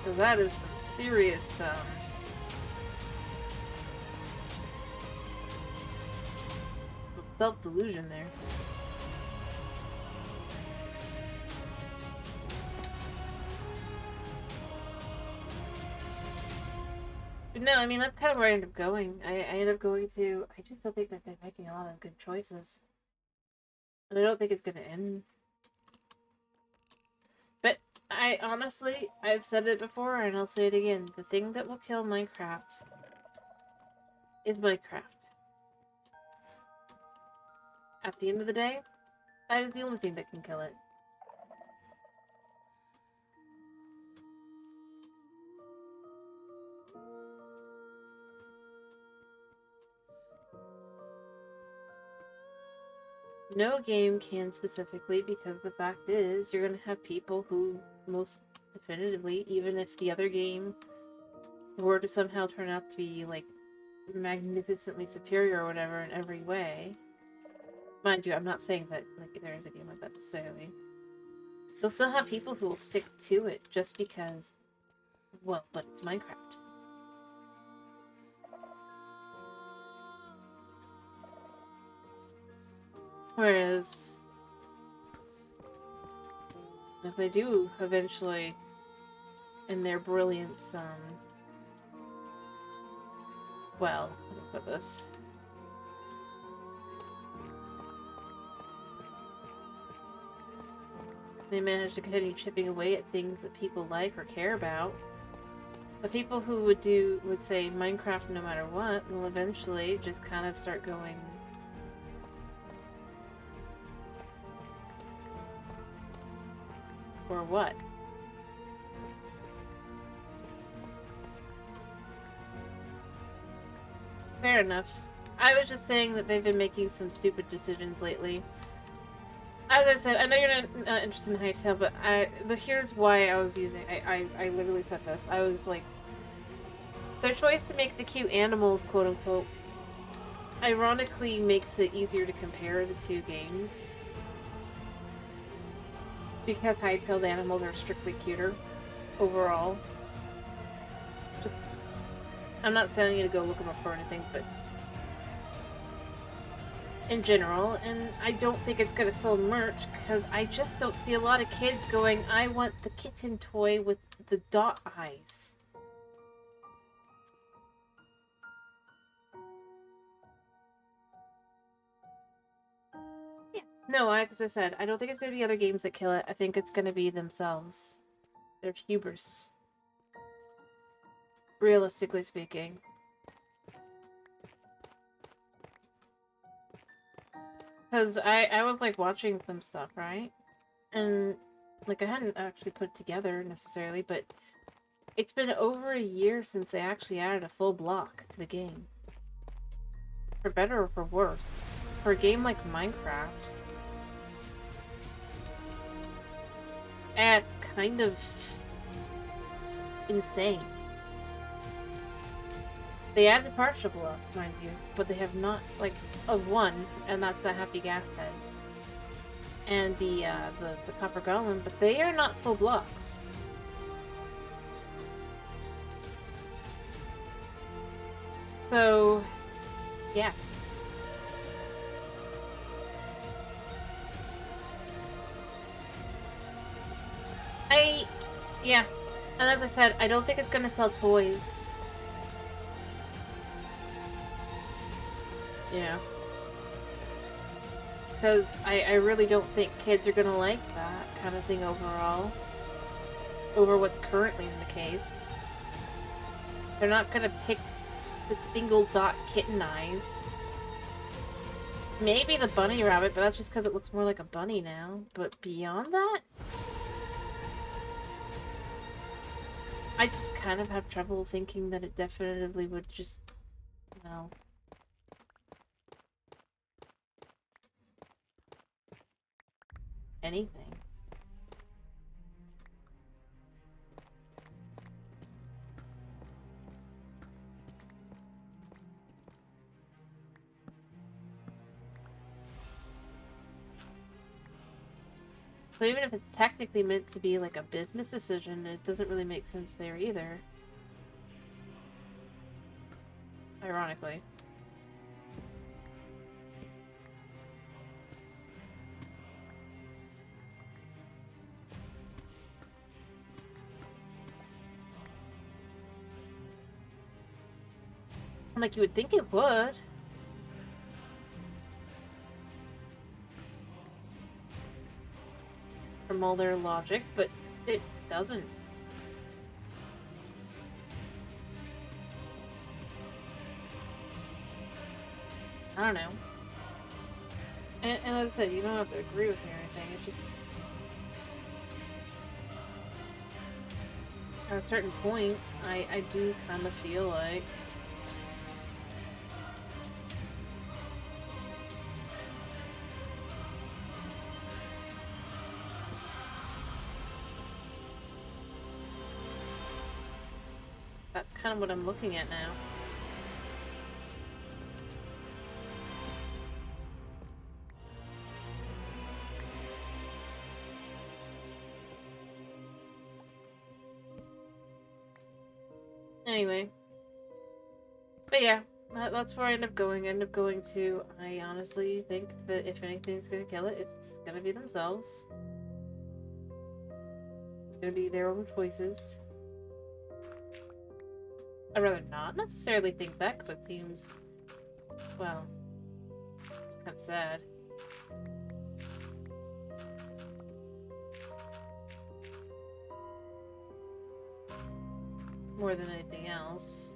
So that is some serious, self-delusion there. But no, I mean, that's kind of where I end up going. I end up going to... I just don't think that they're making a lot of good choices. And I don't think it's going to end. But I honestly, I've said it before and I'll say it again. The thing that will kill Minecraft is Minecraft. At the end of the day, that is the only thing that can kill it. No game can specifically, because the fact is, you're gonna have people who most definitively, even if the other game were to somehow turn out to be, like, magnificently superior or whatever in every way. Mind you, I'm not saying that, like, there is a game like that necessarily. You'll still have people who will stick to it just because, well, but it's Minecraft. Whereas, if they do eventually, in their brilliance, well, how do I put this? They manage to continue chipping away at things that people like or care about. The people who would say Minecraft no matter what will eventually just kind of start going, or what? Fair enough. I was just saying that they've been making some stupid decisions lately. As I said, I know you're not interested in Hytale, but here's why I was using. I literally said this. I was like, their choice to make the cute animals, quote unquote, ironically makes it easier to compare the two games. Because Hytale animals are strictly cuter overall. I'm not telling you to go look them up or anything, but in general, and I don't think it's gonna sell merch because I just don't see a lot of kids going, I want the kitten toy with the dot eyes. Yeah. No, as I said, I don't think it's gonna be other games that kill it. I think it's gonna be themselves. They're hubris. Realistically speaking. Because I was like watching some stuff, right? And like I hadn't actually put it together necessarily, but it's been over a year since they actually added a full block to the game. For better or for worse. For a game like Minecraft, it's kind of insane. They added partial blocks, mind you, but they have not, like, of one, and that's the Happy Gas Head. And the Copper Golem, but they are not full blocks. So, yeah. Yeah. And as I said, I don't think it's gonna sell toys. Yeah. Because I really don't think kids are gonna like that kind of thing overall. Over what's currently in the case. They're not gonna pick the single dot kitten eyes. Maybe the bunny rabbit, but that's just because it looks more like a bunny now. But beyond that, I just kind of have trouble thinking that it definitively would just, well, anything. So even if it's technically meant to be like a business decision, it doesn't really make sense there either. Ironically. Like, you would think it would. From all their logic, but it doesn't. I don't know. And as I said, you don't have to agree with me or anything, it's just... At a certain point, I do kind of feel like... That's kind of what I'm looking at now. Anyway. But yeah, that's where I end up going. I end up going to, I honestly think that if anything's gonna kill it, it's gonna be themselves. It's gonna be their own choices. I'd rather not necessarily think that, because it seems, well, it's kind of sad. More than anything else.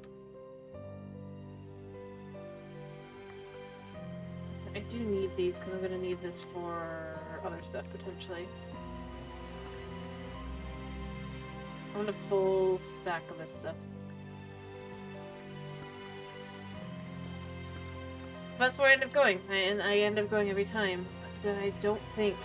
I do need these, because I'm gonna need this for other stuff, potentially. I want a full stack of this stuff. that's where I end up going. I end up going every time. But I don't think...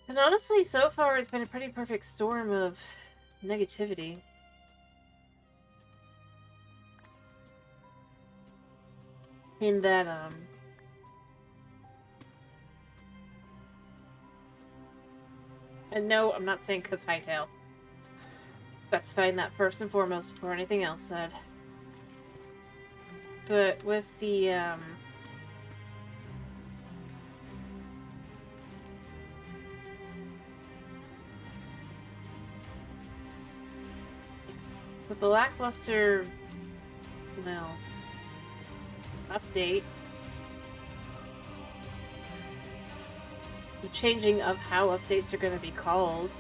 And honestly, so far it's been a pretty perfect storm of negativity. In that, and no, I'm not saying because Hightail. Specifying that first and foremost before anything else said. But with the, with the lackluster, well, update, the changing of how updates are going to be called,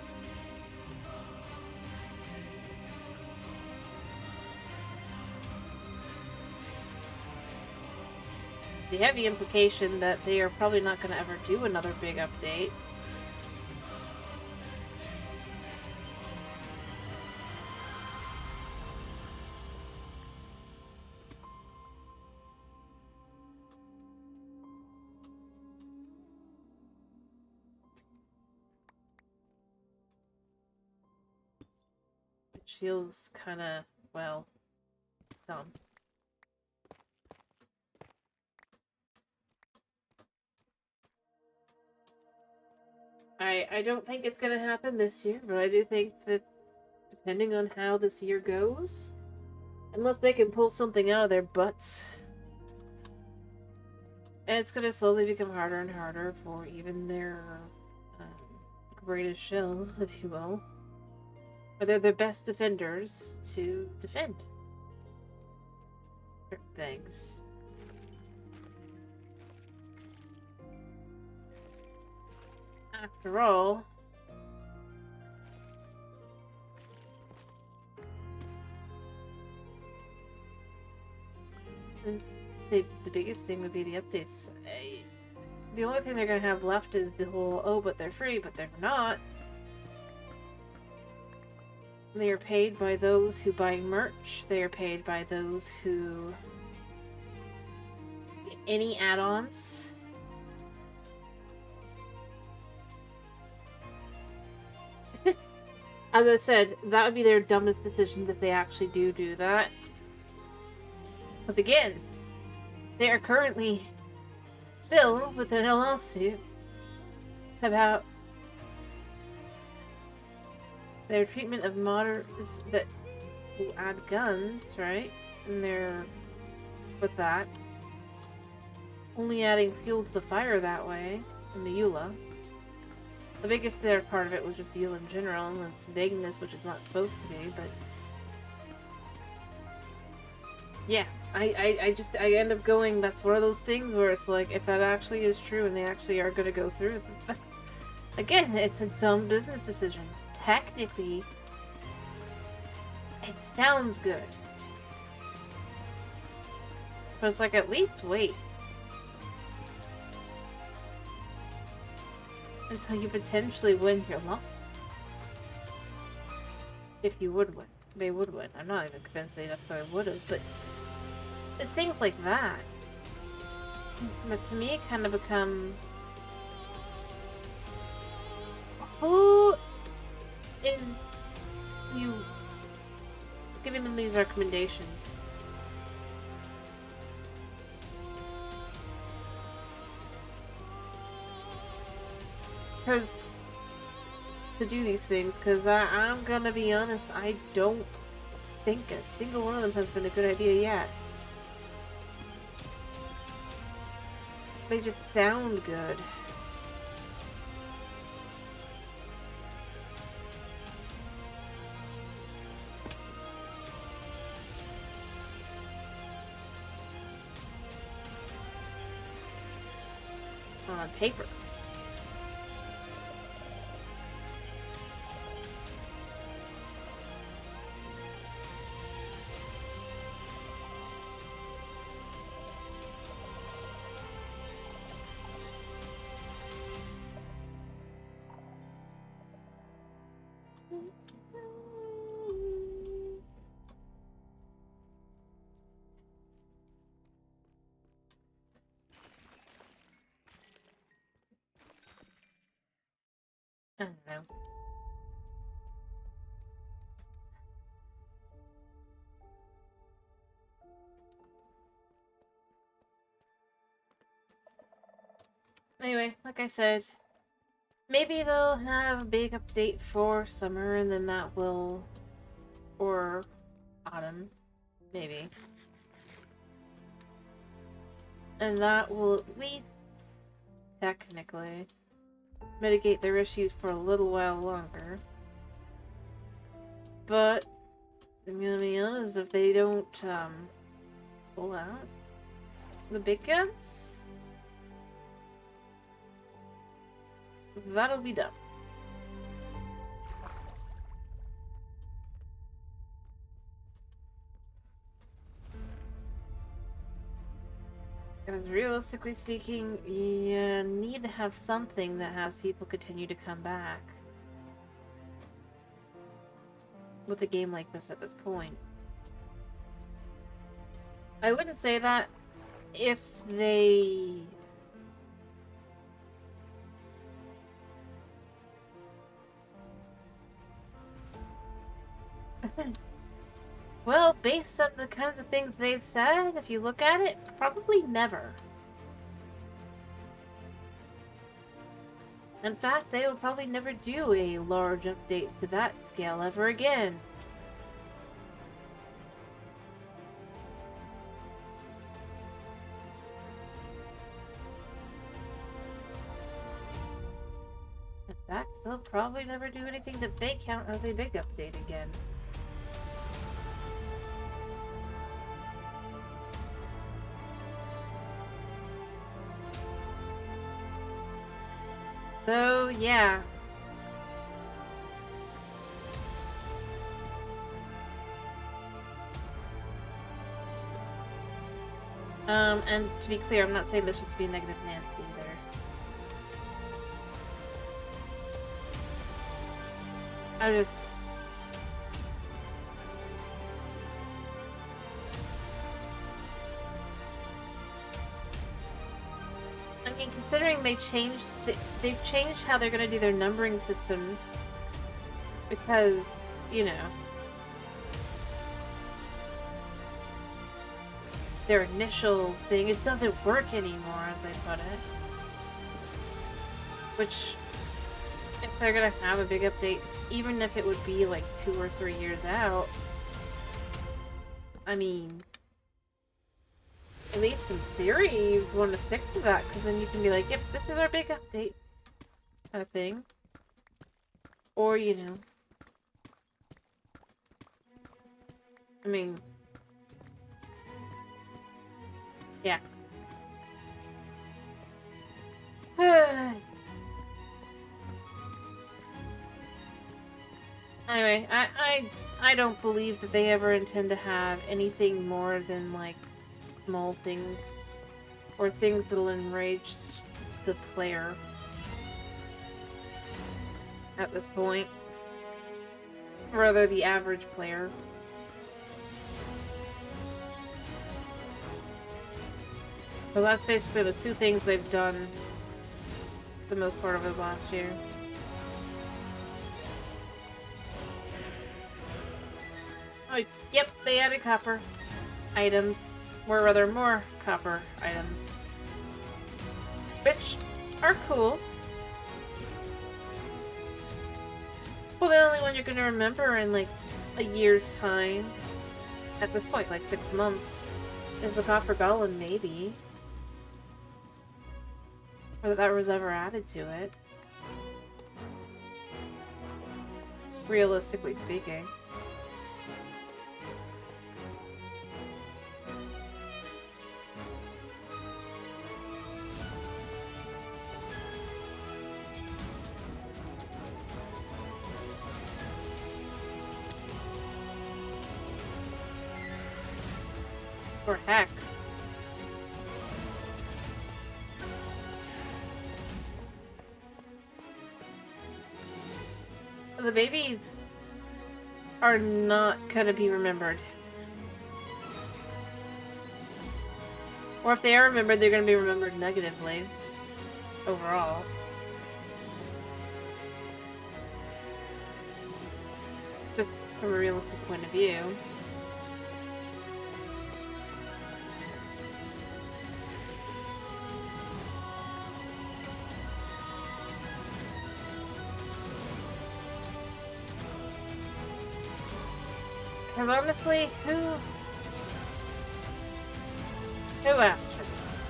the heavy implication that they are probably not going to ever do another big update. It feels kind of, well, dumb. I don't think it's going to happen this year, but I do think that depending on how this year goes, unless they can pull something out of their butts, and it's going to slowly become harder and harder for even their greatest shells, if you will, or they're the best defenders to defend certain things. After all, the biggest thing would be the updates. The only thing they're going to have left is the whole, oh, but they're free, but they're not. They are paid by those who buy merch. They are paid by those who... any add-ons. As I said, that would be their dumbest decisions if they actually do that. But again, they are currently still within a lawsuit about their treatment of modders that who add guns, right? And they're with that. Only adding fuel to the fire that way in the EULA. The biggest part of it was just the EULA in general, and its vagueness, which is not supposed to be, but... yeah, I end up going, that's one of those things where it's like, if that actually is true and they actually are going to go through it, again, it's a dumb business decision. Technically, it sounds good. But it's like, at least wait. Until you potentially win your luck. If you would win. They would win. I'm not even convinced they necessarily would have, but it's things like that. But to me, it kind of become... who is you giving them these recommendations? To do these things, because I'm gonna be honest, I don't think a single one of them has been a good idea yet. They just sound good. On paper. like I said, maybe they'll have a big update for summer and then that will... or autumn, maybe. And that will at least, technically, mitigate their issues for a little while longer. But, I'm gonna be honest, if they don't, pull out the big guns, that'll be done. Because realistically speaking, you need to have something that has people continue to come back with a game like this at this point. I wouldn't say that if they... Well, based on the kinds of things they've said, if you look at it, probably never. In fact, they will probably never do a large update to that scale ever again. In fact, they'll probably never do anything that they count as a big update again. So, yeah. And to be clear, I'm not saying this should be a negative Nancy either. I just... I mean, considering they've changed how they're gonna do their numbering system, because, you know, their initial thing, it doesn't work anymore, as they put it. Which, if they're gonna have a big update, even if it would be like 2 or 3 years out, I mean, at least in theory, you'd want to stick to that, because then you can be like, yep, this is our big update, kind of thing. Or, you know, I mean, yeah. Anyway, I don't believe that they ever intend to have anything more than, like, small things, or things that'll enrage the player at this point. Rather, the average player. So that's basically the two things they've done the most part of the last year. Oh, yep, they added copper items. Or rather, more copper items. Which are cool. Well, the only one you're gonna remember in, like, a year's time, at this point, like 6 months, is the Copper Golem, maybe. Or that was ever added to it. Realistically speaking. Or heck. The babies are not gonna be remembered. Or if they are remembered, they're gonna be remembered negatively. Overall. Just from a realistic point of view. Because honestly, who asked for this?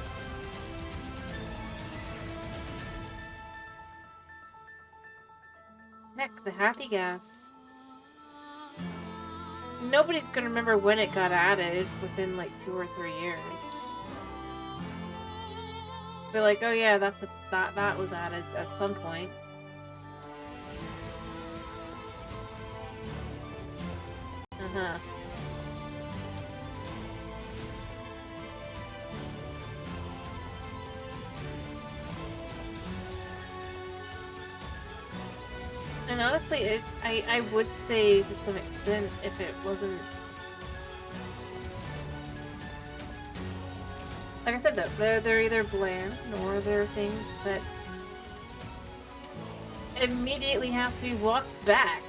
Heck, the happy gas. Nobody's gonna remember when it got added within like 2 or 3 years. They're like, oh yeah, that was added at some point. Uh-huh. And honestly, I would say to some extent if it wasn't... Like I said though, they're either bland or they're things that immediately have to be walked back.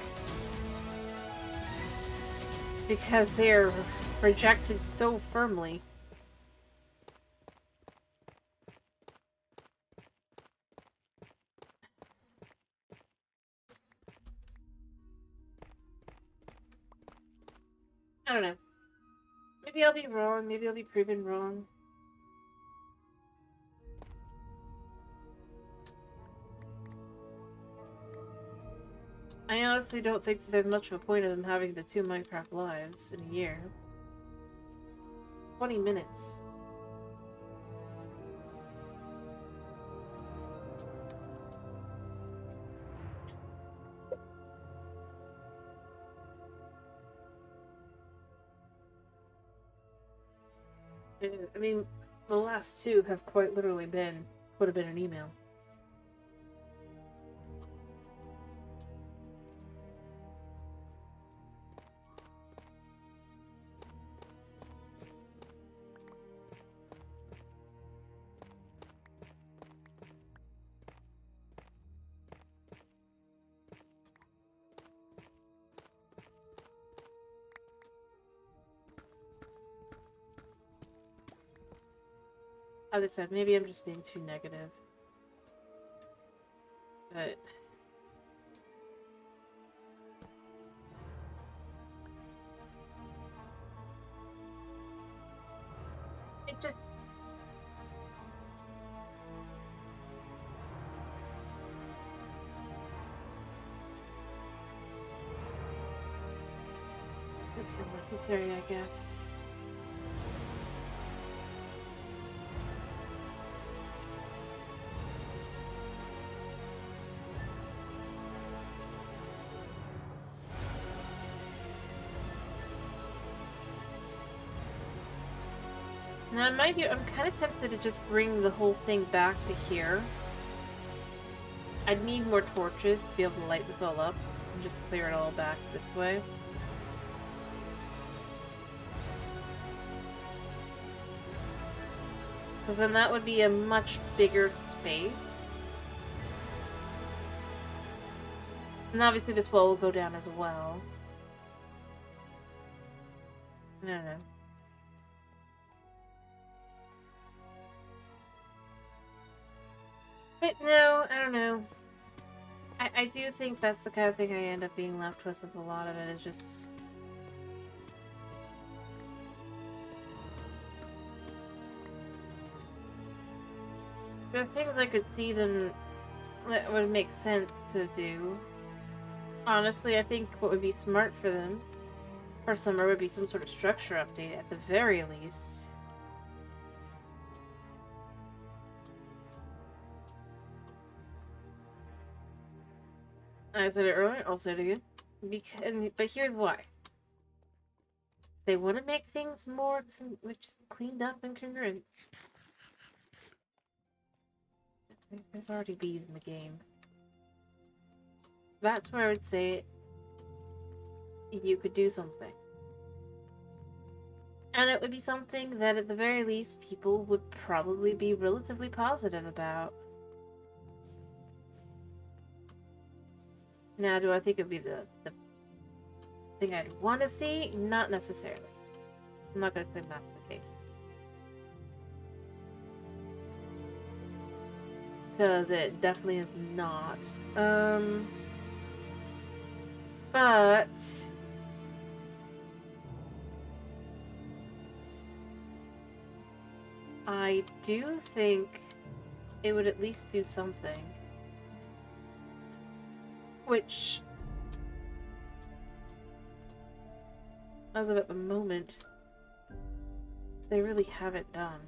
Because they're rejected so firmly. I don't know. Maybe I'll be wrong, maybe I'll be proven wrong. I honestly don't think that there's much of a point of them having the 2 Minecraft lives in a year. 20 minutes. I mean, the last 2 have quite literally would have been an email. As I said, maybe I'm just being too negative. But... it just... it's unnecessary, I guess. Now, in my view, I'm kind of tempted to just bring the whole thing back to here. I'd need more torches to be able to light this all up, and just clear it all back this way. Because then that would be a much bigger space. And obviously this wall will go down as well. I don't know. But no, I don't know. I do think that's the kind of thing I end up being left with a lot of it, is just... there's things I could see them that would make sense to do. Honestly, I think what would be smart for them for summer would be some sort of structure update at the very least. I said it earlier, I'll say it again. But here's why. They want to make things more cleaned up and congruent. There's already bees in the game. That's where I would say you could do something. And it would be something that at the very least people would probably be relatively positive about. Now, do I think it would be the thing I'd want to see? Not necessarily. I'm not going to claim that's the case. Because it definitely is not. But I do think it would at least do something. Which, as of at the moment, they really haven't done.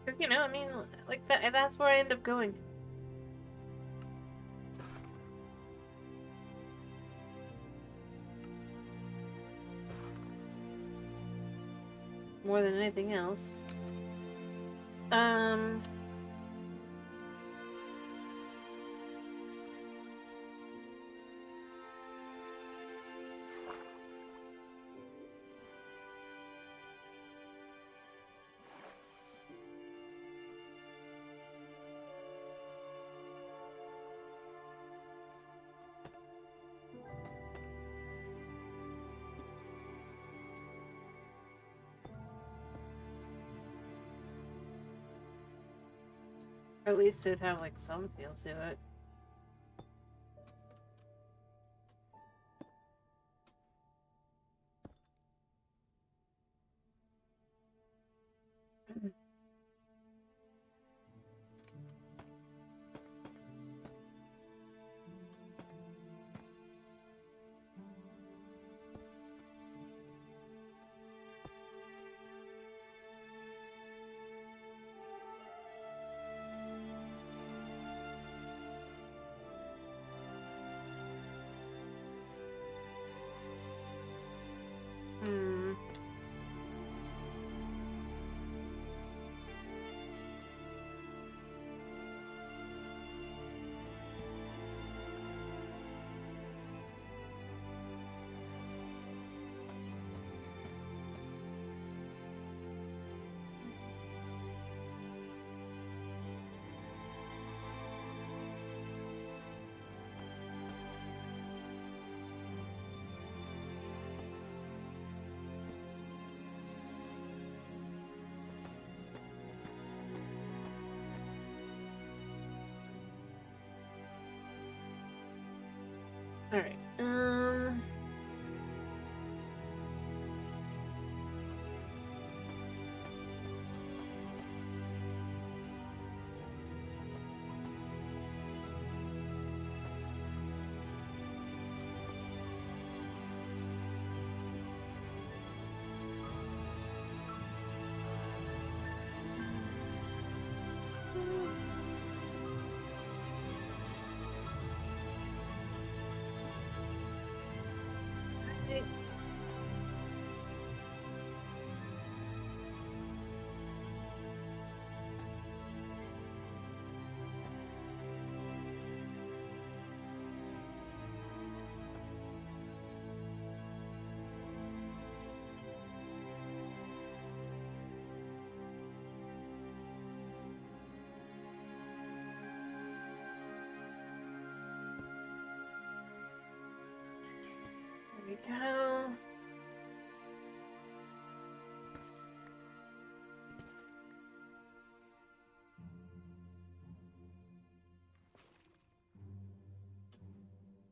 Because, you know, I mean, like, that's where I end up going. More than anything else. Or at least it'd have, like, some feel to it. Hmm. Alright, there we go.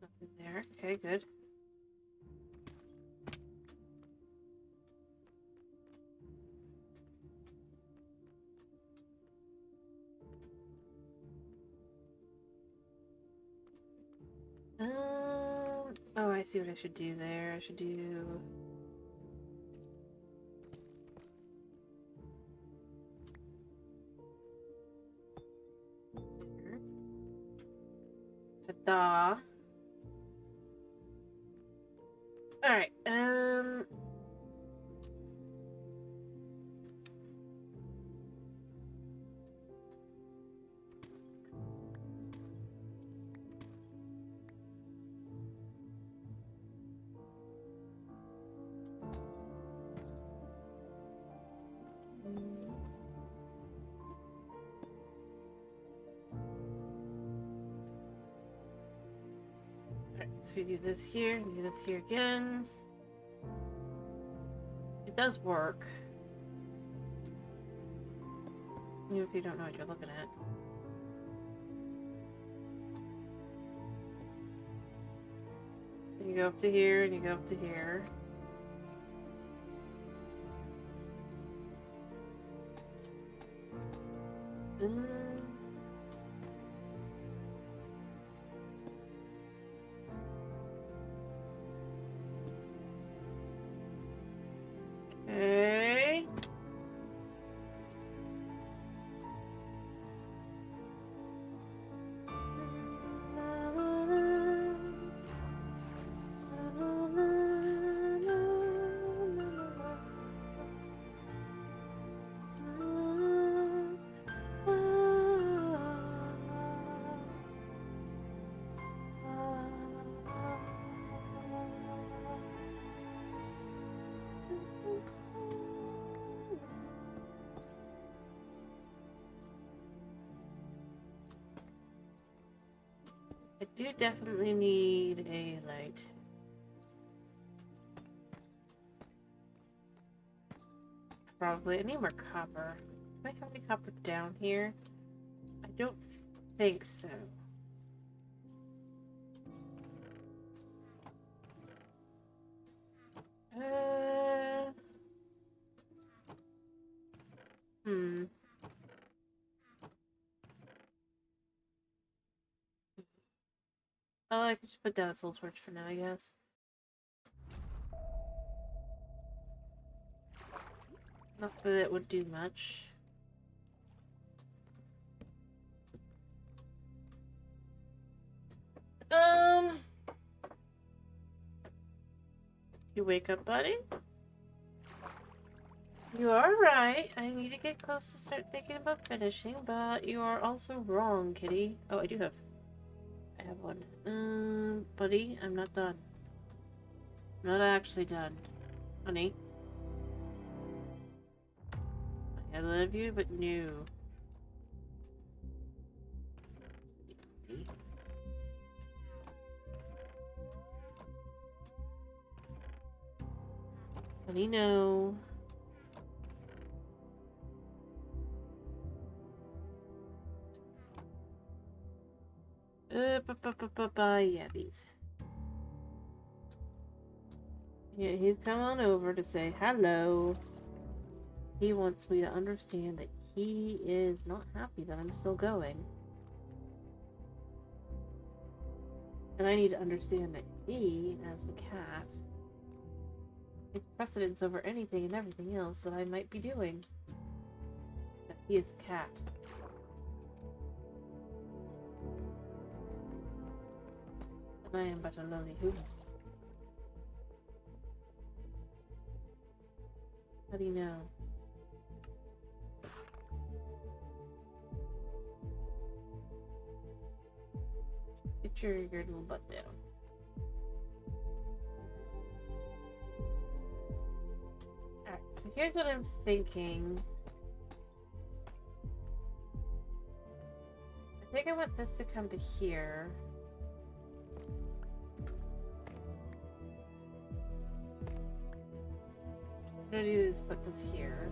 Nothing there. Okay, good. Oh, I see what I should do there. I should do... Ta-da. Alright, Alright, so we do this here, do this here again. It does work. Even if you don't know what you're looking at. You go up to here, and you go up to here. Okay. I do definitely need a light. Probably. I need more copper. Do I have any copper down here? I don't think so. Hmm. Oh, I could just put down a soul torch for now, I guess. Not that it would do much. You wake up, buddy? You are right. I need to get close to start thinking about finishing, but you are also wrong, kitty. Oh, I have one. Buddy, I'm not done. I'm not actually done. Honey. I love you, but no. Honey, no. Yeah, these. Yeah, he's come on over to say hello. He wants me to understand that he is not happy that I'm still going. And I need to understand that he, as the cat, takes precedence over anything and everything else that I might be doing. That he is a cat. And I am but a lonely human. How do you know? Get your little butt down. Alright, so here's what I'm thinking. I think I want this to come to here. What I'm gonna do is put this here.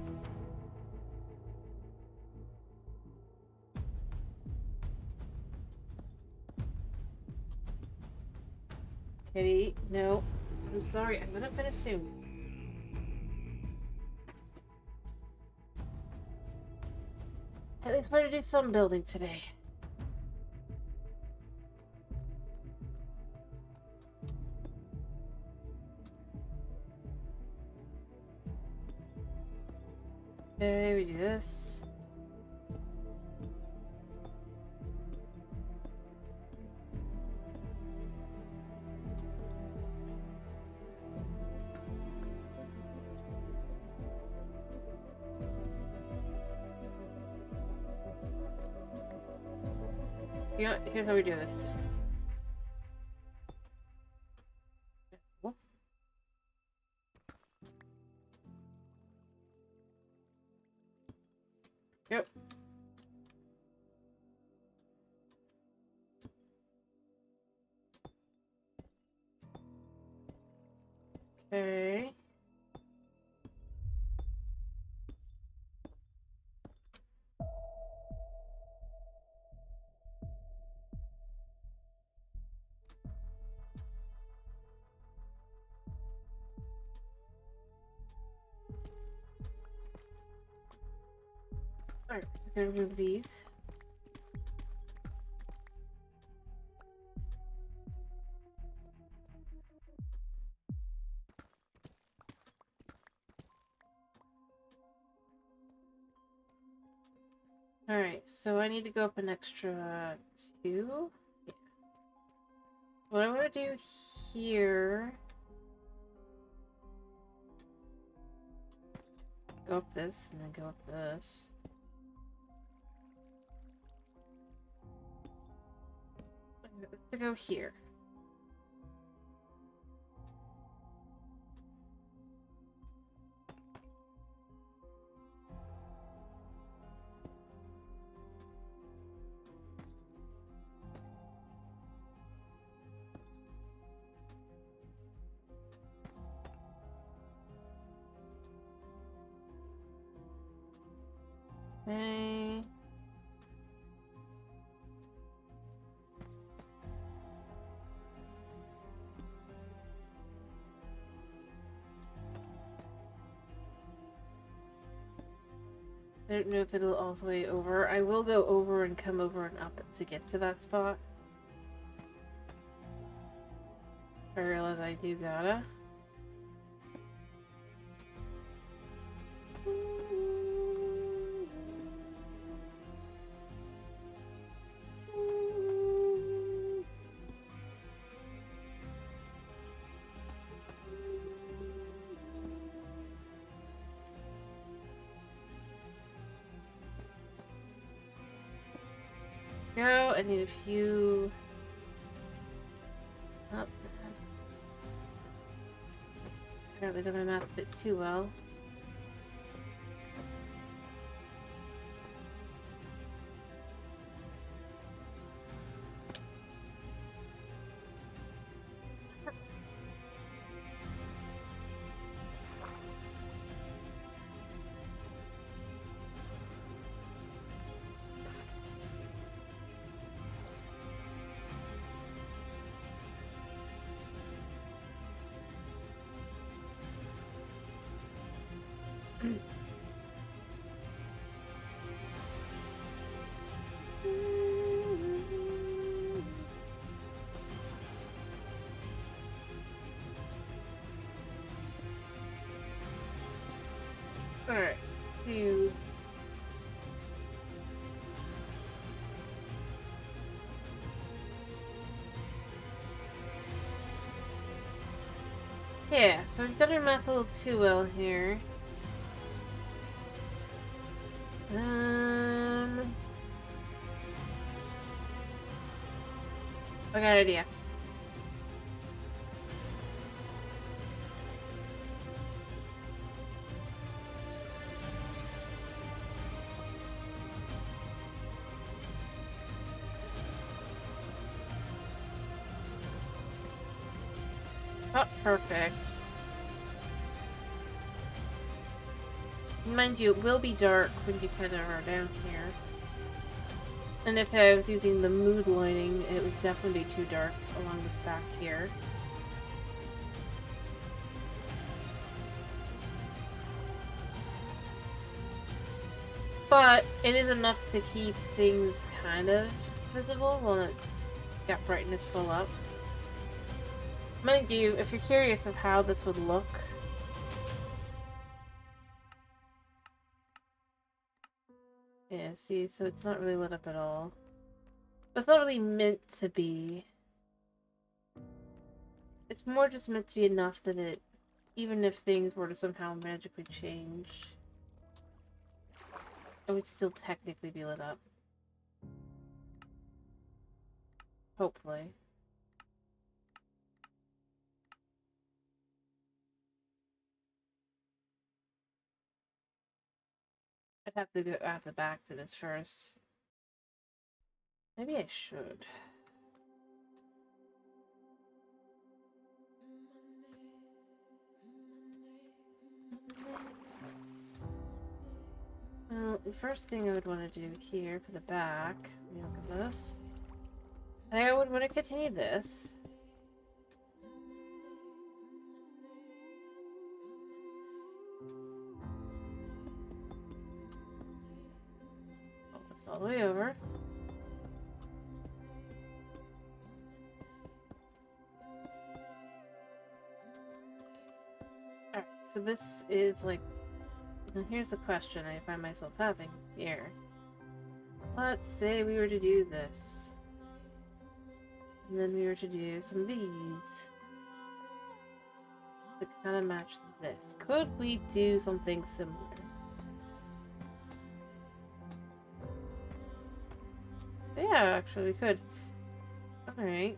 Kitty, no. I'm sorry, I'm gonna finish soon. At least we're gonna do some building today. Okay, we do this. Here's how we do this. Yep. Okay. Alright, we're gonna move these. Alright, so I need to go up an extra 2. Yeah. What I want to do here... Go up this, and then go up this. To go here. Okay. I don't know if it'll all the way over. I will go over and come over and up to get to that spot. I realize I do gotta. Go. I need a few. Oh. Apparently don't map it too well. Alright, few. Yeah, so we've done our math a little too well here. I got an idea. Oh, perfect. Mind you, it will be dark when you kind of are down here. And if I was using the mood lighting, it would definitely be too dark along this back here. But it is enough to keep things kind of visible when it's got brightness full up. Mind you, if you're curious of how this would look, yeah, see, so it's not really lit up at all. But it's not really meant to be. It's more just meant to be enough that it, even if things were to somehow magically change, it would still technically be lit up. Hopefully. I'd have to go add the back to this first. Maybe I should. Well, the first thing I would want to do here for the back, let me look at this. I think I would want to continue this. all the way over. Alright, so this is like... Now here's the question I find myself having here. Let's say we were to do this. And then we were to do some of these. To kind of match this. Could we do something similar? Yeah, actually we could. Alright.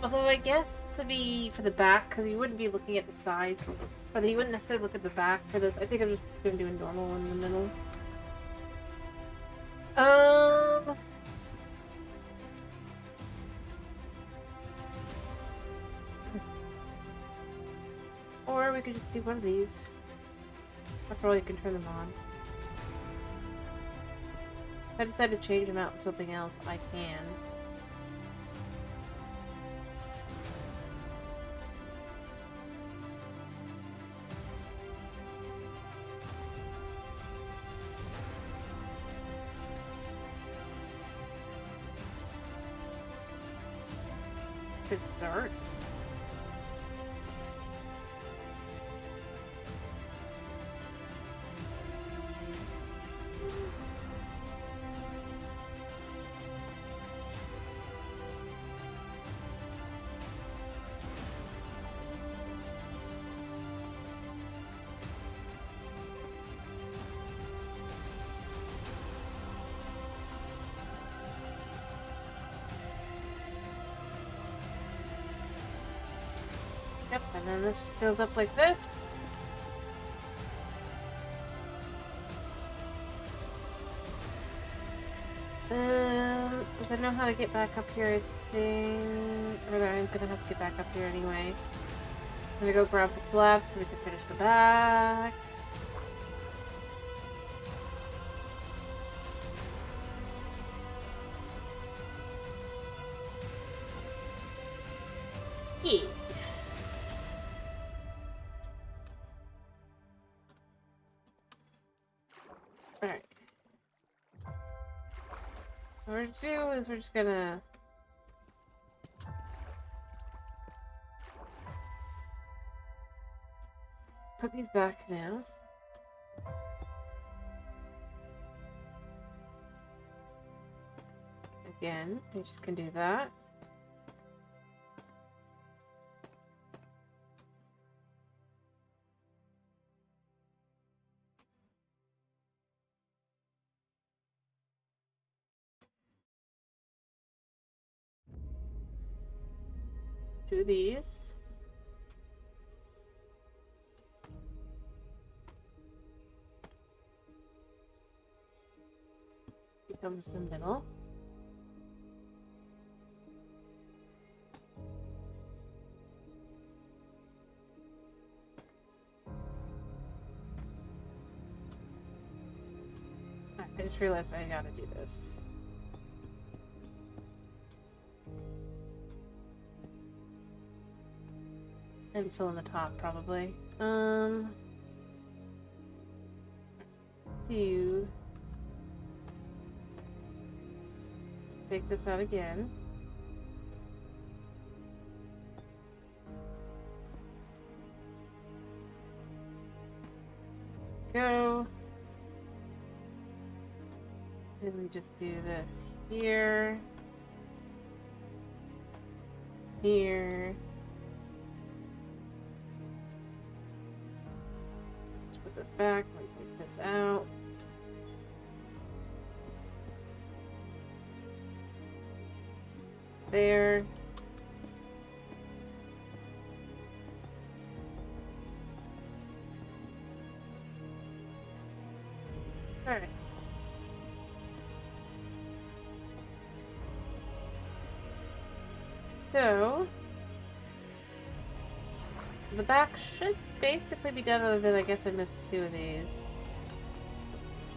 Although I guess to be for the back, because you wouldn't be looking at the sides, but you wouldn't necessarily look at the back for this. I think I'm just going to do a normal one in the middle. Or we could just do one of these. After all, you can turn them on. If I decide to change them out for something else, I can. Good start. Yep, and then this just goes up like this. Since I know how to get back up here, I think... Or I'm gonna have to get back up here anyway. I'm gonna go grab the flaps so we can finish the back. Yeah. Alright. What we're gonna do is we're just gonna put these back now. Again, we just can do that. Do these. Becomes the middle. I just realized I gotta do this. And fill in the top, probably. Take this out again. Go. And we just do this here. Here. Let's put this back. Let me take this out. There. Alright. So, the back should basically be done, other than I guess I missed 2 of these. Oops.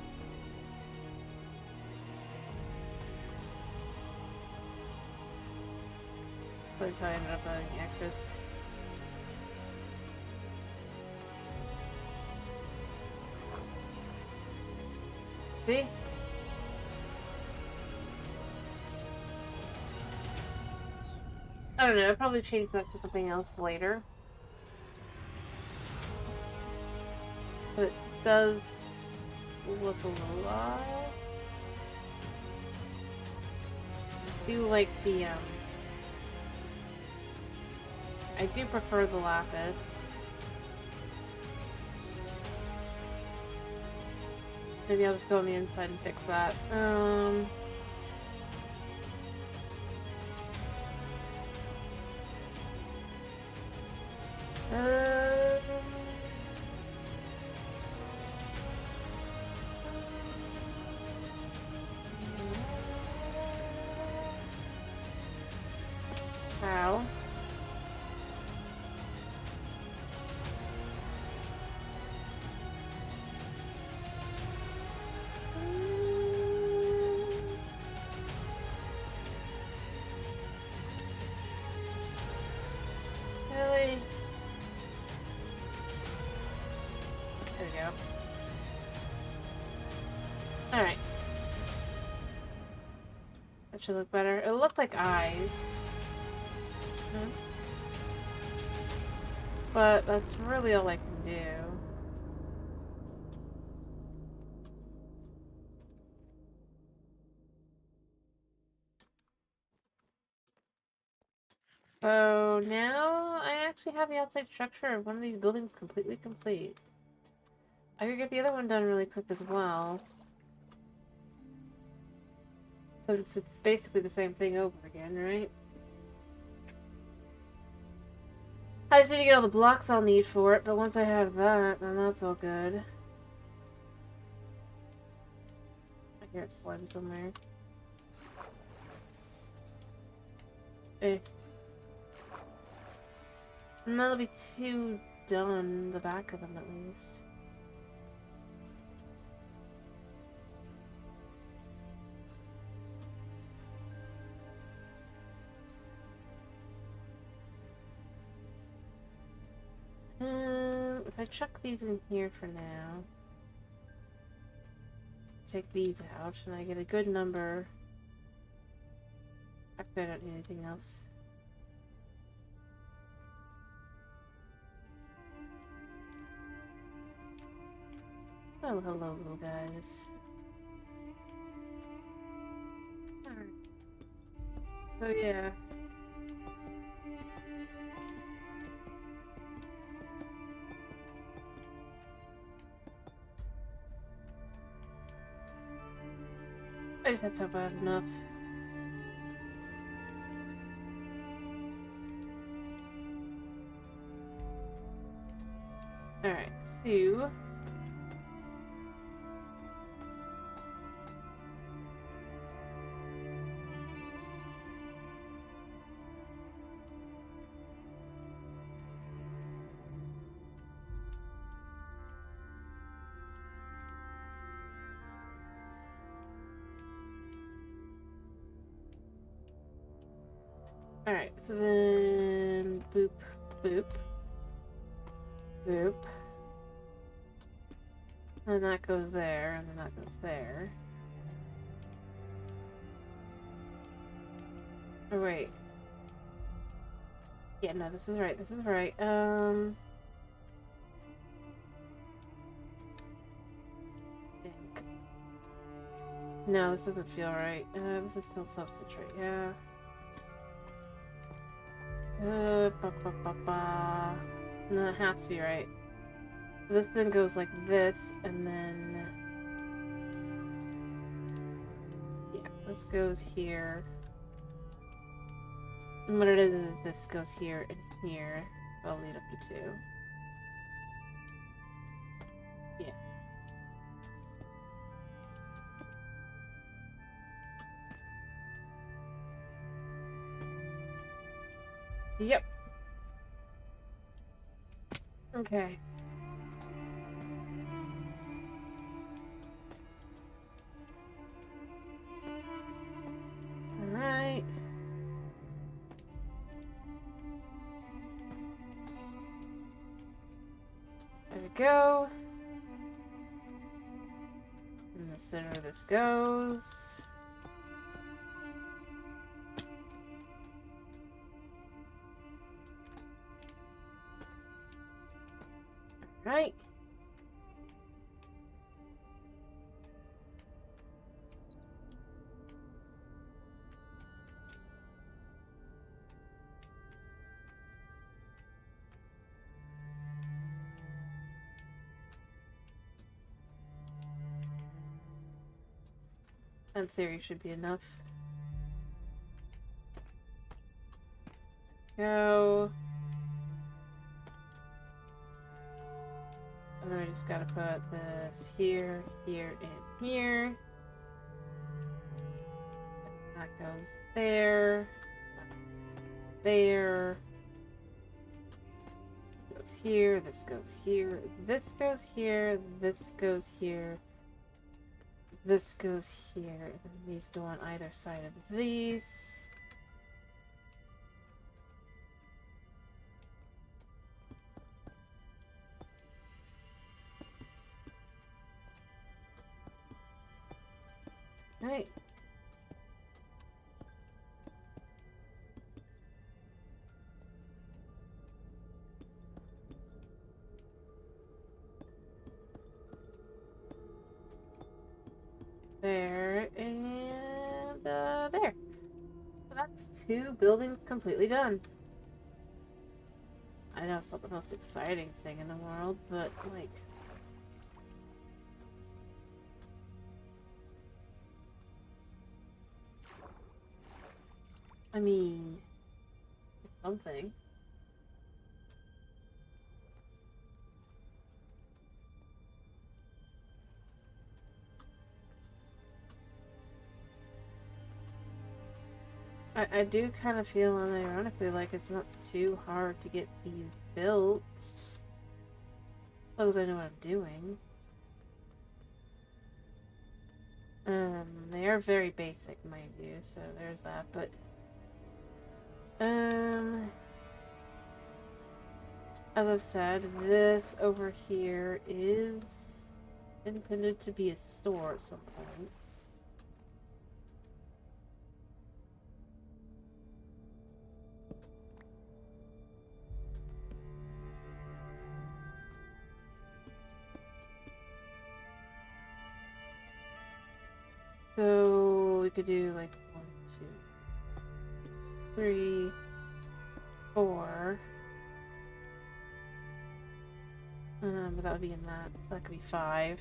That's how I ended up having extras. See? I don't know, I'll probably change that to something else later. But it does look a little odd. I do like the, I do prefer the lapis. Maybe I'll just go on the inside and fix that. How? Really? There we go. Alright. That should look better. It looked like eyes. But that's really all I can do. So now I actually have the outside structure of one of these buildings completely complete. I could get the other one done really quick as well. Since it's basically the same thing over again, right? I just need to get all the blocks I'll need for it, but once I have that, then that's all good. I hear a slime somewhere. Eh. And that'll be 2 done, the back of them at least. If I chuck these in here for now, take these out, and I get a good number. Actually, I don't need anything else. Oh, hello, little guys. Alright. So, yeah. I just have to have about enough. Alright, so... Alright, so then... boop, boop. Boop. And that goes there, and then that goes there. Oh, wait. Yeah, no, this is right, this is right. Think. No, this doesn't feel right. This is still substitute, yeah. No, it has to be right. This then goes like this, and then... yeah, this goes here. And what it is this goes here and here. I'll lead up to 2. Yeah. Yep. Okay. Alright. There we go. In the center this goes. Right. In theory should be enough. Go. And then I just gotta put this here, here, and here. And that goes there. There. This goes here, this goes here, this goes here, this goes here. This goes here, and these go on either side of these. Right. There, and there. So that's 2 buildings completely done. I know it's not the most exciting thing in the world, but, like... I mean... It's something. I do kind of feel, unironically, like it's not too hard to get these built. As long as I know what I'm doing. They are very basic, mind you, so there's that, but... As I've said, this over here is intended to be a store at some point. So we could do like 1, 2, 3, 4. But that would be in that, so that could be 5.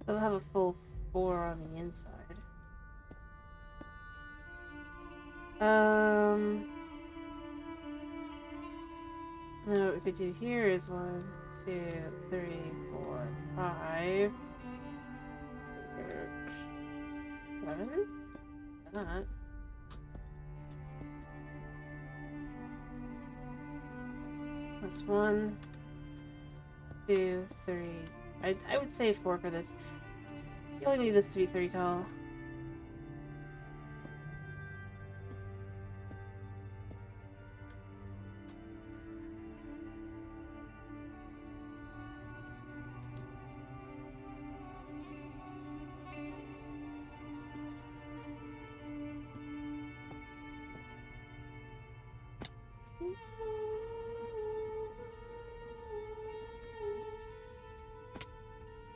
They'll have a full 4 on the inside. Now what we could do here is 1, 2, 3, 4, 5. 7? Not. That's 1, 2, 3. I would say 4 for this. You only need this to be 3 tall.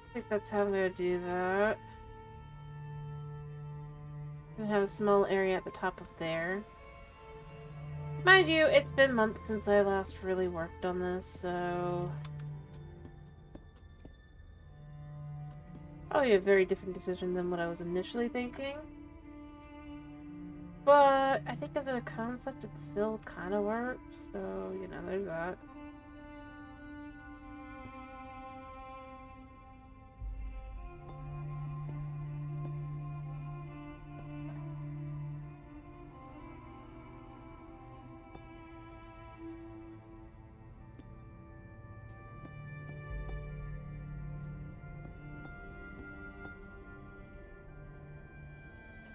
I think that's how I'm gonna do that. I'm gonna have a small area at the top of there. Mind you, it's been months since I last really worked on this, so... Probably a very different decision than what I was initially thinking. But I think as a concept, it still kind of works. So, you know, there's that.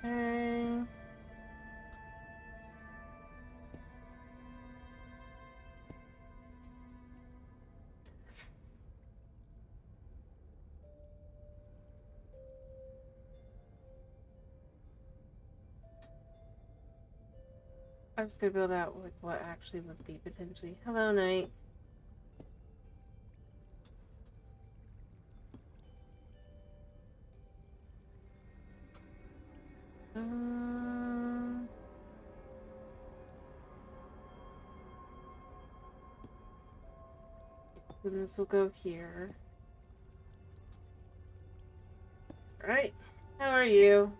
Okay. I'm just gonna build out like what actually would be potentially. Hello, Knight. Then this will go here. Alright. How are you?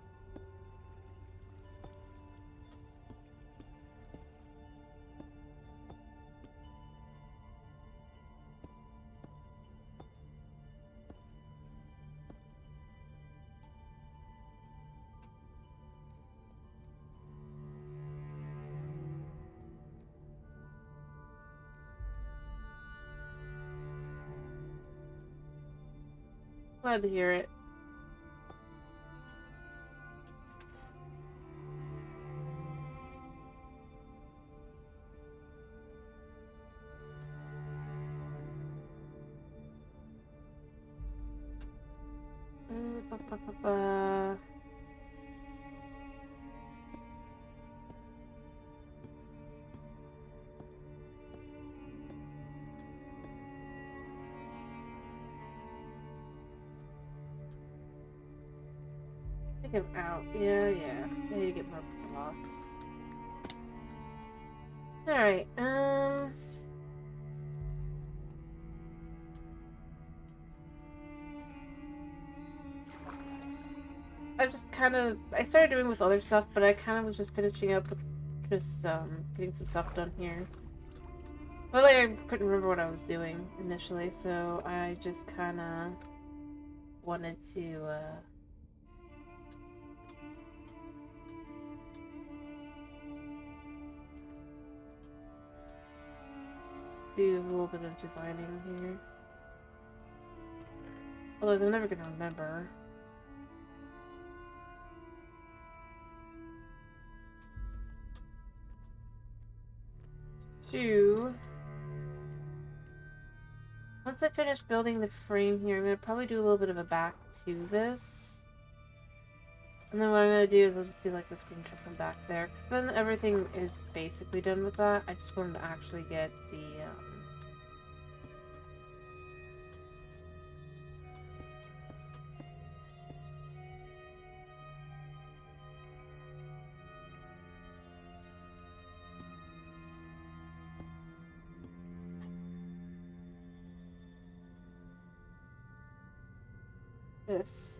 Glad to hear it. Take him out. Yeah. I need to get more blocks. Alright, I just I started doing with other stuff, but I kind of was just finishing up with just, getting some stuff done here. But like, I couldn't remember what I was doing initially, so I just kind of wanted to, do a little bit of designing here. Otherwise, I'm never gonna remember. Once I finish building the frame here, I'm gonna probably do a little bit of a back to this. And then what I'm gonna do is I'll just do like the screen from back there. Because then everything is basically done with that. I just wanted to actually get the, this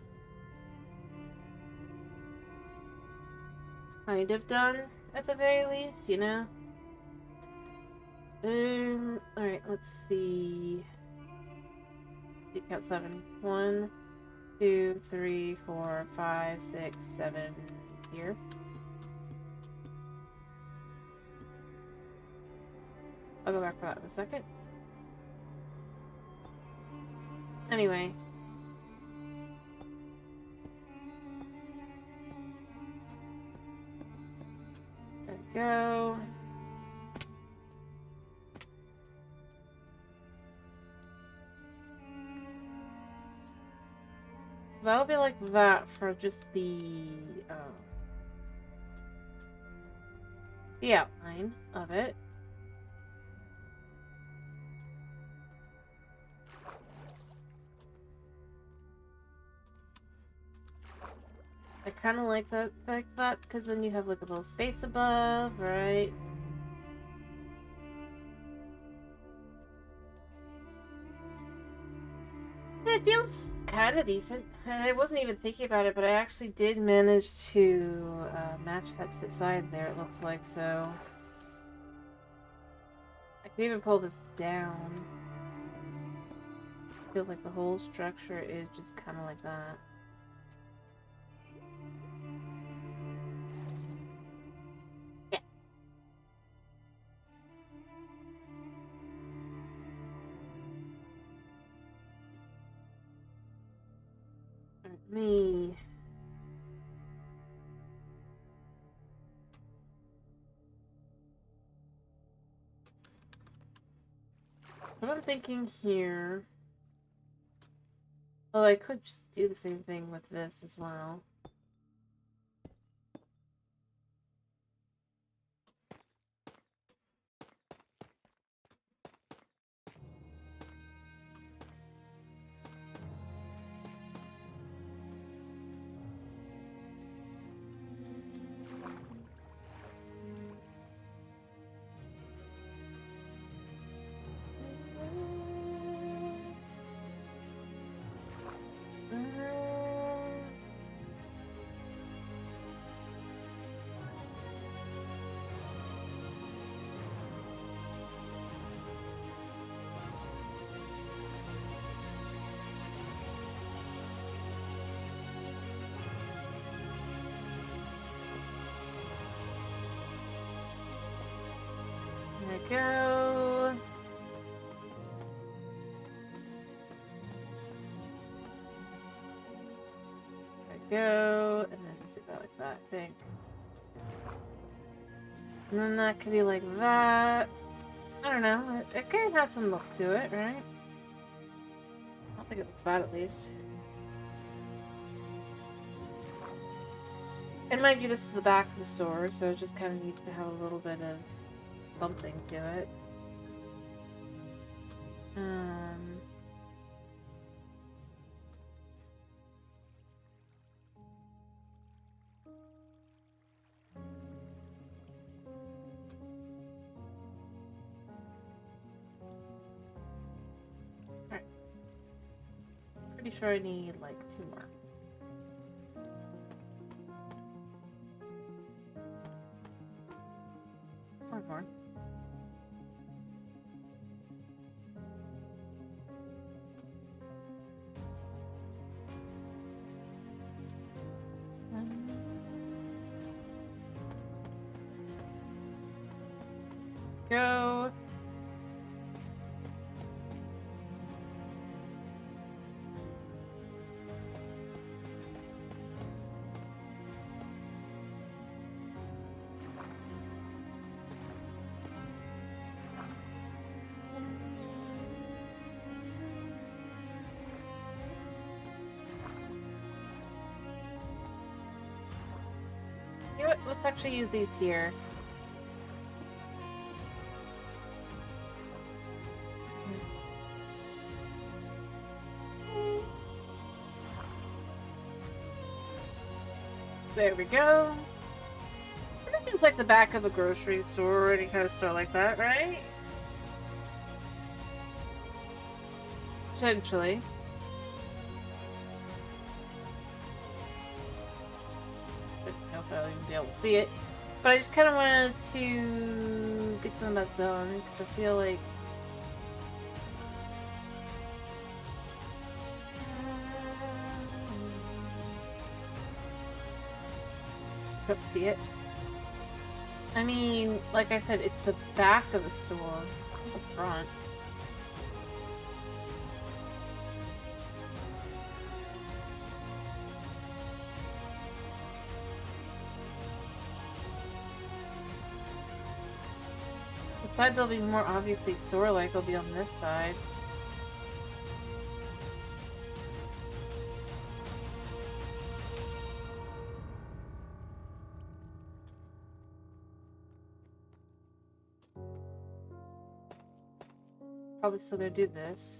kind of done at the very least, you know? Alright, let's see. Count 7. 1, 2, 3, 4, 5, 6, 7 here. I'll go back for that in a second. Anyway. There we go. That'll be like that for just the outline of it. I kind of like that because then you have like a little space above, right? It feels kind of decent. I wasn't even thinking about it, but I actually did manage to match that to the side there, it looks like, so... I can even pull this down. I feel like the whole structure is just kind of like that. Yeah. Me. What I'm thinking here... Well, I could just do the same thing with this as well. There we go. There we go. And then just do that like that, I think. And then that could be like that. I don't know. It kind of has some look to it, right? I don't think it looks bad, at least. And mind you, this is the back of the store, so it just kind of needs to have a little bit of something to it. Alright. Pretty sure I need like 2 more. One more. Go. You know what? Let's actually use these here. There we go. It feels like the back of a grocery store or any kind of store like that, right? Potentially. I don't know if I'll even be able to see it. But I just kind of wanted to get some of that done because I feel like don't see it. I mean, like I said, it's the back of the store, not the front. The side that'll be more obviously store-like will be on this side. Probably still gonna do this.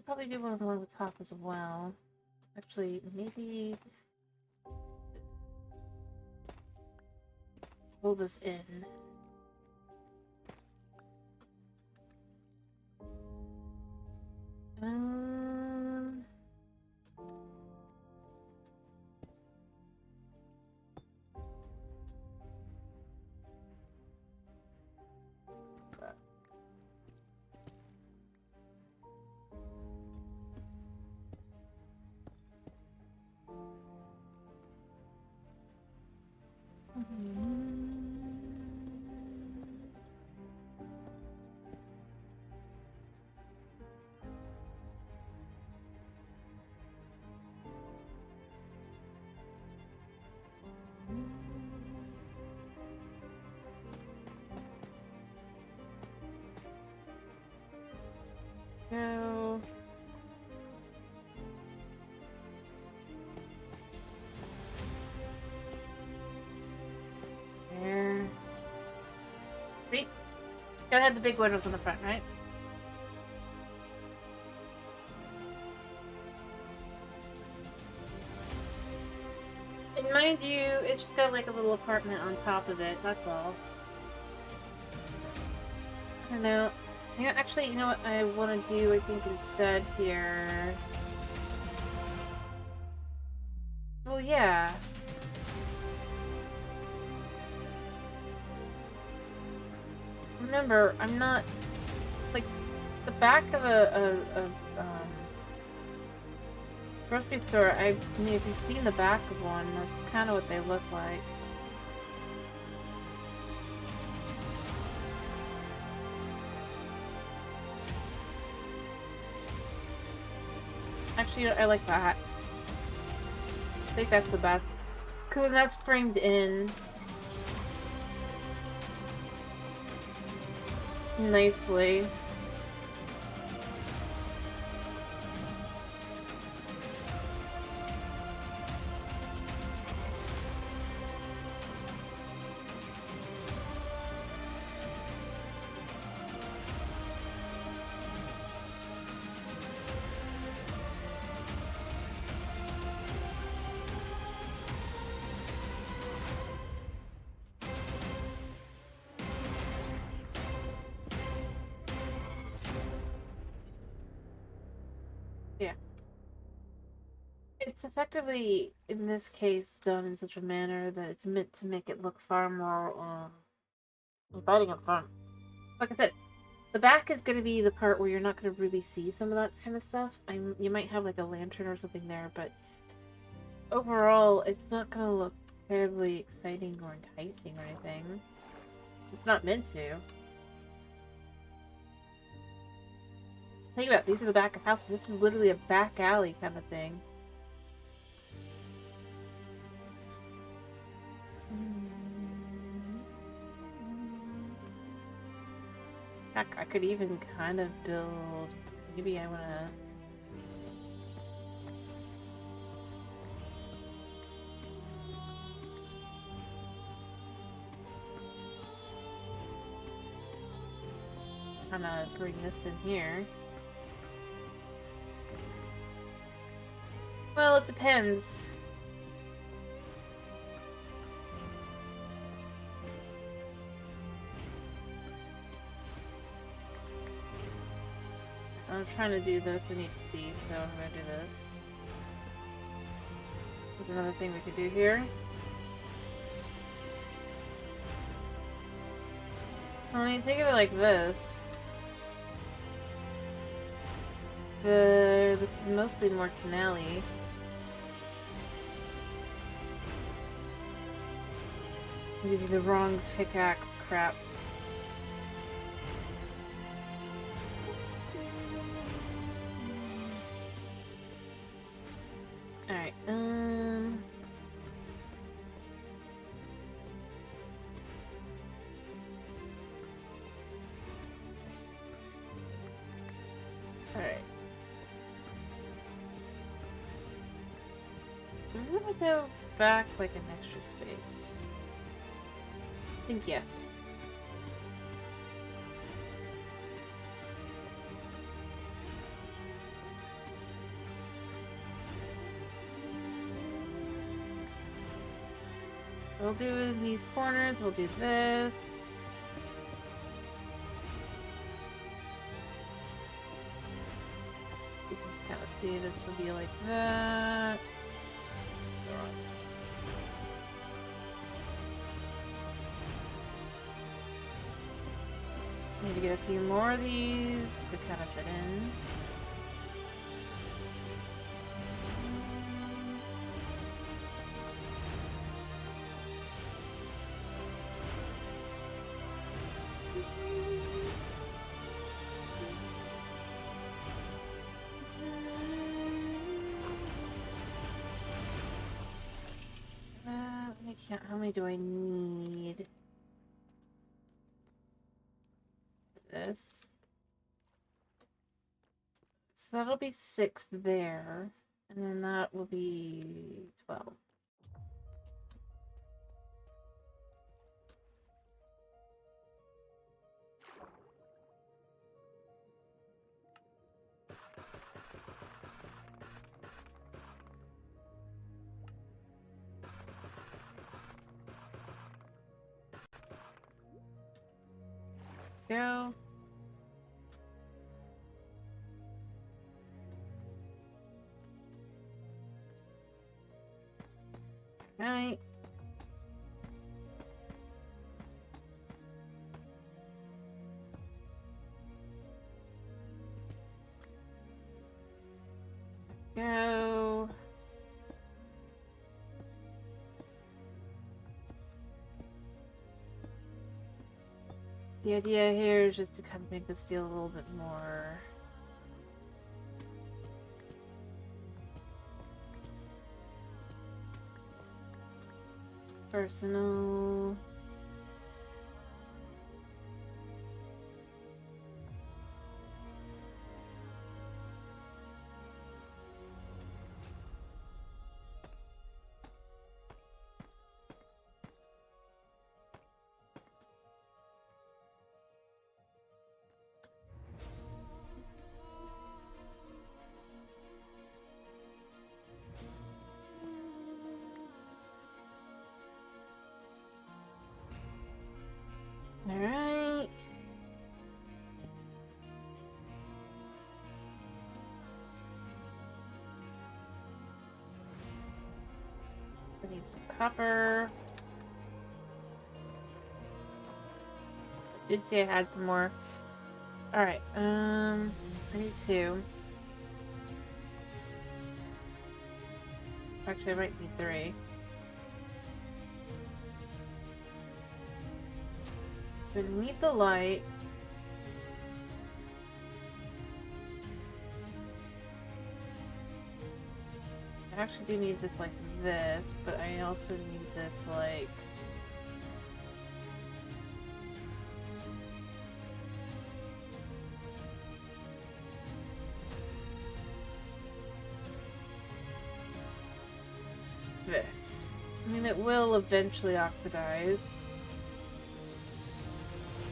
Probably do one along the top as well. Actually, maybe pull this in. Um, go. There. Sweet. Gotta have the big windows on the front, right? And mind you, it's just got like a little apartment on top of it, that's all. I don't know. Actually, you know what I want to do, I think, instead here? Well, yeah. Remember, I'm not... Like, the back of a grocery store, I mean, if you've seen the back of one, that's kind of what they look like. Actually, I like that. I think that's the best. Because that's framed in nicely. Yeah. It's effectively, in this case, done in such a manner that it's meant to make it look far more, inviting up front. Like I said, the back is going to be the part where you're not going to really see some of that kind of stuff. You might have like a lantern or something there, but overall, it's not going to look terribly exciting or enticing or anything. It's not meant to. Think about it, these are the back of houses. This is literally a back alley kind of thing. Heck, I could even kind of build... Maybe I want to... kind of bring this in here. Well, it depends. I'm trying to do this, I need to see, so I'm gonna do this. There's another thing we could do here. I mean, think of it like this. This is mostly more canal-y. I'm using the wrong pickaxe crap. Alright, Alright. Do we want to go back like an extra space? I think yes. We'll do these corners, we'll do this. You can just kind of see this would be like that. Need to get a few more of these to kind of fit in. How many do I need? This. So that'll be 6 there. And then that will be 12. Go. Right. Go. The idea here is just to kind of make this feel a little bit more personal. All right. I need some copper. I did say I had some more. All right. I need 2. Actually, I might need 3. So we need the light. I actually do need this like this, but I also need this like this. I mean, it will eventually oxidize.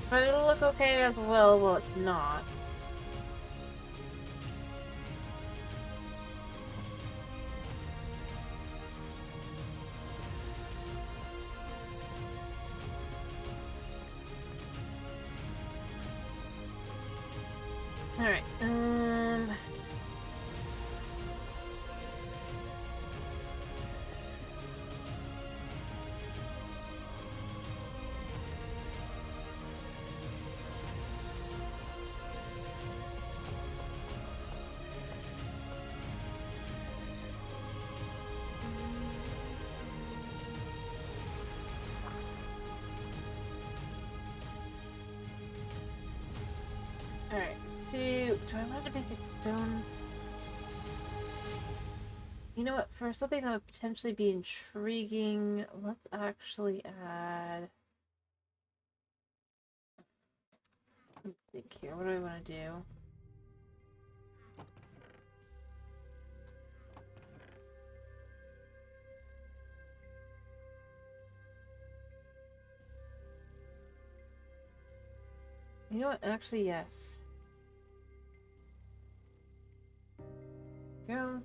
But it'll look okay as well while it's not. Alright, Alright, so do I want to make it stone? You know what, for something that would potentially be intriguing, let's actually add... Let's think here, what do I want to do? You know what, actually yes. Go.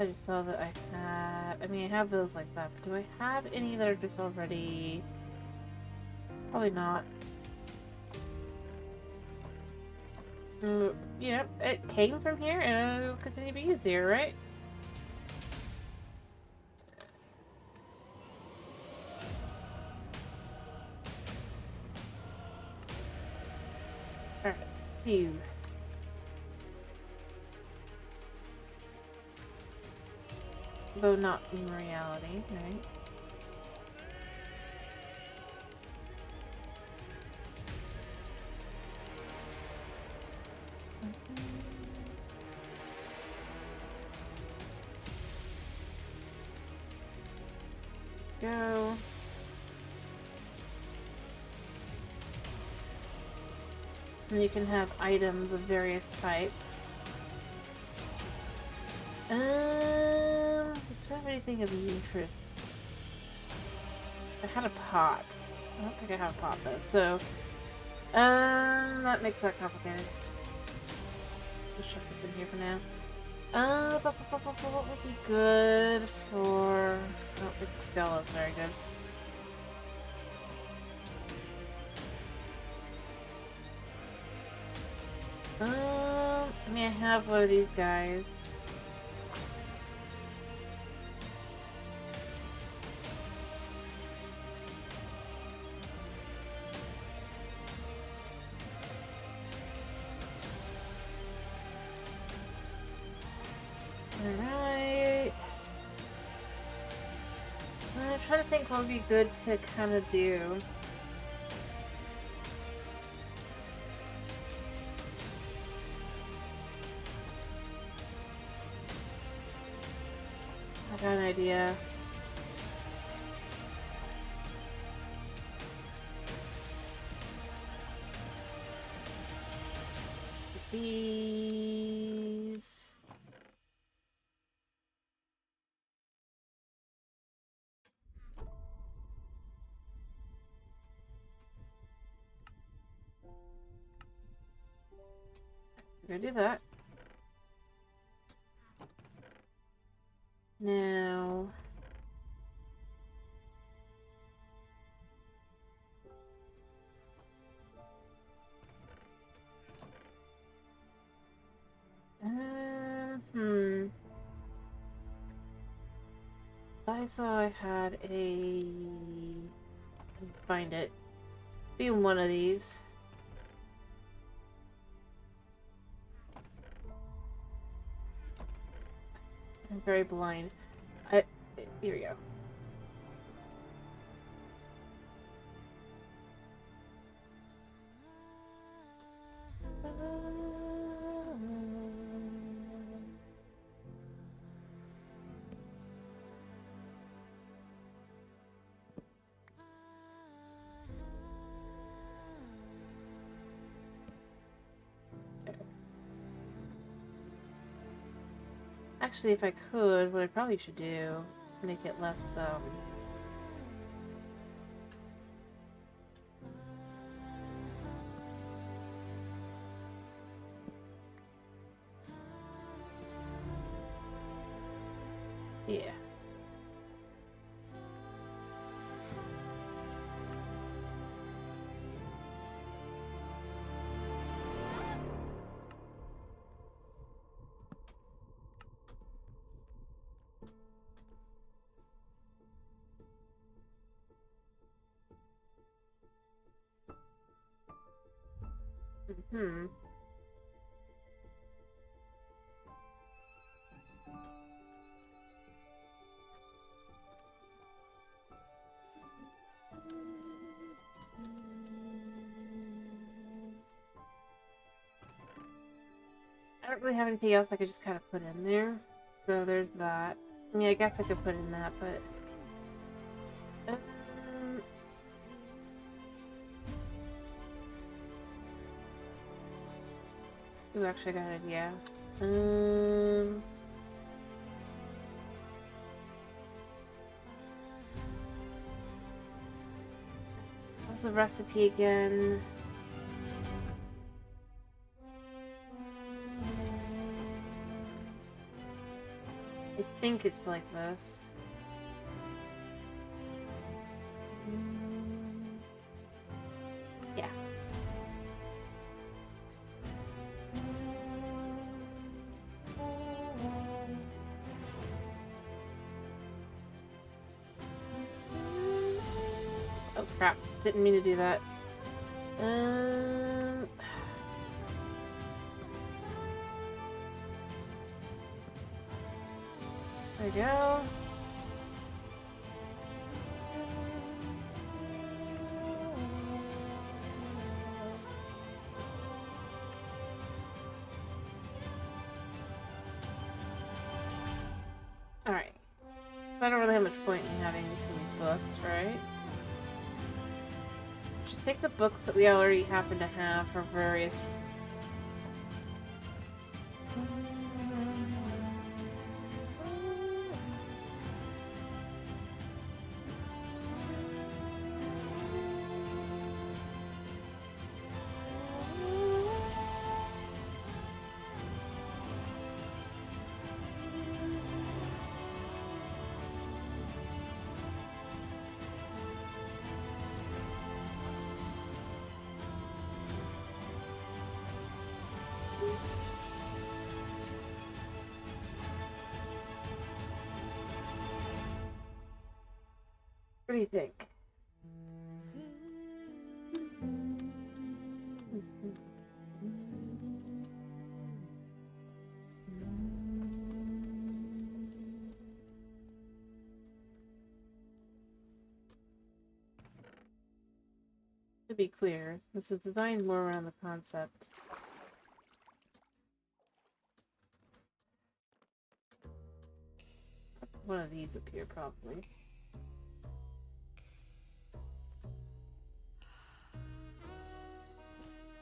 I just saw that I had... I mean, I have those like that, but do I have any that are just already... Probably not. You know, it came from here and it'll continue to be used here, right? Perfect. Stew. Though not in reality, right? Go. And you can have items of various types. Do I have anything of interest? I had a pot. I don't think I have a pot though, so that makes that complicated. Let's shove this in here for now. What would be good for... I don't think Stella's very good. I mean, I have one of these guys. Alright. I'm trying to think what would be good to kind of do. I got an idea. These. We're gonna do that. Now. I saw I had a... find it. Be one of these. I'm very blind. Here we go. Actually, if I could, what I probably should do, make it less, yeah. Hmm. I don't really have anything else I could just kind of put in there. So there's that. I mean, I guess I could put in that, but... Ooh, actually I got an idea. What's the recipe again? I think it's like this. Yeah. Oh crap, didn't mean to do that. There we go. Alright. I don't really have much point in having these books, right? Should take the books that we already happen to have for various... What do you think? To be clear, this is designed more around the concept. One of these appear probably.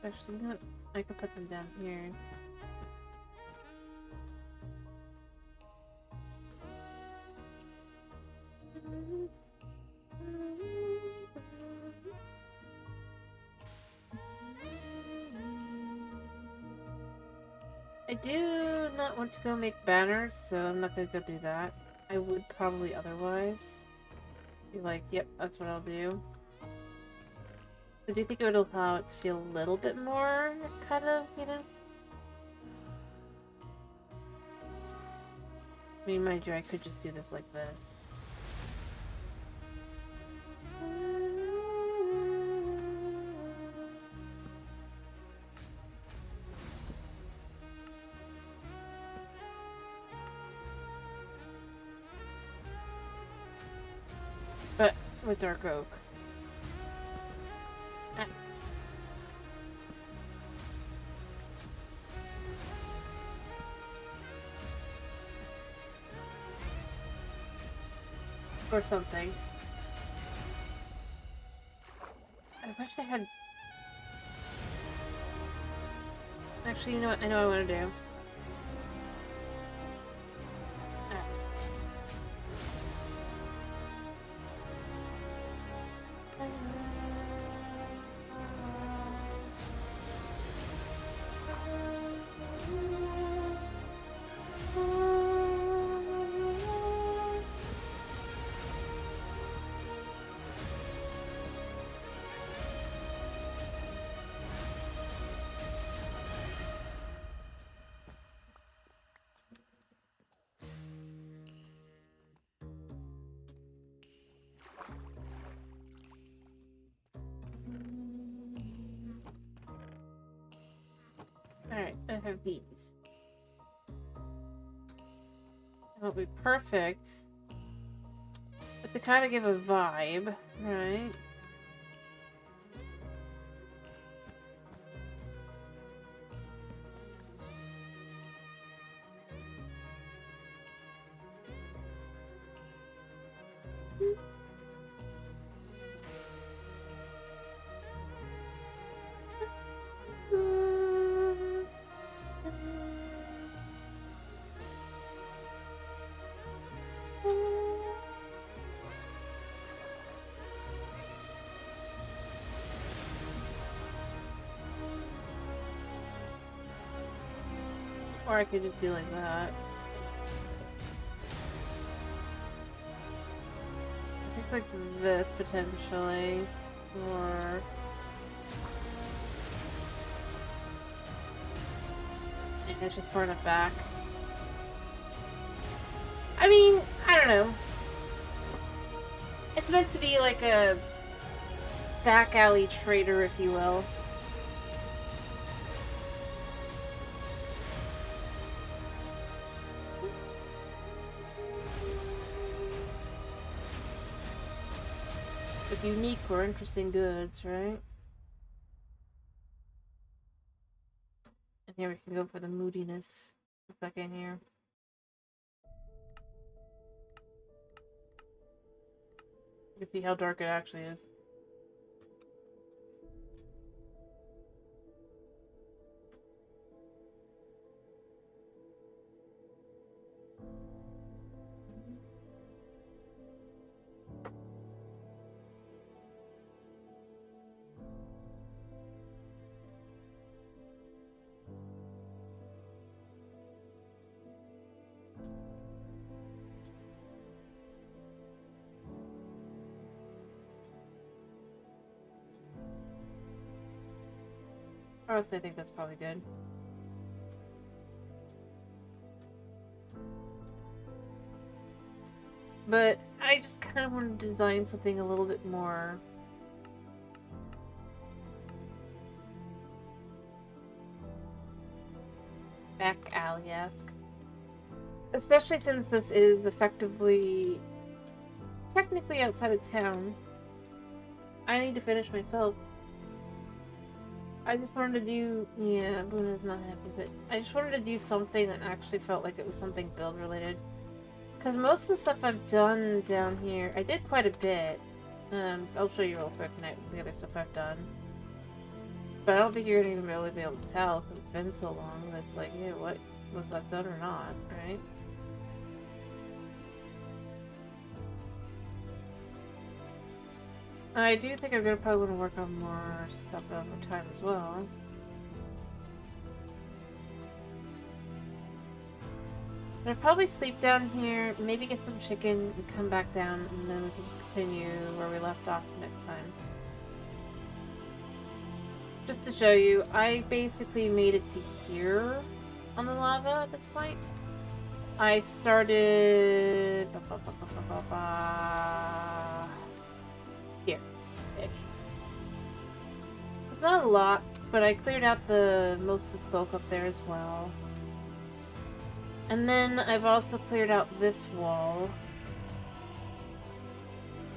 Actually, not. I can put them down here. I do not want to go make banners, so I'm not gonna go do that. I would probably otherwise. Be like, yep, that's what I'll do. So do you think it would allow it to feel a little bit more, kind of, you know? I mean, mind you, I could just do this like this. But with dark oak. Ah. Or something. I wish I had... Actually, you know what? I know what I want to do. Alright, I have these. That'll be perfect. But they kind of give a vibe, right? Or I could just do like that. looks like this, potentially. Or... and it's just far enough back. I mean, I don't know. It's meant to be like a back alley trader, if you will. With unique or interesting goods, right? And here we can go for the moodiness a second here. You can see how dark it actually is. Honestly, I think that's probably good. But I just kind of want to design something a little bit more back alley-esque. Especially since this is effectively technically outside of town. I need to finish myself. I just wanted to do... yeah, Luna's not happy, but I just wanted to do something that actually felt like it was something build-related. Because most of the stuff I've done down here, I did quite a bit. I'll show you real quick the other stuff I've done. But I don't think you're gonna even really be able to tell because it's been so long that it's like, yeah, what was that done or not, right? I do think I'm gonna probably want to work on more stuff over time as well. I'll probably sleep down here, maybe get some chicken and come back down, and then we can just continue where we left off next time. Just to show you, I basically made it to here on the lava at this point. I started... here-ish. It's not a lot, but I cleared out most of the smoke up there as well. And then I've also cleared out this wall.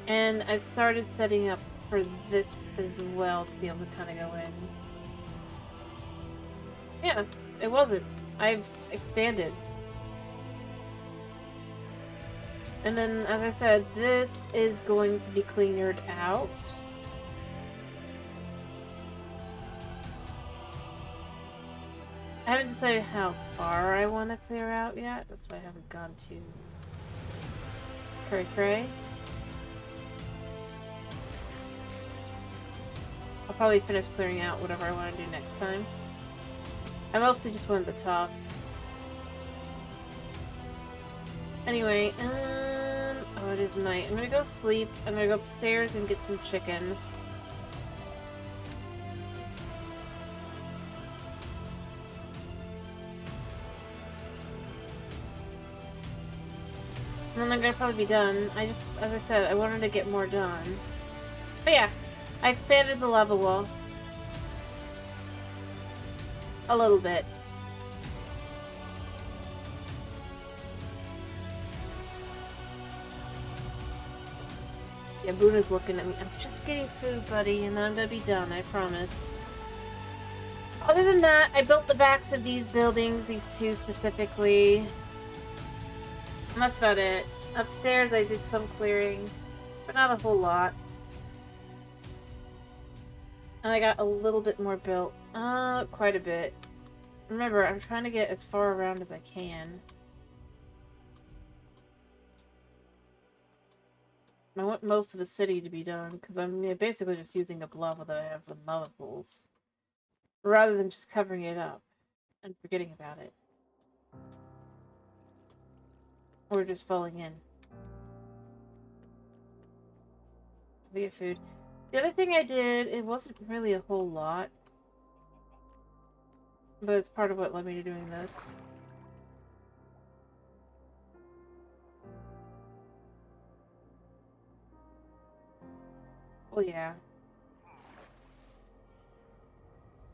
And I've started setting up for this as well to be able to kind of go in. Yeah, it wasn't. I've expanded. And then, as I said, this is going to be cleared out. I haven't decided how far I want to clear out yet. That's why I haven't gone to Cray Cray. I'll probably finish clearing out whatever I want to do next time. I mostly just wanted the top. Anyway, oh, it is night. I'm gonna go sleep. I'm gonna go upstairs and get some chicken. And then I'm gonna probably be done. As I said, I wanted to get more done. But yeah, I expanded the lava wall. A little bit. Yeah, Buna's looking at me. I'm just getting food, buddy, and then I'm gonna be done, I promise. Other than that, I built the backs of these buildings, these two specifically. And that's about it. Upstairs I did some clearing, but not a whole lot. And I got a little bit more built. Quite a bit. Remember, I'm trying to get as far around as I can. I want most of the city to be done, because I'm basically just using a lava that I have some lava pools. Rather than just covering it up and forgetting about it. Or just falling in. We get food. The other thing I did, it wasn't really a whole lot. But it's part of what led me to doing this. Well, yeah.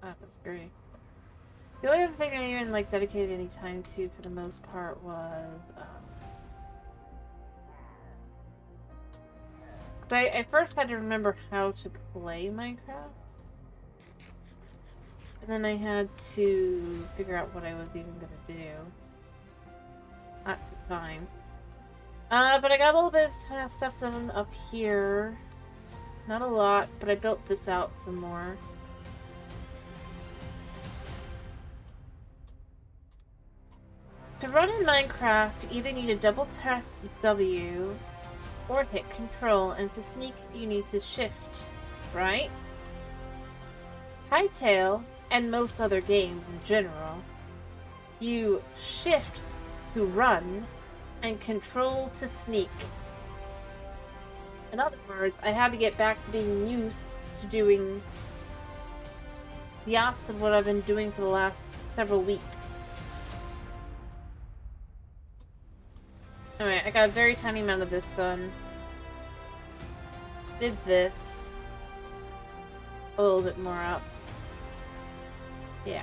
Oh, that's great. The only other thing I even, like, dedicated any time to, for the most part, was, I first had to remember how to play Minecraft. And then I had to figure out what I was even gonna do. That took time. But I got a little bit of stuff done up here. Not a lot, but I built this out some more. To run in Minecraft, you either need to double press W or hit Control, and to sneak, you need to Shift, right? Hytale, and most other games in general, you Shift to run and Control to sneak. In other words, I had to get back to being used to doing the opposite of what I've been doing for the last several weeks. Alright, I got a very tiny amount of this done. Did this. A little bit more up. Yeah.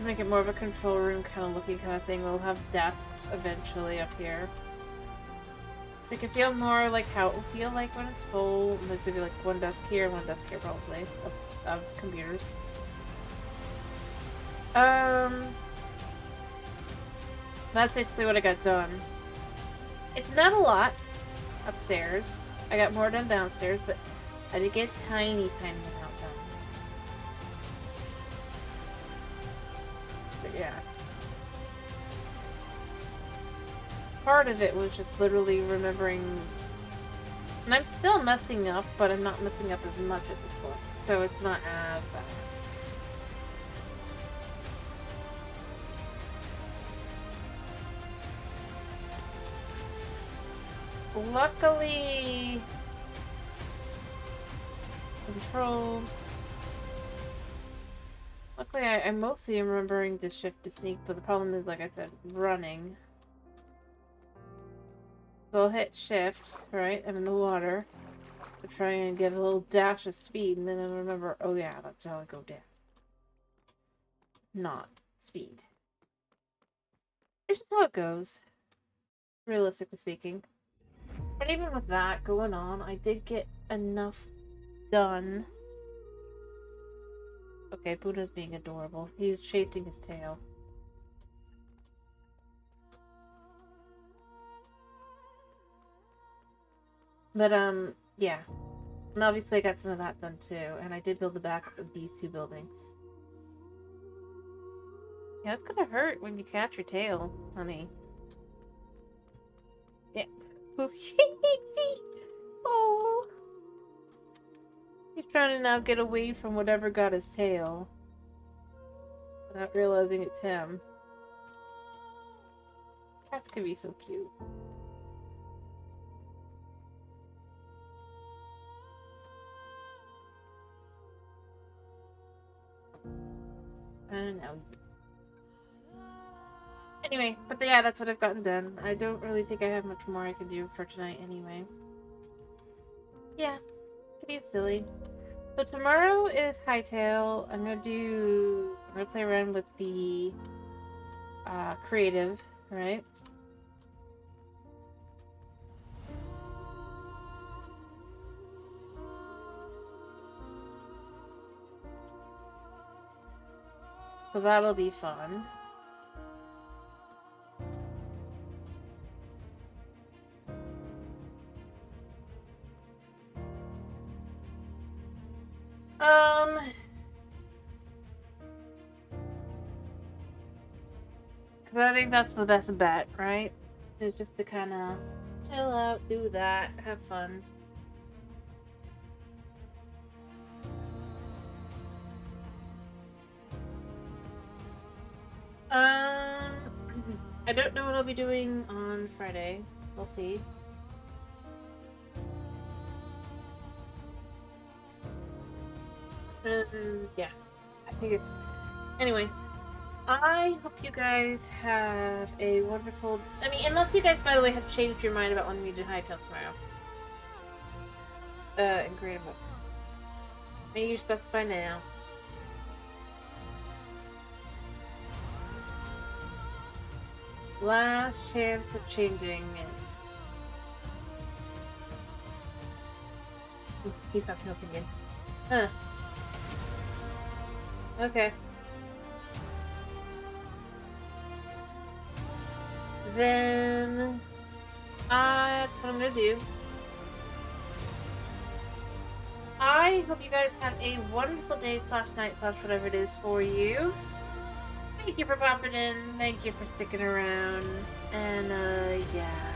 Make it more of a control room kind of looking kind of thing. We'll have desks eventually up here. So you can feel more like how it will feel like when it's full. There's gonna be like one desk here, one desk here probably, of computers. That's basically what I got done. It's not a lot upstairs. I got more done downstairs, but I did get a tiny amount done. But yeah. Part of it was just literally remembering, and I'm still messing up, but I'm not messing up as much as before, so it's not as bad. Luckily, control. Luckily, I mostly am remembering to shift to sneak, but the problem is, like I said, running. So I'll hit shift, right? I'm in the water to try and get a little dash of speed, and then I remember, oh yeah, that's how I go down. Not speed. It's just how it goes, realistically speaking. But even with that going on, I did get enough done. Okay, Buddha's being adorable. He's chasing his tail. But, yeah. And obviously I got some of that done too, and I did build the backs of these two buildings. Yeah, it's gonna hurt when you catch your tail, honey. Yeah. Oh. He's trying to now get away from whatever got his tail. Without realizing it's him. Cats can be so cute. I don't know. Anyway, but yeah, that's what I've gotten done. I don't really think I have much more I can do for tonight anyway. Yeah, could be silly. So tomorrow is Hytale. I'm gonna play around with the creative, right? So that'll be fun. Because I think that's the best bet, right? Is just to kind of chill out, do that, have fun. I I don't know what I'll be doing on Friday. We'll see. Yeah. I think it's... Anyway. I hope you guys have a wonderful... I mean, unless you guys, by the way, have changed your mind about wanting me to do Hytale tomorrow. And great about... Maybe you specify now. Last chance of changing it. He's got no opinion. Huh. Okay. Then... that's what I'm gonna do. I hope you guys have a wonderful day / night / whatever it is for you. Thank you for popping in. Thank you for sticking around. And, yeah.